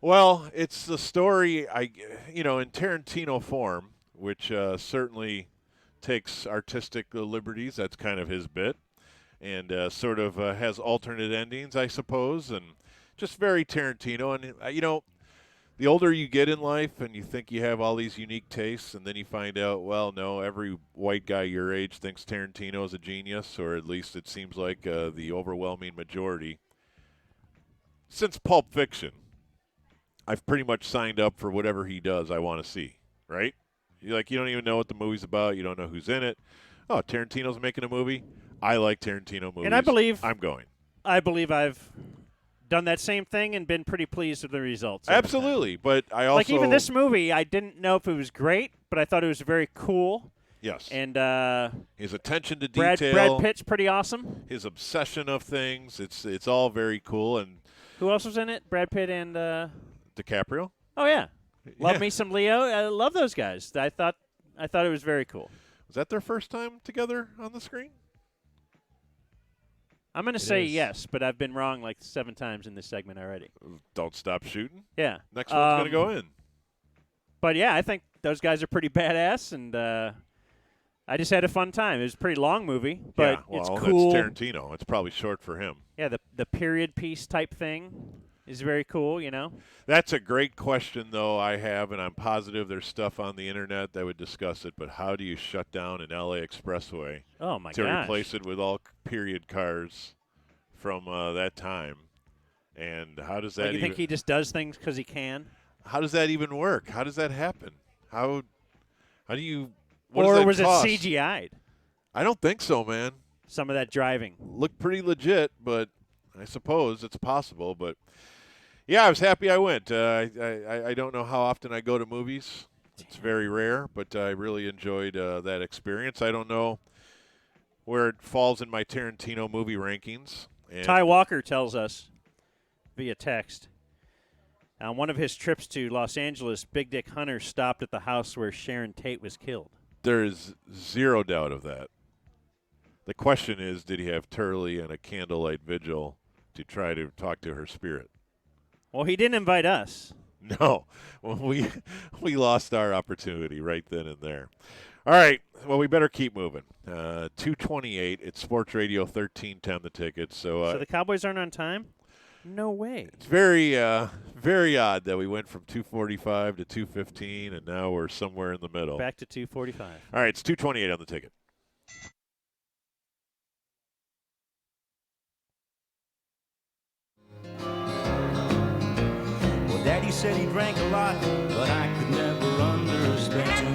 Well, it's the story, in Tarantino form, which certainly takes artistic liberties. That's kind of his bit. and sort of has alternate endings, I suppose, and just very Tarantino. And, the older you get in life and you think you have all these unique tastes, and then you find out, well, no, every white guy your age thinks Tarantino is a genius, or at least it seems like the overwhelming majority. Since Pulp Fiction, I've pretty much signed up for whatever he does I want to see, right? You don't even know what the movie's about. You don't know who's in it. Oh, Tarantino's making a movie. I like Tarantino movies. And I believe I'm going. I believe I've done that same thing and been pretty pleased with the results. every time. Absolutely, but I also Like even this movie, I didn't know if it was great, but I thought it was very cool. Yes. And his attention to Brad detail, Pitt's pretty awesome. his obsession of things, it's all very cool. And Who else was in it? Brad Pitt and DiCaprio. oh yeah, love Yeah. me some Leo. I love those guys. I thought it was very cool. Was that their first time together on the screen? I'm going to It say is. yes, but I've been wrong like 7 times in this segment already. Don't stop shooting. Yeah. Next one's going to go in. But yeah, I think those guys are pretty badass, and I just had a fun time. It was a pretty long movie, but Yeah, well, it's cool. That's Tarantino. It's probably short for him. Yeah, the period piece type thing is very cool, you know. That's a great question, though, I have, and I'm positive there's stuff on the internet that would discuss it, but how do you shut down an L.A. expressway Oh, my to gosh. replace it with all period cars from that time? And how does that Like, you think he just does things because he can? How does that even work? How does that happen? How do you what does Or that was cost? it CGI'd? I don't think so, man. Some of that driving. Looked pretty legit, but I suppose it's possible. But yeah, I was happy I went. I don't know how often I go to movies. It's very rare, but I really enjoyed that experience. I don't know where it falls in my Tarantino movie rankings. And Ty Walker tells us via text, on one of his trips to Los Angeles, Big Dick Hunter stopped at the house where Sharon Tate was killed. there is zero doubt of that. The question is, did he have Turley and a candlelight vigil to try to talk to her spirit? Well, he didn't invite us. No. Well, we lost our opportunity right then and there. All right. Well, we better keep moving. 2:28. It's Sports Radio 1310, the tickets. So So the Cowboys aren't on time? No way. it's very, very odd that we went from 2:45 to 2:15, and now we're somewhere in the middle. Back to 2:45. All right. It's 2:28 on the ticket. Well, Daddy said he drank a lot, but I could never understand.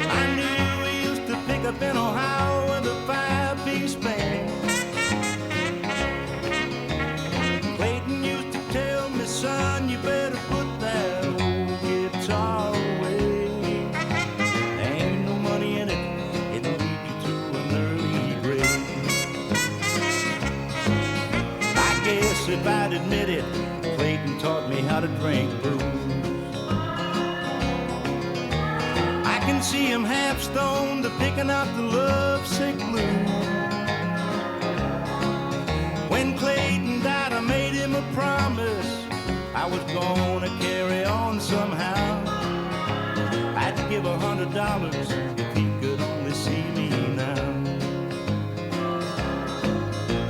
I knew he used to pick up in Ohio with a 5-piece band. Clayton used to tell me, son, you better put that old guitar away. There ain't no money in it, it'll lead you to an early grave. I guess if I'd admit it, Clayton taught me how to drink booze. I can see him half stoned, picking out the lovesick blues. When Clayton died, I made him a promise I was gonna carry on somehow. I'd give $100 if he could only see me now.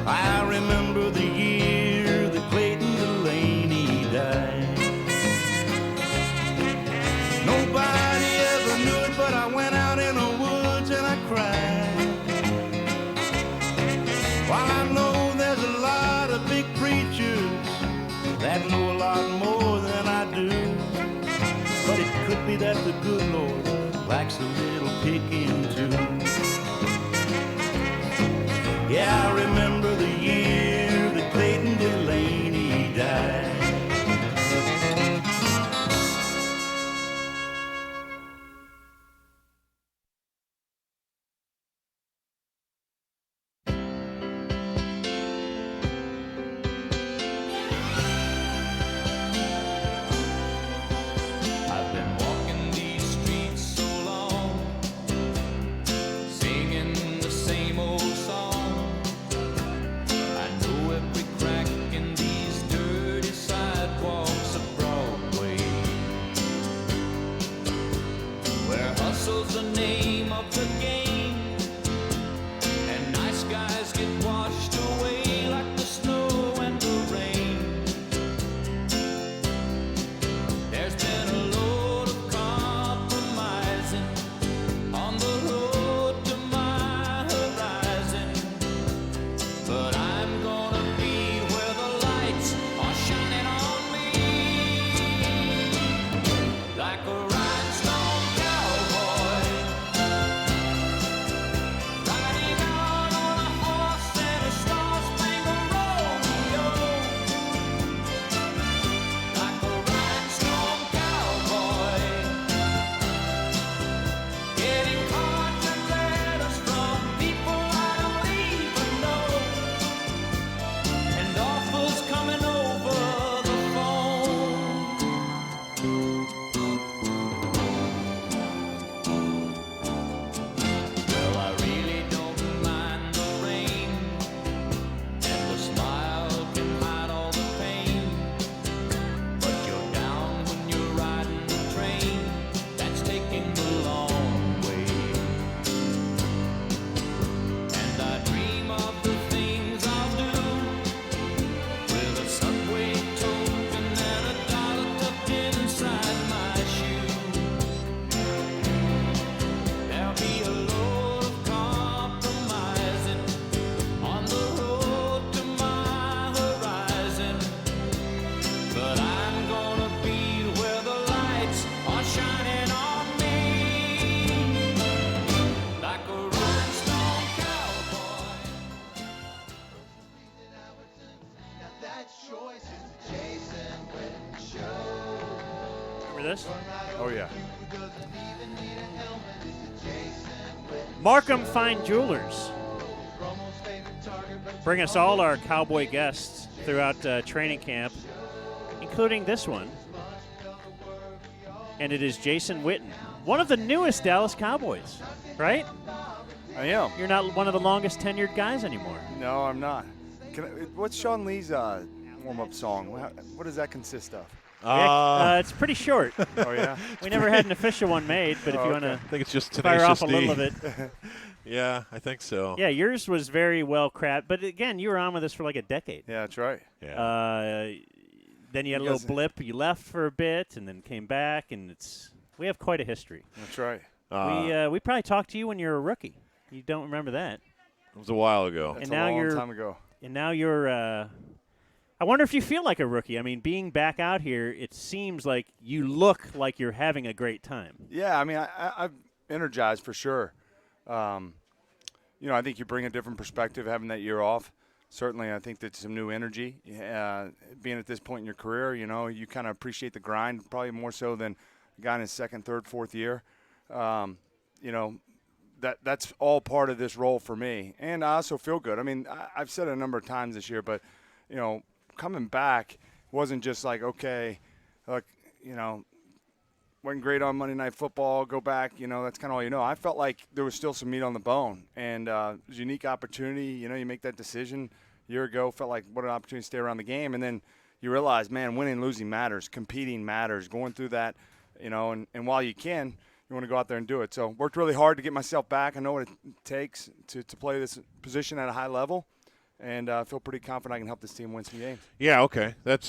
I remember the year that Clayton Delaney died. Nobody ever knew it, but I went out in the woods and I cried. While I know there's a lot of big preachers that know a lot more than I do, but it could be that the good Lord likes a little picking too. Yeah, I remember the year that Clayton Delaney died. I've been walking these streets so long, singing the same old song. I know every crack in these dirty sidewalks of Broadway, where hustle's the name of the game, like a rhinestone cowboy, riding out on a horse in a star-spangled rodeo, like a rhinestone cowboy, getting cards and letters from people I don't even know, and offers coming over the phone. Well, I really don't mind the rain, and the smile can hide all the pain, but you're down when you're riding the train that's taking the long way. And I dream of the things I'll do with a subway token and a dollar tucked inside my shoe. There'll be a load of compromising on the road to my horizon, but I'm gonna be where the lights are shining on me, like a rhinestone cowboy. Remember this? Oh, yeah. Markham Fine Jewelers. Bring us all our Cowboy guests throughout training camp, including this one. And it is Jason Witten, one of the newest Dallas Cowboys, right? I am. You're not one of the longest tenured guys anymore. No, I'm not. What's Sean Lee's warm-up song? What does that consist of? It's pretty short. Oh, yeah? We never had an official one made, but if you want to I think it's just fire off Tenacious a little D. of it. Yeah, I think so. Yeah, yours was very well crafted. But again, you were on with us for like a decade. Yeah, that's right. Yeah. Then you had a little blip. You left for a bit and then came back, and we have quite a history. That's right. We probably talked to you when you were a rookie. You don't remember that. It was a while ago. That's and now a long you're time ago. And now you're. I wonder if you feel like a rookie. I mean, being back out here, it seems like you look like you're having a great time. Yeah, I mean, I'm energized for sure. I think you bring a different perspective having that year off. Certainly, I think that's some new energy. Being at this point in your career, you kind of appreciate the grind probably more so than a guy in his second, third, fourth year. That's all part of this role for me. And I also feel good. I mean, I've said it a number of times this year, but, coming back wasn't just like, okay, look, wasn't great on Monday Night Football, go back, that's kind of all you know. I felt like there was still some meat on the bone, and it was a unique opportunity. You make that decision a year ago, felt like what an opportunity to stay around the game, and then you realize, man, winning and losing matters, competing matters, going through that, and while you can, you want to go out there and do it. So worked really hard to get myself back. I know what it takes to play this position at a high level. And I feel pretty confident I can help this team win some games. Yeah, okay. That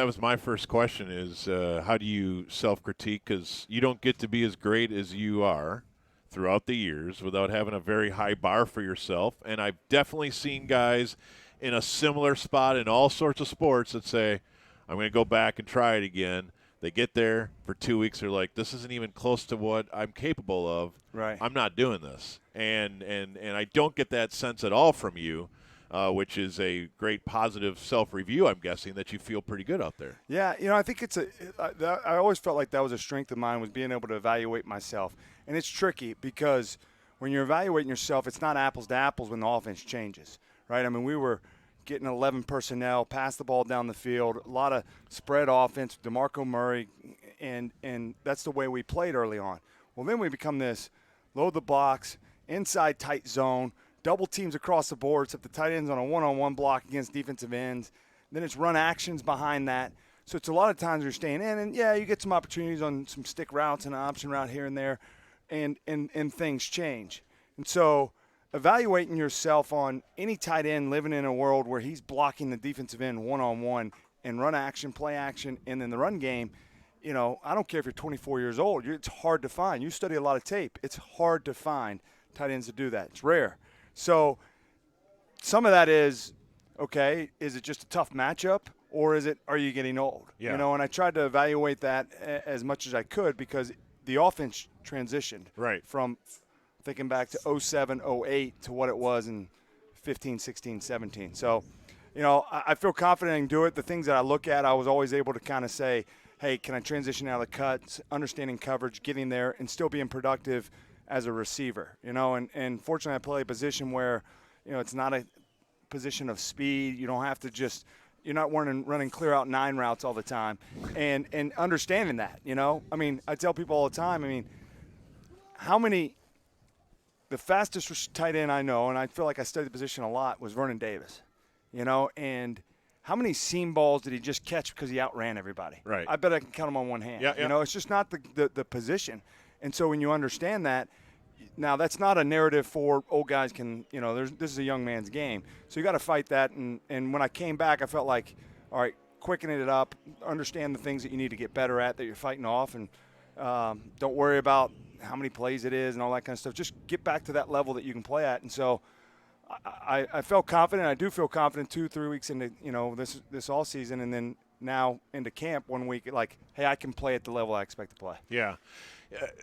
was my first question is how do you self-critique? Because you don't get to be as great as you are throughout the years without having a very high bar for yourself. And I've definitely seen guys in a similar spot in all sorts of sports that say, I'm going to go back and try it again. They get there for 2 weeks. They're like, this isn't even close to what I'm capable of. Right. I'm not doing this. And I don't get that sense at all from you. Which is a great positive self-review, I'm guessing, that you feel pretty good out there. Yeah, I think I always felt like that was a strength of mine, was being able to evaluate myself. And it's tricky because when you're evaluating yourself, it's not apples to apples when the offense changes, right? I mean, we were getting 11 personnel, pass the ball down the field, a lot of spread offense, DeMarco Murray, and that's the way we played early on. Well, then we become this load the box, inside tight zone, double teams across the board, except the tight ends on a one-on-one block against defensive ends. Then it's run actions behind that. So it's a lot of times you're staying in, and, yeah, you get some opportunities on some stick routes and an option route here and there, and things change. And so evaluating yourself on any tight end living in a world where he's blocking the defensive end one-on-one and run action, play action, and then the run game, I don't care if you're 24 years old. It's hard to find. You study a lot of tape. It's hard to find tight ends to do that. It's rare. So some of that is, okay, is it just a tough matchup? or is it, are you getting old? Yeah. You know, and I tried to evaluate that as much as I could because the offense transitioned from thinking back to 07, 08 to what it was in 15, 16, 17. So, you know, I feel confident I can do it. The things that I look at, I was always able to kind of say, hey, can I transition out of the cuts, understanding coverage, getting there, and still being productive as a receiver, you know? And fortunately, I play a position where, you know, it's not a position of speed. You don't have to just – you're not running clear out 9 routes all the time. And understanding that, you know? I mean, I tell people all the time, I mean, the fastest tight end I know, and I feel like I studied the position a lot, was Vernon Davis, you know? And how many seam balls did he just catch because he outran everybody? Right. I bet I can count them on one hand. You know, it's just not the position. And so when you understand that, now that's not a narrative for old guys can, you know, this is a young man's game. So you got to fight that. And when I came back, I felt like, all right, quickening it up, understand the things that you need to get better at that you're fighting off, and don't worry about how many plays it is and all that kind of stuff. Just get back to that level that you can play at. And so I felt confident. I do feel confident 2-3 weeks into, you know, this all season, and then now into camp 1 week, like, hey, I can play at the level I expect to play. Yeah.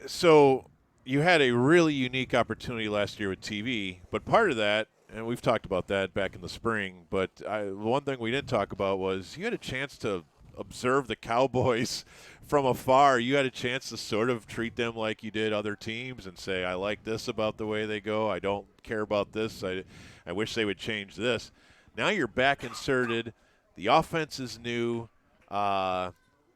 So you had a really unique opportunity last year with TV, but part of that, and we've talked about that back in the spring, but one thing we didn't talk about was you had a chance to observe the Cowboys from afar. You had a chance to sort of treat them like you did other teams and say, I like this about the way they go. I don't care about this. I wish they would change this. Now you're back inserted. The offense is new.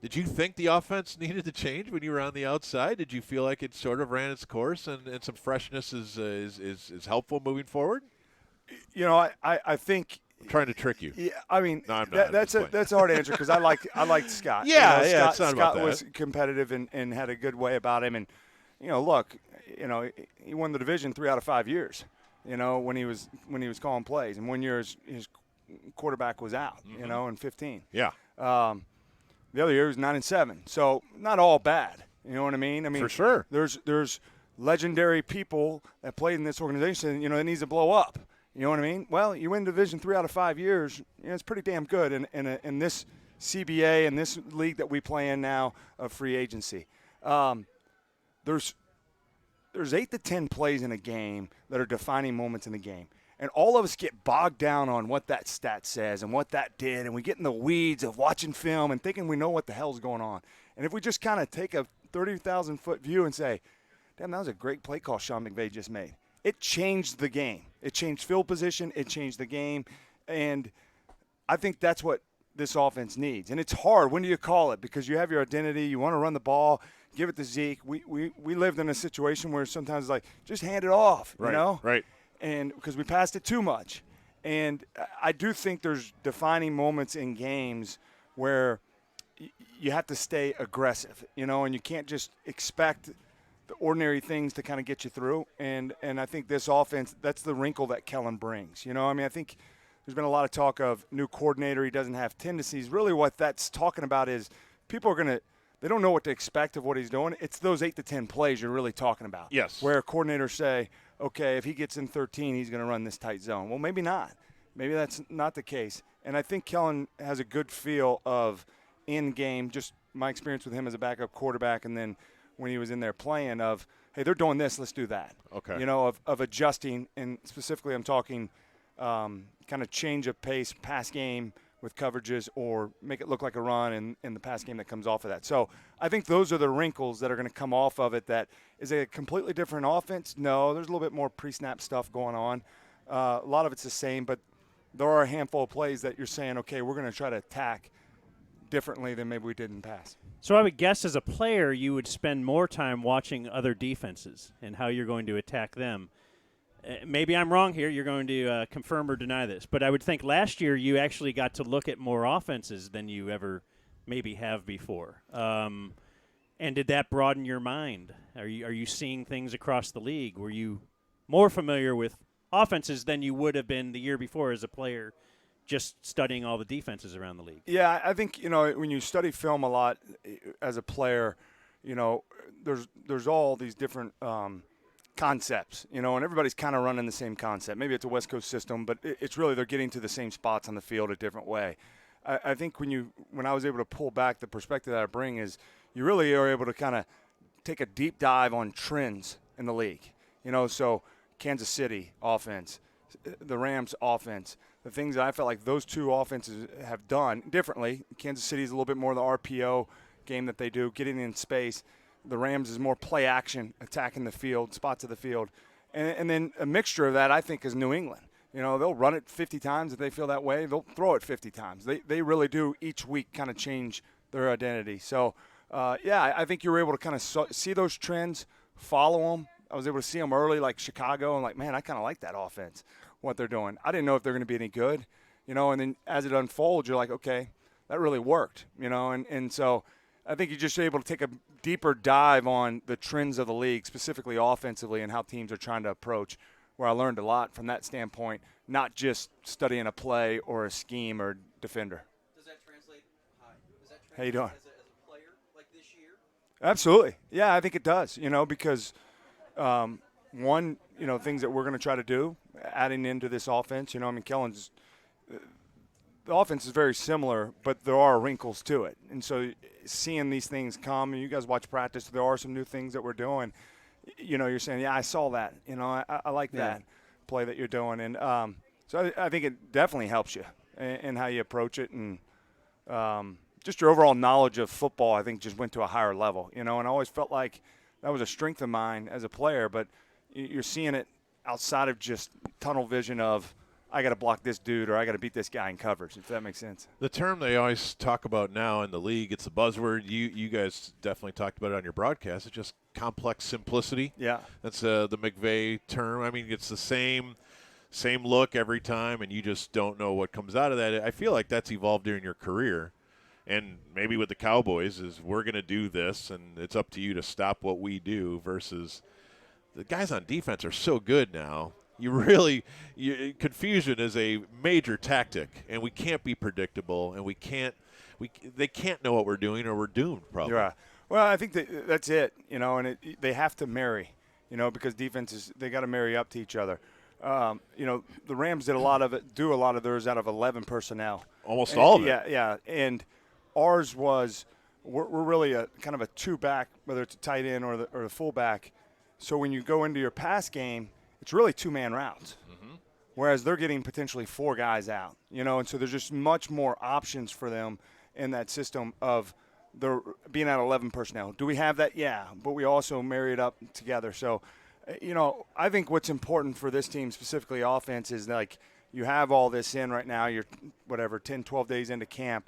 Did you think the offense needed to change when you were on the outside? Did you feel like it sort of ran its course and some freshness is helpful moving forward? You know, I think I'm trying to trick you. Yeah, I mean, no, I'm not. That's a hard answer because I liked Scott. Yeah, you know, it's not Scott about that. was competitive and had a good way about him. And you know, look, you know, he won the division 3 out of 5 years. You know, when he was calling plays, and 1 year his quarterback was out. You know, in 15. Yeah. The other year was 9-7. So not all bad. You know what I mean? For sure. There's legendary people that played in this organization. You know, it needs to blow up. You know what I mean? Well, you win division 3 out of 5 years. You know, it's pretty damn good in this CBA and this league that we play in now of free agency. There's 8 to 10 plays in a game that are defining moments in the game. And all of us get bogged down on what that stat says and what that did, and we get in the weeds of watching film and thinking we know what the hell's going on. And if we just kind of take a 30,000-foot view and say, damn, that was a great play call Sean McVay just made. It changed the game. It changed field position. It changed the game. And I think that's what this offense needs. And it's hard. When do you call it? Because you have your identity. You want to run the ball. Give it to Zeke. We lived in a situation where sometimes it's like, just hand it off, you know? Right. And because we passed it too much. And I do think there's defining moments in games where you have to stay aggressive, you know, and you can't just expect the ordinary things to kind of get you through. And I think this offense, that's the wrinkle that Kellen brings. You know, I mean, I think there's been a lot of talk of new coordinator. He doesn't have tendencies. Really what that's talking about is people are they don't know what to expect of what he's doing. It's those 8 to 10 plays you're really talking about. Yes. Where coordinators say, okay, if he gets in 13, he's going to run this tight zone. Well, maybe not. Maybe that's not the case. And I think Kellen has a good feel of in-game, just my experience with him as a backup quarterback, and then when he was in there playing of, hey, they're doing this, let's do that. Okay. You know, of adjusting, and specifically I'm talking kind of change of pace, pass game with coverages, or make it look like a run in the pass game that comes off of that. So I think those are the wrinkles that are going to come off of it. That is a completely different offense? No, there's a little bit more pre-snap stuff going on. A lot of it's the same, but there are a handful of plays that you're saying, okay, we're going to try to attack differently than maybe we did in the past. So I would guess as a player you would spend more time watching other defenses and how you're going to attack them. Maybe I'm wrong here. You're going to confirm or deny this. But I would think last year you actually got to look at more offenses than you ever maybe have before. And did that broaden your mind? Are you seeing things across the league? Were you more familiar with offenses than you would have been the year before as a player, just studying all the defenses around the league? Yeah, I think, you know, when you study film a lot as a player, you know, there's all these different concepts, you know, and everybody's kind of running the same concept. Maybe it's a West Coast system, but it's really they're getting to the same spots on the field a different way. I think when I was able to pull back, the perspective that I bring is you really are able to kind of take a deep dive on trends in the league. So Kansas City offense, the Rams offense, the things that I felt like those two offenses have done differently. Kansas City is a little bit more the RPO game that they do, getting in space. The Rams is more play action, attacking the field, spots of the field. And then a mixture of that, I think, is New England. They'll run it 50 times if they feel that way. They'll throw it 50 times. They really do each week kind of change their identity. So, I think you were able to kind of see those trends, follow them. I was able to see them early, like Chicago, and like, man, I kind of like that offense, what they're doing. I didn't know if they're going to be any good, and then as it unfolds, you're like, okay, that really worked, and so I think you're just able to take a deeper dive on the trends of the league, specifically offensively, and how teams are trying to approach, where I learned a lot from that standpoint, not just studying a play or a scheme or defender. Does that translate? Hi. Does that translate How you doing? as a player like this year? Absolutely. Yeah, I think it does, because one, things that we're going to try to do, adding into this offense, Kellen's the offense is very similar, but there are wrinkles to it. And so seeing these things come, and you guys watch practice, there are some new things that we're doing. You're saying, yeah, I saw that. I like that play that you're doing. And so I think it definitely helps you in how you approach it. And just your overall knowledge of football, I think, just went to a higher level. And I always felt like that was a strength of mine as a player, but you're seeing it outside of just tunnel vision of, I got to block this dude or I got to beat this guy in coverage, if that makes sense. The term they always talk about now in the league, it's a buzzword. You guys definitely talked about it on your broadcast. It's just complex simplicity. Yeah. That's the McVay term. I mean, it's the same look every time, and you just don't know what comes out of that. I feel like that's evolved during your career. And maybe with the Cowboys is we're going to do this, and it's up to you to stop what we do versus the guys on defense are so good now. Confusion is a major tactic, and we can't be predictable, and they can't know what we're doing, or we're doomed probably. Yeah. Well, I think that's it, and they have to marry, because defenses, they got to marry up to each other. The Rams do a lot of theirs out of 11 personnel. Almost all of it. Yeah. And ours was, we're really a kind of a two-back, whether it's a tight end or the fullback. So when you go into your pass game, it's really two-man routes, whereas they're getting potentially four guys out, and so there's just much more options for them in that system of being at 11 personnel. Do we have that? Yeah, but we also marry it up together. So, I think what's important for this team, specifically offense, is like you have all this in right now. You're 10, 12 days into camp.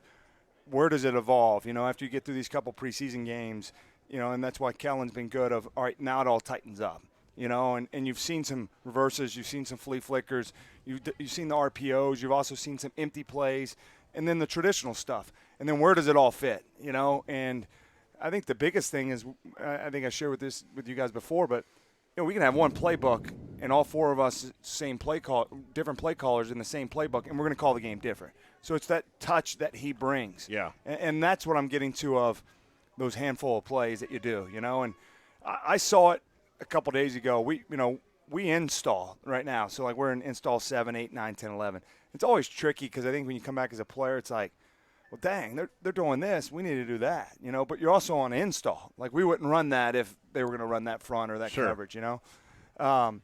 Where does it evolve? After you get through these couple preseason games, and that's why Kellen's been good of, all right, now it all tightens up. And you've seen some reverses, you've seen some flea flickers, you've seen the RPOs, you've also seen some empty plays, and then the traditional stuff. And then where does it all fit, And I think the biggest thing is, I think I shared with you guys before, but we can have one playbook and all four of us different play callers in the same playbook, and we're going to call the game different. So it's that touch that he brings. Yeah. And that's what I'm getting to of those handful of plays that you do, And I saw it a couple days ago. We install right now. So, like, we're in install 7, 8, 9, 10, 11. It's always tricky because I think when you come back as a player, it's like, well, dang, they're doing this. We need to do that, But you're also on install. Like, we wouldn't run that if they were going to run that front or that coverage, And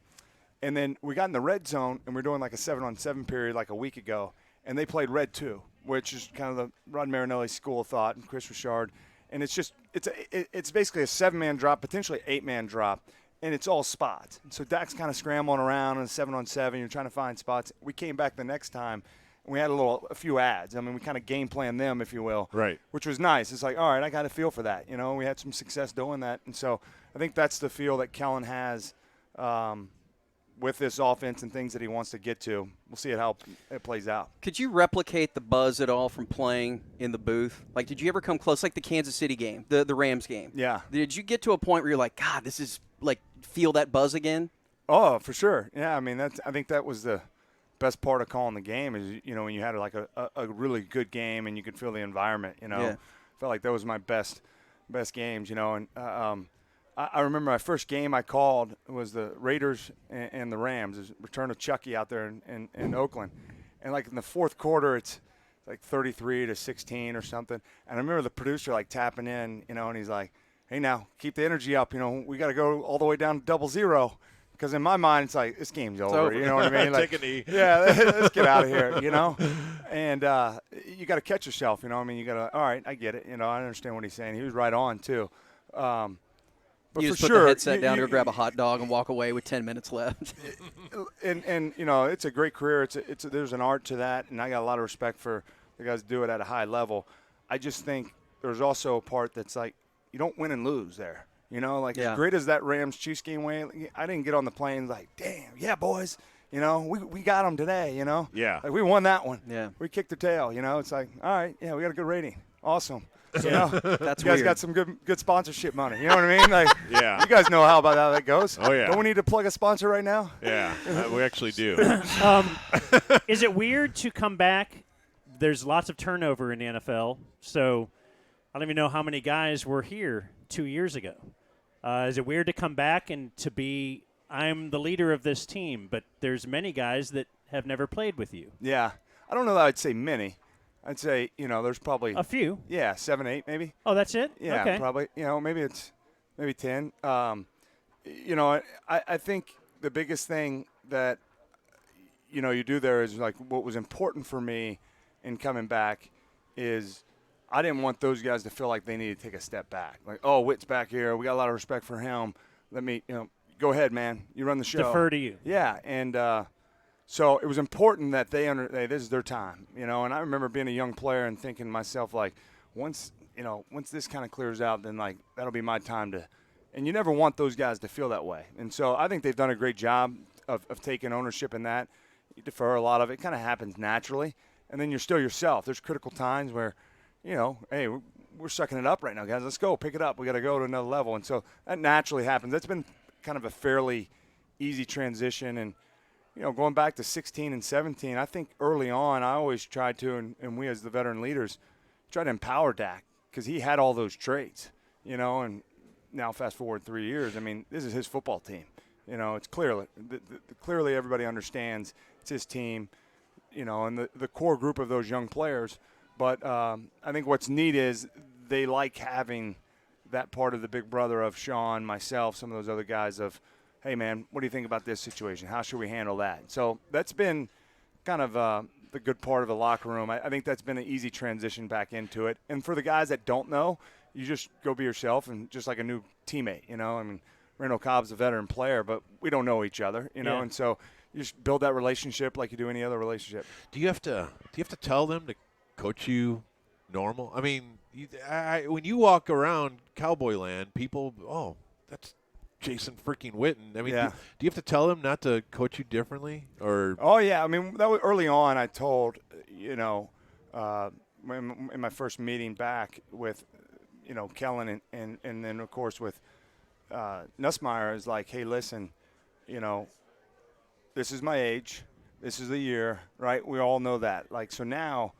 then we got in the red zone, and we're doing like a 7-on-7 period like a week ago, and they played red 2, which is kind of the Rod Marinelli school of thought, and Chris Richard. And it's basically a 7-man drop, potentially 8-man drop, and it's all spots. So Dak's kind of scrambling around on a 7-on-7. You're trying to find spots. We came back the next time, and we had a few ads. I mean, we kind of game planned them, if you will, right? Which was nice. It's like, all right, I got a feel for that. We had some success doing that, and so I think that's the feel that Kellen has with this offense and things that he wants to get to. We'll see how it plays out. Could you replicate the buzz at all from playing in the booth? Like, did you ever come close, like the Kansas City game, the Rams game? Yeah. Did you get to a point where you're like, God, this is like, feel that buzz again? Oh, for sure. Yeah, I mean, I think that was the best part of calling the game is, when you had like a really good game and you could feel the environment, Yeah. Felt like that was my best games, and I remember my first game I called was the Raiders and the Rams. It was return of Chucky out there in Oakland. And, like, in the fourth quarter, it's like 33-16 or something. And I remember the producer like tapping in, and he's like, "Hey, now keep the energy up. We got to go all the way down to 0-0." Because in my mind, it's like, this game's over. You know what I mean? Like, Take a knee. Yeah, let's get out of here, And you got to catch yourself, I mean, you got to, all right, I get it. I understand what he's saying. He was right on, too. But you for just put sure, the headset down, go grab a hot dog, and walk away with 10 minutes left. and it's a great career. There's an art to that, and I got a lot of respect for the guys who do it at a high level. I just think there's also a part that's like, you don't win and lose there. As great as that Rams-Chiefs game went, I didn't get on the plane like, damn, yeah, boys. We got them today, Yeah. Like, we won that one. Yeah. We kicked their tail, It's like, all right, yeah, we got a good rating. Awesome. That's you guys weird. got some good sponsorship money. You know what I mean? Like, Yeah. You guys know how that goes. Oh, yeah. Don't we need to plug a sponsor right now? Yeah, we actually do. Is it weird to come back? There's lots of turnover in the NFL, so I don't even know how many guys were here 2 years ago. Is it weird to come back and to be, I'm the leader of this team, but there's many guys that have never played with you? Yeah. I don't know that I'd say many. I'd say, there's probably a few. Yeah, 7, 8 maybe. Oh, that's it? Yeah, okay. probably. Maybe it's 10. I think the biggest thing that, you do there is like what was important for me in coming back is I didn't want those guys to feel like they needed to take a step back. Like, oh, Witt's back here. We got a lot of respect for him. Let me, go ahead, man. You run the show. Defer to you. Yeah, and so it was important that hey, this is their time, And I remember being a young player and thinking to myself, like, once this kind of clears out, then like that'll be my time to. And you never want those guys to feel that way. And so I think they've done a great job of taking ownership in that. You defer a lot of it. Kind of happens naturally, and then you're still yourself. There's critical times where, hey, we're sucking it up right now, guys. Let's go. Pick it up. We got to go to another level. And so that naturally happens. That's been kind of a fairly easy transition. And, going back to 16 and 17, I think early on I always tried to, and we as the veteran leaders, tried to empower Dak because he had all those traits, and now fast forward 3 years. I mean, this is his football team. It's clearly everybody understands it's his team, and the core group of those young players. But I think what's neat is they like having that part of the big brother of Sean, myself, some of those other guys of, hey, man, what do you think about this situation? How should we handle that? So that's been kind of the good part of the locker room. I think that's been an easy transition back into it. And for the guys that don't know, you just go be yourself and just like a new teammate, I mean, Randall Cobb's a veteran player, but we don't know each other, Yeah. and so you just build that relationship like you do any other relationship. Do you have to tell them to coach you normal? I mean, when you walk around Cowboy Land, people, oh, that's Jason freaking Witten. I mean, Yeah. do you have to tell them not to coach you differently? Or Oh, yeah. I mean, that was early on I told, in my first meeting back with, Kellen and then, of course, with Nussmeier is like, hey, listen, this is my age. This is the year, right? We all know that. Like, so now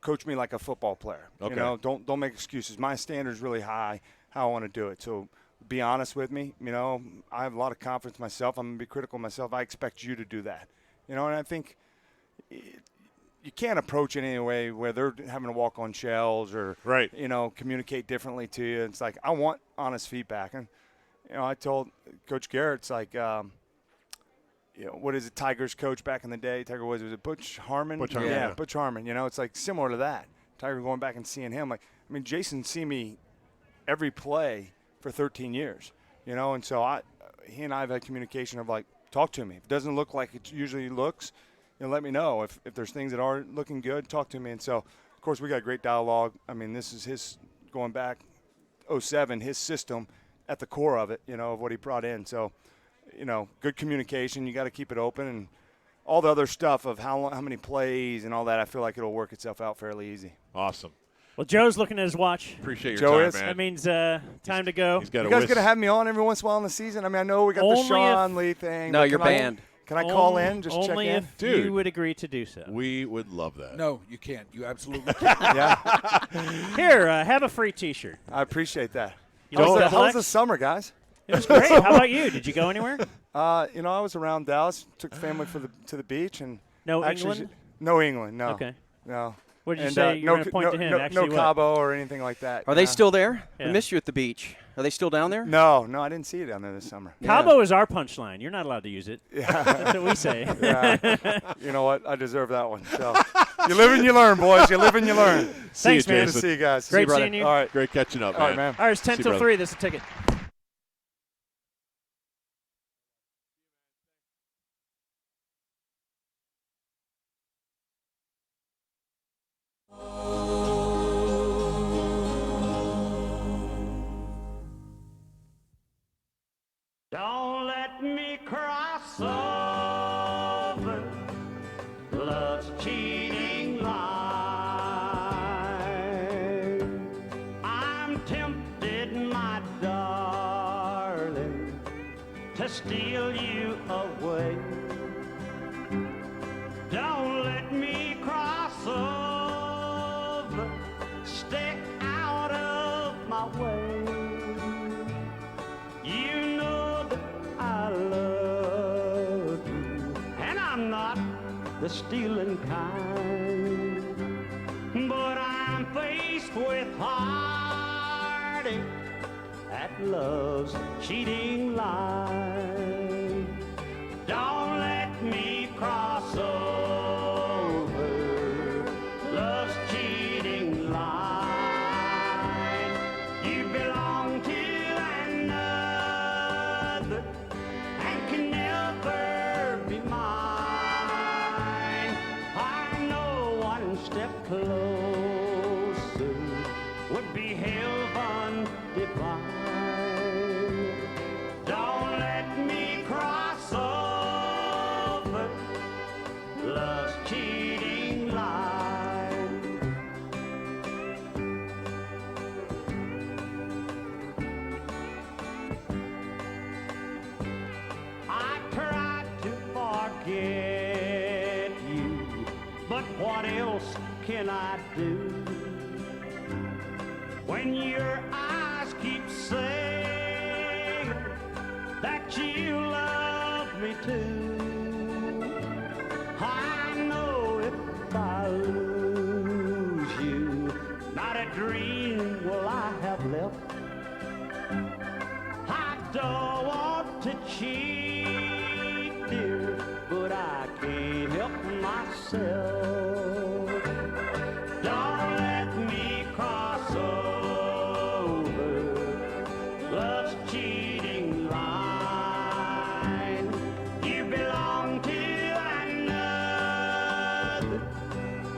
coach me like a football player. Okay. Don't make excuses. My standard's really high how I want to do it. So be honest with me. I have a lot of confidence in myself. I'm going to be critical of myself. I expect you to do that. And I think you can't approach it in a way where they're having to walk on shells or, right. Communicate differently to you. It's like, I want honest feedback. And, I told Coach Garrett, it's like, what is it, Tiger's coach back in the day? Tiger was it Butch Harmon? Butch Harmon, yeah. Butch Harmon. It's like similar to that. Tiger going back and seeing him. Like, I mean, Jason see me every play for 13 years, and so he and I have had communication of like, talk to me. If it doesn't look like it usually looks, let me know. If there's things that are looking good, talk to me. And so, of course, we got great dialogue. I mean, this is his going back 07, his system at the core of it, of what he brought in. So, good communication. You got to keep it open, and all the other stuff of how many plays and all that. I feel like it'll work itself out fairly easy. Awesome. Well, Joe's looking at his watch. Appreciate your Joe time, is? man. That means time to go. He's got You guys going to have me on every once in a while in the season? I mean, I know we got Only the Sean Lee thing. No, but you're can I- banned. Can I call in, just check only in? if Dude. you would agree to do so. We would love that. No, you can't. You absolutely can't. Yeah, Here, have a free T-shirt. I appreciate that. You like that, How was Flex? the summer, guys? It was great. How about you? Did you go anywhere? I was around Dallas. Took the family to the beach and No actually, England? No England. No. Okay. No. What did you And, say? You're no, going to point to him. no, Actually, no what? Cabo or anything like that. Are they still there? Yeah. I missed you at the beach. Are they still down there? No, I didn't see it down there this summer. Cabo is our punchline. You're not allowed to use it. Yeah. That's what we say. Yeah. You know what? I deserve that one. So you live and you learn, boys. You live and you learn. Thanks, man. Good to see you guys. Great seeing you. All right. Great catching up, All right, man. All right, it's 10 See you, till brother. 3. This is a ticket. Don't let me cross over love's cheating line. I'm tempted, my darling, to steal you away. Don't let me cross over, stay out of my way. You know that I love you, and I'm not the stealing kind, but I'm faced with heartache at love's cheating line. Don't let me cross over love's cheating line. You belong to another and can never be mine. I know one step closer would be heaven divine. Don't let me cross over love's cheating line. I tried to forget you, but what else can I do when your eyes keep saying that you love me too? I know if I lose you, not a dream will I have left. I don't want to cheat, dear, but I can't help myself. Don't let me cross over love's cheating line. You belong to another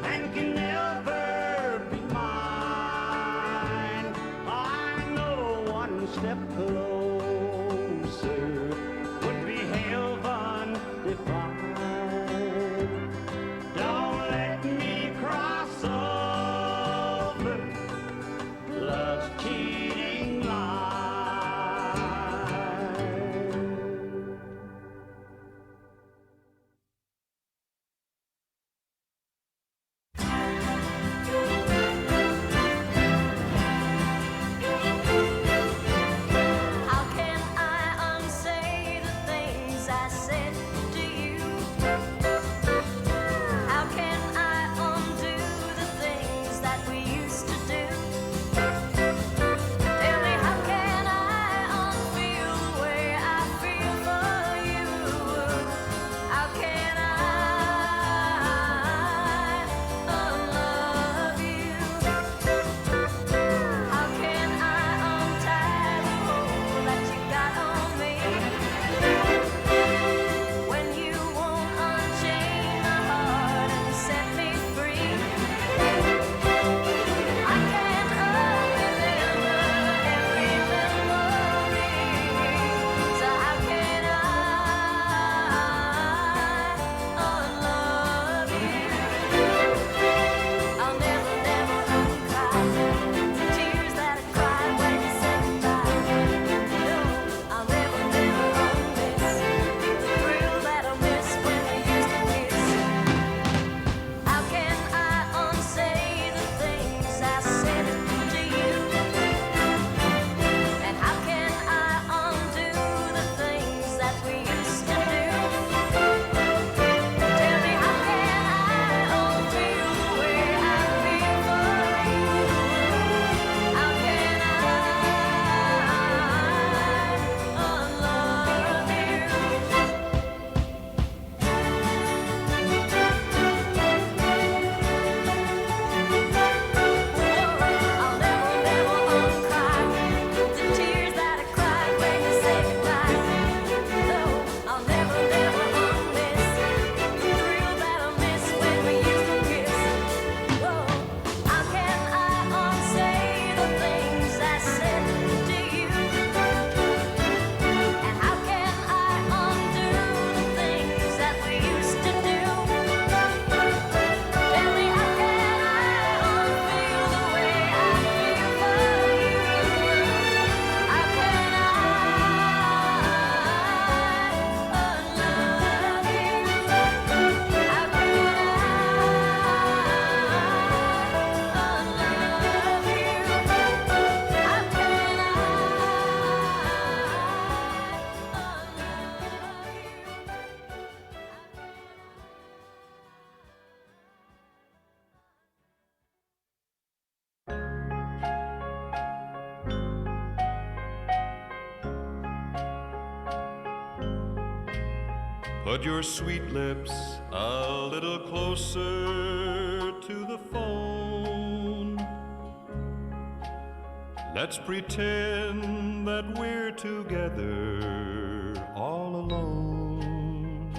and can never be mine. I know one step closer would be heaven divine. Don't let me cross over love's cheating line. Put your sweet lips a little closer to the phone. Let's pretend that we're together all alone.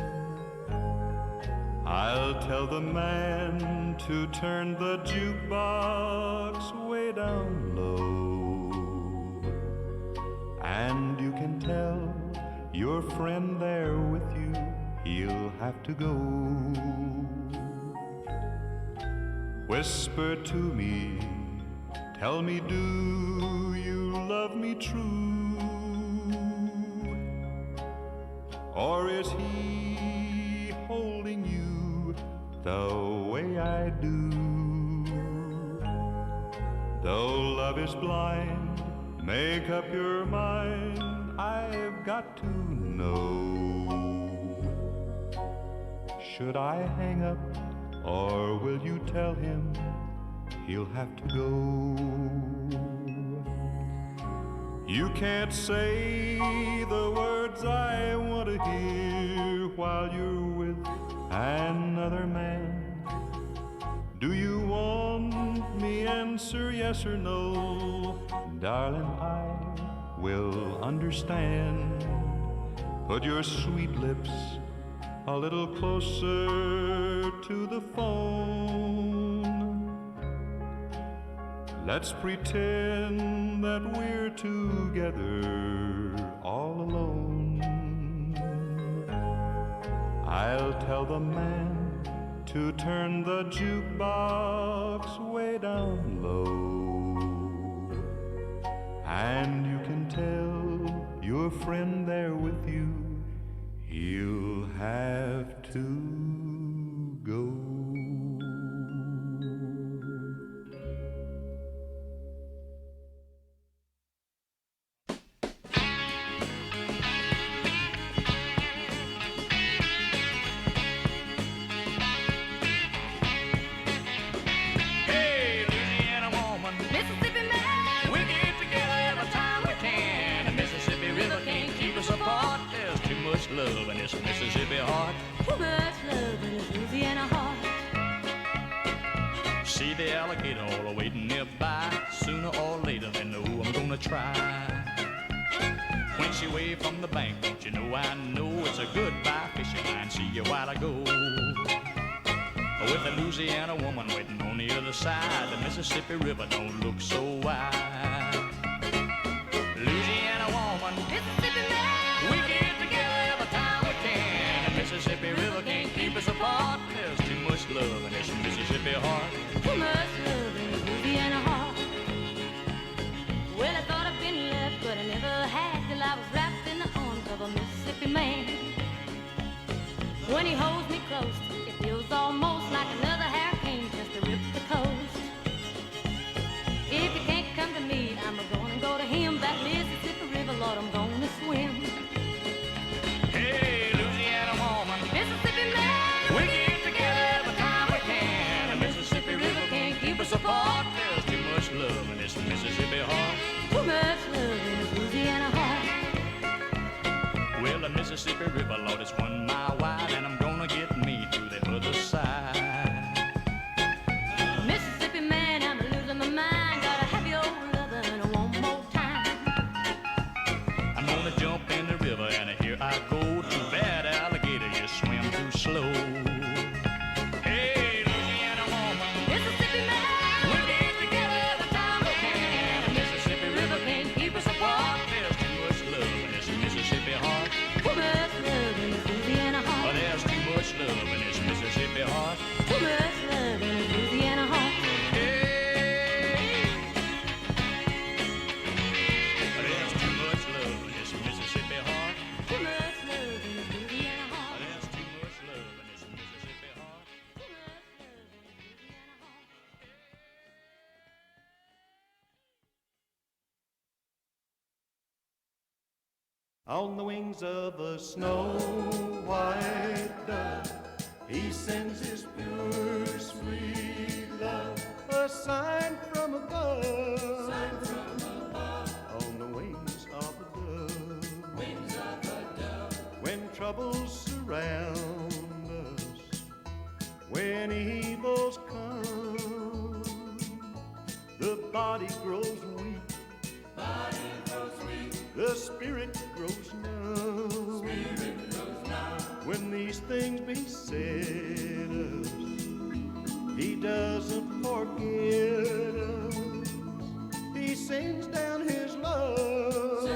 I'll tell the man to turn the jukebox way down low. And you can tell your friend there with you, he'll have to go. Whisper to me, tell me, do you love me true? Or is he holding you the way I do? Though love is blind, make up your mind, I've got to know. Should I hang up, or will you tell him he'll have to go? You can't say the words I want to hear while you're with another man. Do you want me answer yes or no? Darling, I will understand. Put your sweet lips a little closer to the phone. Let's pretend that we're together all alone. I'll tell the man to turn the jukebox way down low. And you can tell your friend there with you, he'll have to go. Hey, Louisiana woman, Mississippi man, we get together every time we can. The Mississippi River can't keep us apart. There's too much love in this Mississippi heart. Too much love in this Louisiana heart. See the alligator all waiting nearby. Sooner or later they know I'm gonna try. When she waved from the bank, don't you know I know it's a goodbye fishing line. See you while I go. With a Louisiana woman waiting on the other side, the Mississippi River don't look so wide. Louisiana woman, Mississippi man, we get together every time we can. The Mississippi River can't keep us apart. There's too much love in this Mississippi heart. Too much love in this Louisiana heart. Well, I thought I'd been left, but I never had till I was wrapped in the arms of a Mississippi man. When he holds me close, it feels almost like another hurricane just to rip the coast. If you can't come to me, I'm gonna go to him. That Mississippi River, Lord, I'm gonna swim. Hey, Louisiana woman, Mississippi man, we get together every time we can. The Mississippi River can't keep us apart. There's too much love in this Mississippi heart. Too much love in this Louisiana heart. Well, the Mississippi River, Lord, it's 1 mile wide, and I'm gonna get me to the other side. Mississippi man, I'm losing my mind. Gotta have your lovin' one more time. I'm gonna jump in the river, and here I go. Too bad, alligator, you swim too slow. Hey, Louisiana woman, Mississippi man, we get together every time we can. The Mississippi River can't keep us apart. There's too much love in this Mississippi heart. too much love in this Louisiana Oh, heart. there's too much love in this Mississippi heart. Too much love in this Louisiana heart. There's too much love in this Mississippi heart. Too much love in this Louisiana heart. There's too much love in this Mississippi heart. On the wings of a snow white dove, he sends his pure sweet love, a sign from above. On the wings of a dove, when troubles surround. beset us. He doesn't forget us. He sings down his love,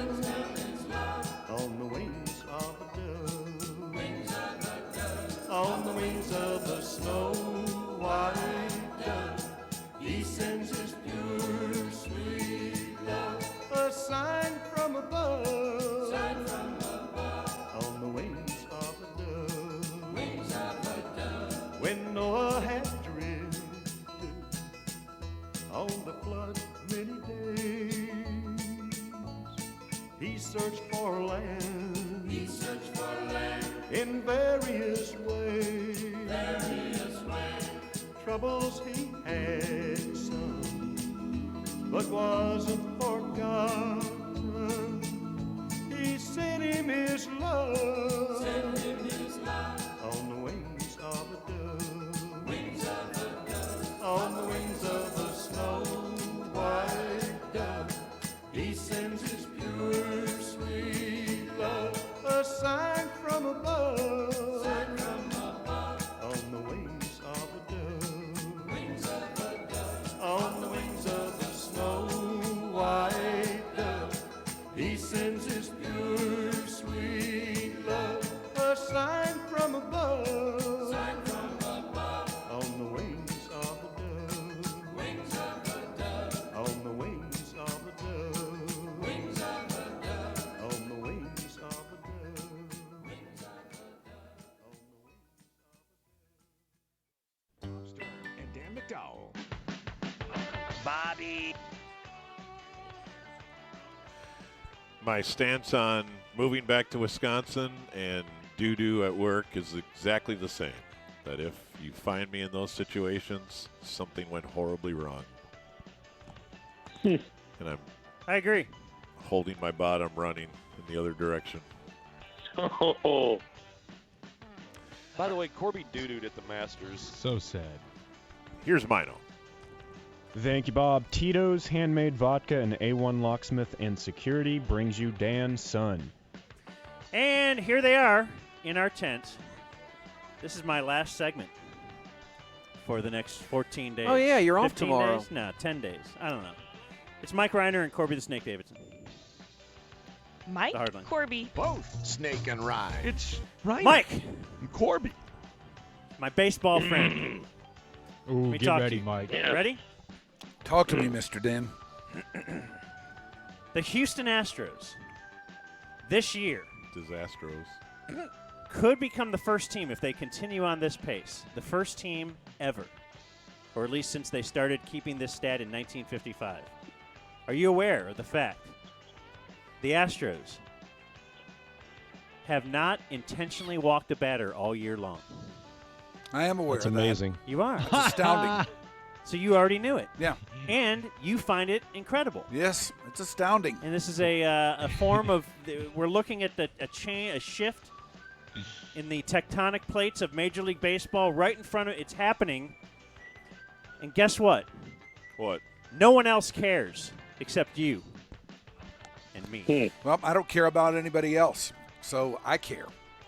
on the wings of a dove, on the wings of a snow white dove. He sends his pure, sweet love, a sign from above, on the wings of a dove. When Noah had drifted on the flood many days, he searched for land. He searched for land in various ways. Troubles he had some, but wasn't forgotten. He sent him his love, on the wings of a dove, on the wings of a snow white dove. He sends his pure, sweet love, a sign from above, on the wings of a dove, on the wings of a snow white dove. He sends his pure, sweet love, a sign from above, on the wings of a dove, on the wings of a dove, on the wings of a dove. And Dan McDowell. Bobby. My stance on moving back to Wisconsin and doo-doo at work is exactly the same. That if you find me in those situations, something went horribly wrong. And I agree. holding my bottom running in the other direction. Oh. By the way, Corby doo-dooed at the Masters. So sad. Here's Mino. Thank you, Bob. Tito's Handmade Vodka and A1 Locksmith and Security brings you Dan's son. And here they are in our tent. This is my last segment for the next 14 days. Oh, yeah, you're off 15 tomorrow. Days? No, 10 days. I don't know. It's Mike Reiner and Corby the Snake Davidson. Mike, The hard line. Corby. Both Snake and Rye. It's right. Mike, And Corby. my baseball friend. Ooh, me get talk ready, to you. Mike. Ready? Talk to me, Mr. Dan. The Houston Astros this year Disastros. could become the first team if they continue on this pace. The first team ever, or at least since they started keeping this stat in 1955. Are you aware of the fact the Astros have not intentionally walked a batter all year long? I am aware That's of amazing. You are. that. It's astounding. So you already knew it. Yeah. And you find it incredible. Yes, it's astounding. And this is a form of we're looking at a shift in the tectonic plates of Major League Baseball right in front of it's happening. And guess what? What? No one else cares except you and me. Well, I don't care about anybody else, so I care.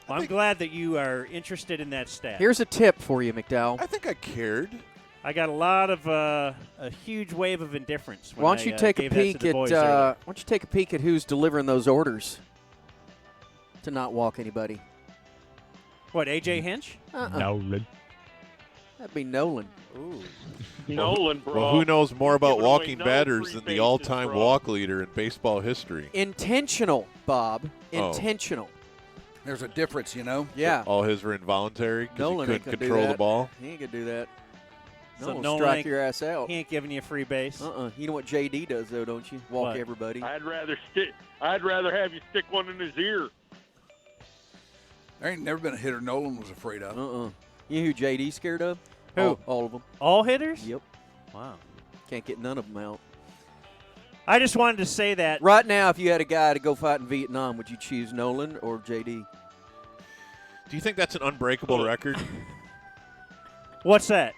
Well, I'm glad that you are interested in that stat. Here's a tip for you, McDowell. I think I cared. I got a lot of a huge wave of indifference. When Why don't you I, take a gave that to peek the at boys why earlier. don't you take a peek at who's delivering those orders to not walk anybody? What, AJ Hinch? Nolan. That'd be Nolan. Ooh. Nolan, bro. Well, who knows more about Giving away walking no batters free than the bases, all-time bro. walk leader in baseball history? Intentional, Bob. Oh. Intentional. There's a difference, you know? Yeah. All his were involuntary because he Nolan ain't couldn't gonna do control the that. ball. He ain't gonna do that. So Nolan Nolan strike ain't- your ass out. He ain't giving you a free base. You know what JD does though, don't you? Walk What? everybody. I'd rather have you stick one in his ear. There ain't never been a hitter Nolan was afraid of. You know who JD's scared of? Who? All of them. All hitters? Yep. Wow. Can't get none of them out. I just wanted to say that. Right now, if you had a guy to go fight in Vietnam, would you choose Nolan or JD? Do you think that's an unbreakable record? What's that?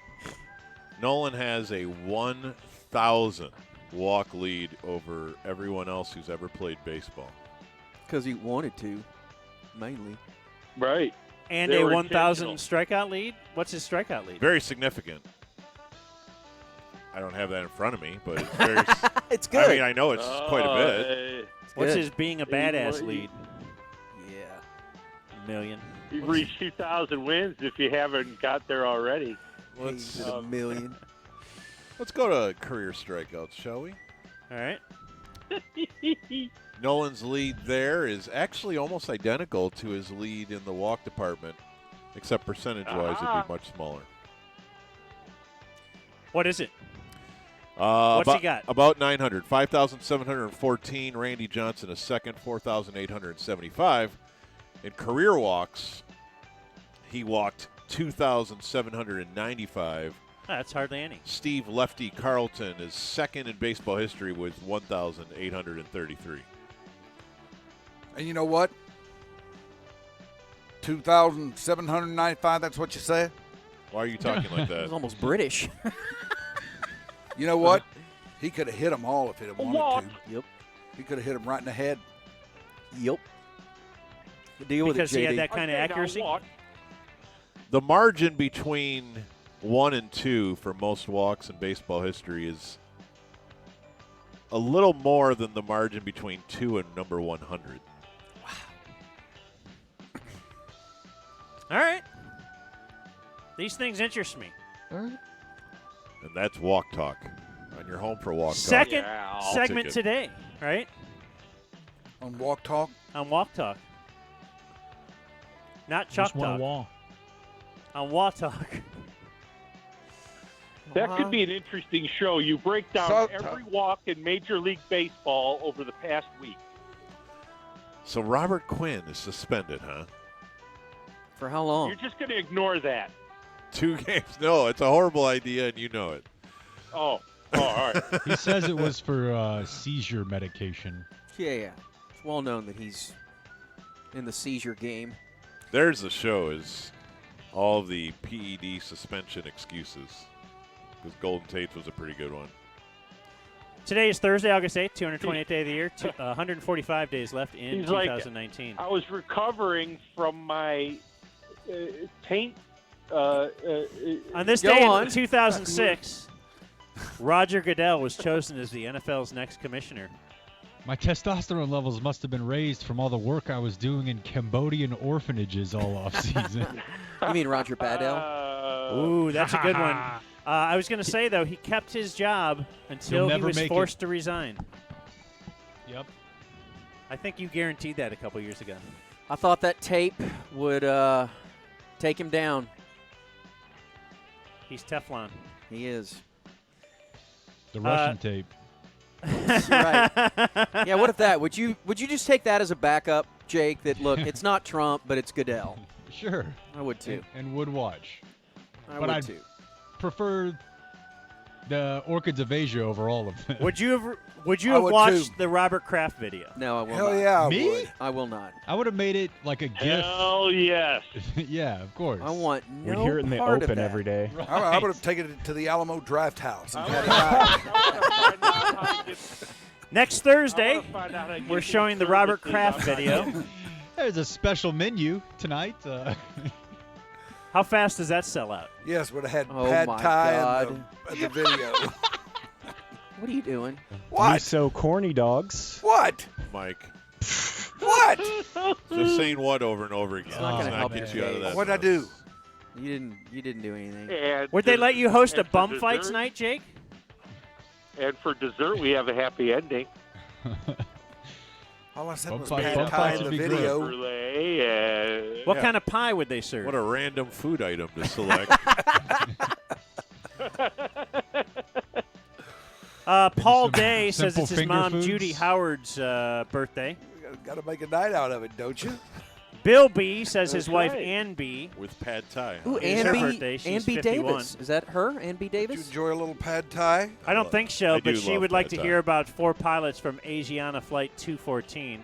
Nolan has a 1,000 walk lead over everyone else who's ever played baseball. Because he wanted to, mainly. Right. And They a were 1,000 intentional. strikeout lead? What's his strikeout lead? Very significant. I don't have that in front of me, but it's very. It's good. I mean, I know it's quite a bit. What's good. his being a badass lead? Yeah. Million. You've reached 2,000 wins if you haven't got there already. Let's a million. let's go to career strikeouts, shall we? All right. Nolan's lead there is actually almost identical to his lead in the walk department, except percentage-wise it'd be much smaller. What is it? What's he got? About 900. 5,714. Randy Johnson is second, 4,875. In career walks, he walked 2,795. That's hardly any. Steve Lefty Carlton is second in baseball history with 1,833. And you know what? 2,795, that's what you said? Why are you talking like that? It's almost British. You know what? He could have hit them all if he'd have wanted to. Yep. He could have hit them right in the head. Yep. Deal with it, Because he had JD. that kind of accuracy? The margin between 1 and 2 for most walks in baseball history is a little more than the margin between 2 and number 100. All right. These things interest me. All right. And that's Walk Talk. On your home for Walk Talk. Second I'll segment take it. today, right? On Walk Talk? On Walk Talk. Not Chalk Just one Talk. wall. On Walk Talk. That could be an interesting show. You break down So- every walk in Major League Baseball over the past week. So Robert Quinn is suspended, huh? For how long? You're just going to ignore that. 2 games. No, it's a horrible idea, and you know it. Oh, all right. He says it was for seizure medication. Yeah. It's well known that he's in the seizure game. There's the show is all the PED suspension excuses. Because Golden Tate's was a pretty good one. Today is Thursday, August 8th, 228th day of the year. 145 days left in He's like, 2019. I was recovering from my taint. On this Go day on. in 2006, Roger Goodell was chosen as the NFL's next commissioner. My testosterone levels must have been raised from all the work I was doing in Cambodian orphanages all off season. You mean Roger Badell? Ooh, that's a good one. I was going to say, though, he kept his job until he never was make it. forced to resign. Yep. I think you guaranteed that a couple years ago. I thought that tape would take him down. He's Teflon. He is. The Russian tape. Right. Yeah, what if that? Would you just take that as a backup, Jake, that, look, it's not Trump, but it's Goodell? Sure. I would, too. And would watch. I but would, I'd too. prefer the Orchids of Asia over all of them. Would you have I have would watched too. the Robert Kraft video? No, I will Hell not. yeah, I Me? would. I will not. I would have made it like a GIF. Hell yes. Yeah, of course. I want We'd no hear it in the part of open that. every day. I would have taken it to the Alamo Draft House. And had it right. Next I Thursday, wanna find out how to we're get showing the these Robert services Kraft on my video. phone. There's a special menu tonight. How fast does that sell out? Yes, would have had Oh, pad my thai God. in the video. What are you doing? You What? so corny, dogs. What? Mike. What? Just saying what over and over again. It's not gonna help get your you out of case. that. What'd I do? You didn't do anything. And Would they let you host a and for bum fight dessert- tonight, Jake? And for dessert, we have a happy ending. All I said Bum was fight- pad bum thai fights in the would be great. video. Brulee and What Yeah. kind of pie would they serve? What a random food item to select. Paul Some Day says simple it's his finger mom, foods? Judy Howard's birthday. Got to make a night out of it, don't you? Bill B says his That's wife, right. Ann B. With pad thai. Ooh, It's Ann her B. birthday. She's Ann B. 51. Davis. Is that her? Ann B. Did you Davis? enjoy a little pad thai? I don't think so, I but do she love would like pad to thai. hear about 4 pilots from Asiana Flight 214.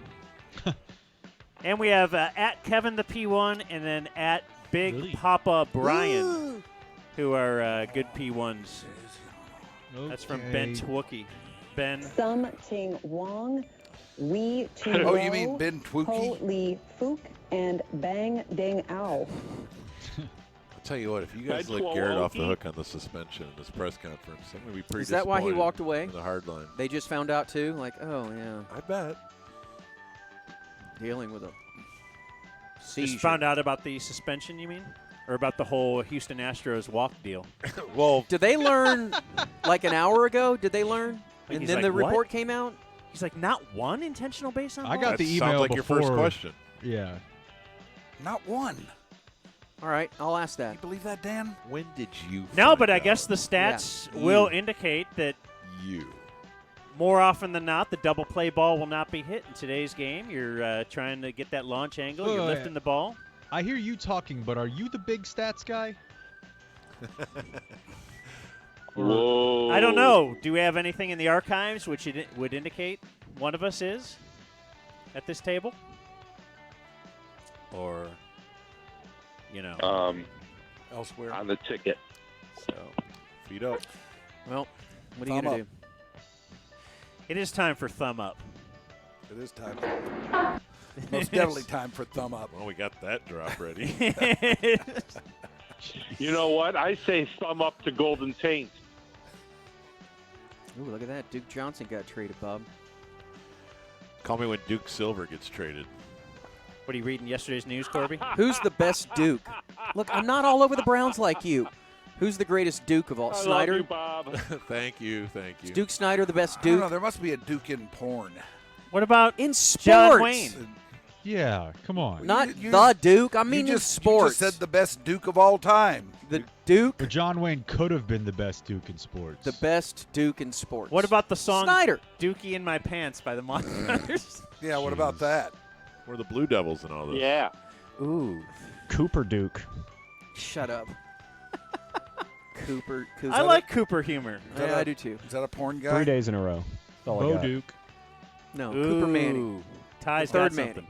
And we have at Kevin the P1 and then at Big Really? Papa Brian, who are good P1s. That's from Ben Okay. Twookie. Ben. Sum Ting Wong. We to Oh, you mean Ben Twookie? Holy Fook and Bang Dang Ow. I'll tell you what, if you guys Maxwell let Garrett off the Okie? hook on the suspension in this press conference, I'm going to be pretty Is that why he disappointed walked away? in the hard line. They just found out too. Like, oh yeah, I bet. dealing with a Just seizure. found out about the suspension, you mean? Or about the whole Houston Astros walk deal? Well, Did they learn like an hour ago? Did they learn? Like, And he's then like, the "What?" report came out. He's like, not one intentional base on I ball? got That the sounds email like before. your first question. Yeah. Not one. All right, I'll ask that. You believe that, Dan? When did you No, find but I out? guess the stats Yeah. will You. indicate that You. more often than not, the double play ball will not be hit in today's game. You're trying to get that launch angle. You're Wait, lifting the ball. I hear you talking, but are you the big stats guy? Whoa. I don't know. Do we have anything in the archives which would indicate one of us is at this table? Or, you know. Elsewhere. On the ticket. So, feet up. Well, what are you Thumb going to up. do? It is time for thumb up. It is time. Most definitely time for thumb up. Well, we got that drop ready. You know what? I say thumb up to Golden Saints. Ooh, look at that. Duke Johnson got traded, Bob. Call me when Duke Silver gets traded. What are you reading yesterday's news, Corby? Who's the best Duke? Look, I'm not all over the Browns like you. Who's the greatest Duke of all? I Snyder? love you, Bob. Thank you, thank you. Is Duke Snyder the best I don't Duke? know. There must be a Duke in porn. What about In John sports. Wayne? Yeah, come on. Not You- the Duke. I mean you in just, sports. You just said the best Duke of all time. The Duke, But John Wayne could have been the best Duke in sports. the best Duke in sports. What about the song Snyder? Dookie in My Pants by the Monsters? Yeah, what about that? We're the Blue Devils and all this. Yeah. Ooh, Cooper Duke. shut up. Cooper. I like Cooper humor. Yeah, I do too. Is that a porn guy? 3 days in a row. That's all I Bo got. Duke. No, Cooper Manning. Ooh, Ty's The third got Manning. something.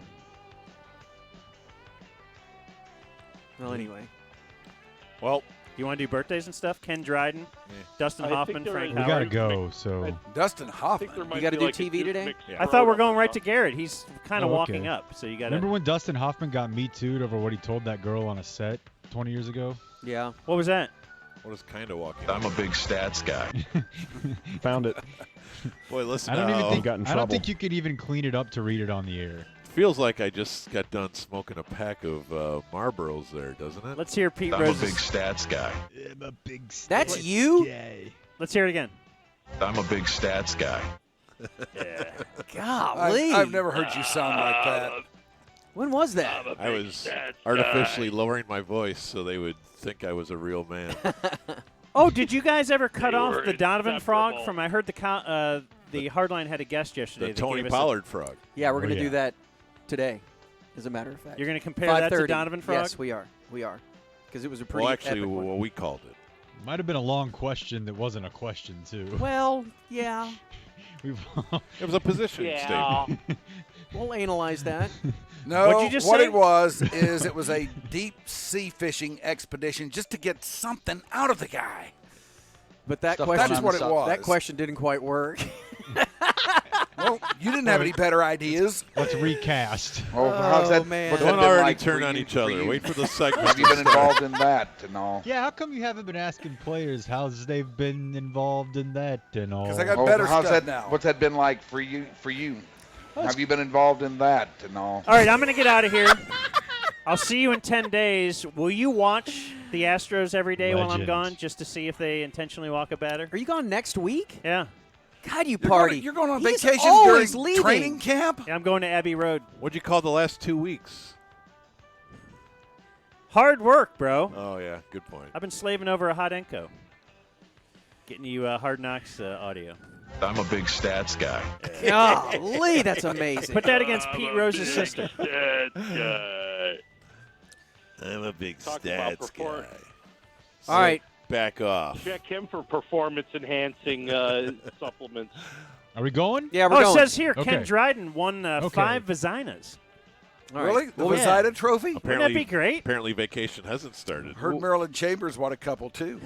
Well, anyway. Well, You want to do birthdays and stuff? Ken Dryden, Dustin I Hoffman, think there Frank is- We Howard. gotta go, so. Dustin I think Hoffman. there might gotta be do like a TV Duke today? mixed Yeah. I thought we're program going or right to something. Garrett. He's kind of Oh, walking okay. up, so you got Remember to. when Dustin Hoffman got Me Too'd over what he told that girl on a set 20 years ago? Yeah. What was that? what is kind of walking? I'm a big stats guy. Found it. Boy, listen. I don't now. even think got in I don't trouble. think you could even clean it up to read it on the air. Feels like I just got done smoking a pack of Marlboros there, doesn't it? Let's hear Pete I'm a Rose's. big stats guy. I'm a big stats That's you? guy. Let's hear it again. I'm a big stats guy. Yeah. Golly. I've never heard you sound like that. When was that? I was artificially lowering my voice so they would think I was a real man. Oh, did you guys ever cut They off were the Donovan frog inseparable. from? I heard the Hardline had a guest yesterday. The that Tony gave us a- Pollard frog. Yeah, we're going to yeah. do that today, as a matter of fact. You're going to compare that to 5:30. Donovan frog? Yes, we are. We are. Because it was a pretty Well, actually, epic one. well, we called it. Might have been a long question that wasn't a question, too. Well, yeah. We've It was a position statement. We'll analyze that. No, What'd you just what say? it was is it was a deep sea fishing expedition just to get something out of the guy. But that Stuff question, that's what it was. That question didn't quite work. Well, you didn't have any better ideas. Let's recast. Oh, how's that? man. What's that Don't been already like turn for on you- each for other. you? Wait for the segment. Have you to been start. involved in that and all? Yeah, how come you haven't been asking players how they've been involved in that and all? 'Cause I got Oh, better how's stuff that, now. What's that been like for you? Have you been involved in that and all? All right, I'm going to get out of here. I'll see you in 10 days. Will you watch the Astros every day while I'm Legend. gone just to see if they intentionally walk a batter? Are you gone next week? Yeah. God, you You're party. You're going on He's vacation always during leaving. training camp? Yeah, I'm going to Abbey Road. What'd you call the last 2 weeks? Hard work, bro. Oh, yeah. Good point. I've been slaving over a hot Enco. Getting you Hard Knocks audio. I'm a big stats guy. Golly, that's amazing. Put that against Pete Rose's sister. Stats guy. I'm a big Talk about stats perform- guy. All right. Back off. Check him for performance-enhancing supplements. Are we going? Yeah, we're Oh, it going. says here Ken Okay. Dryden won 5 Vazinas. All right. Really? The Well, yeah. Vizida Trophy? Wouldn't that be great? Apparently vacation hasn't started. Heard Maryland Chambers won a couple, too.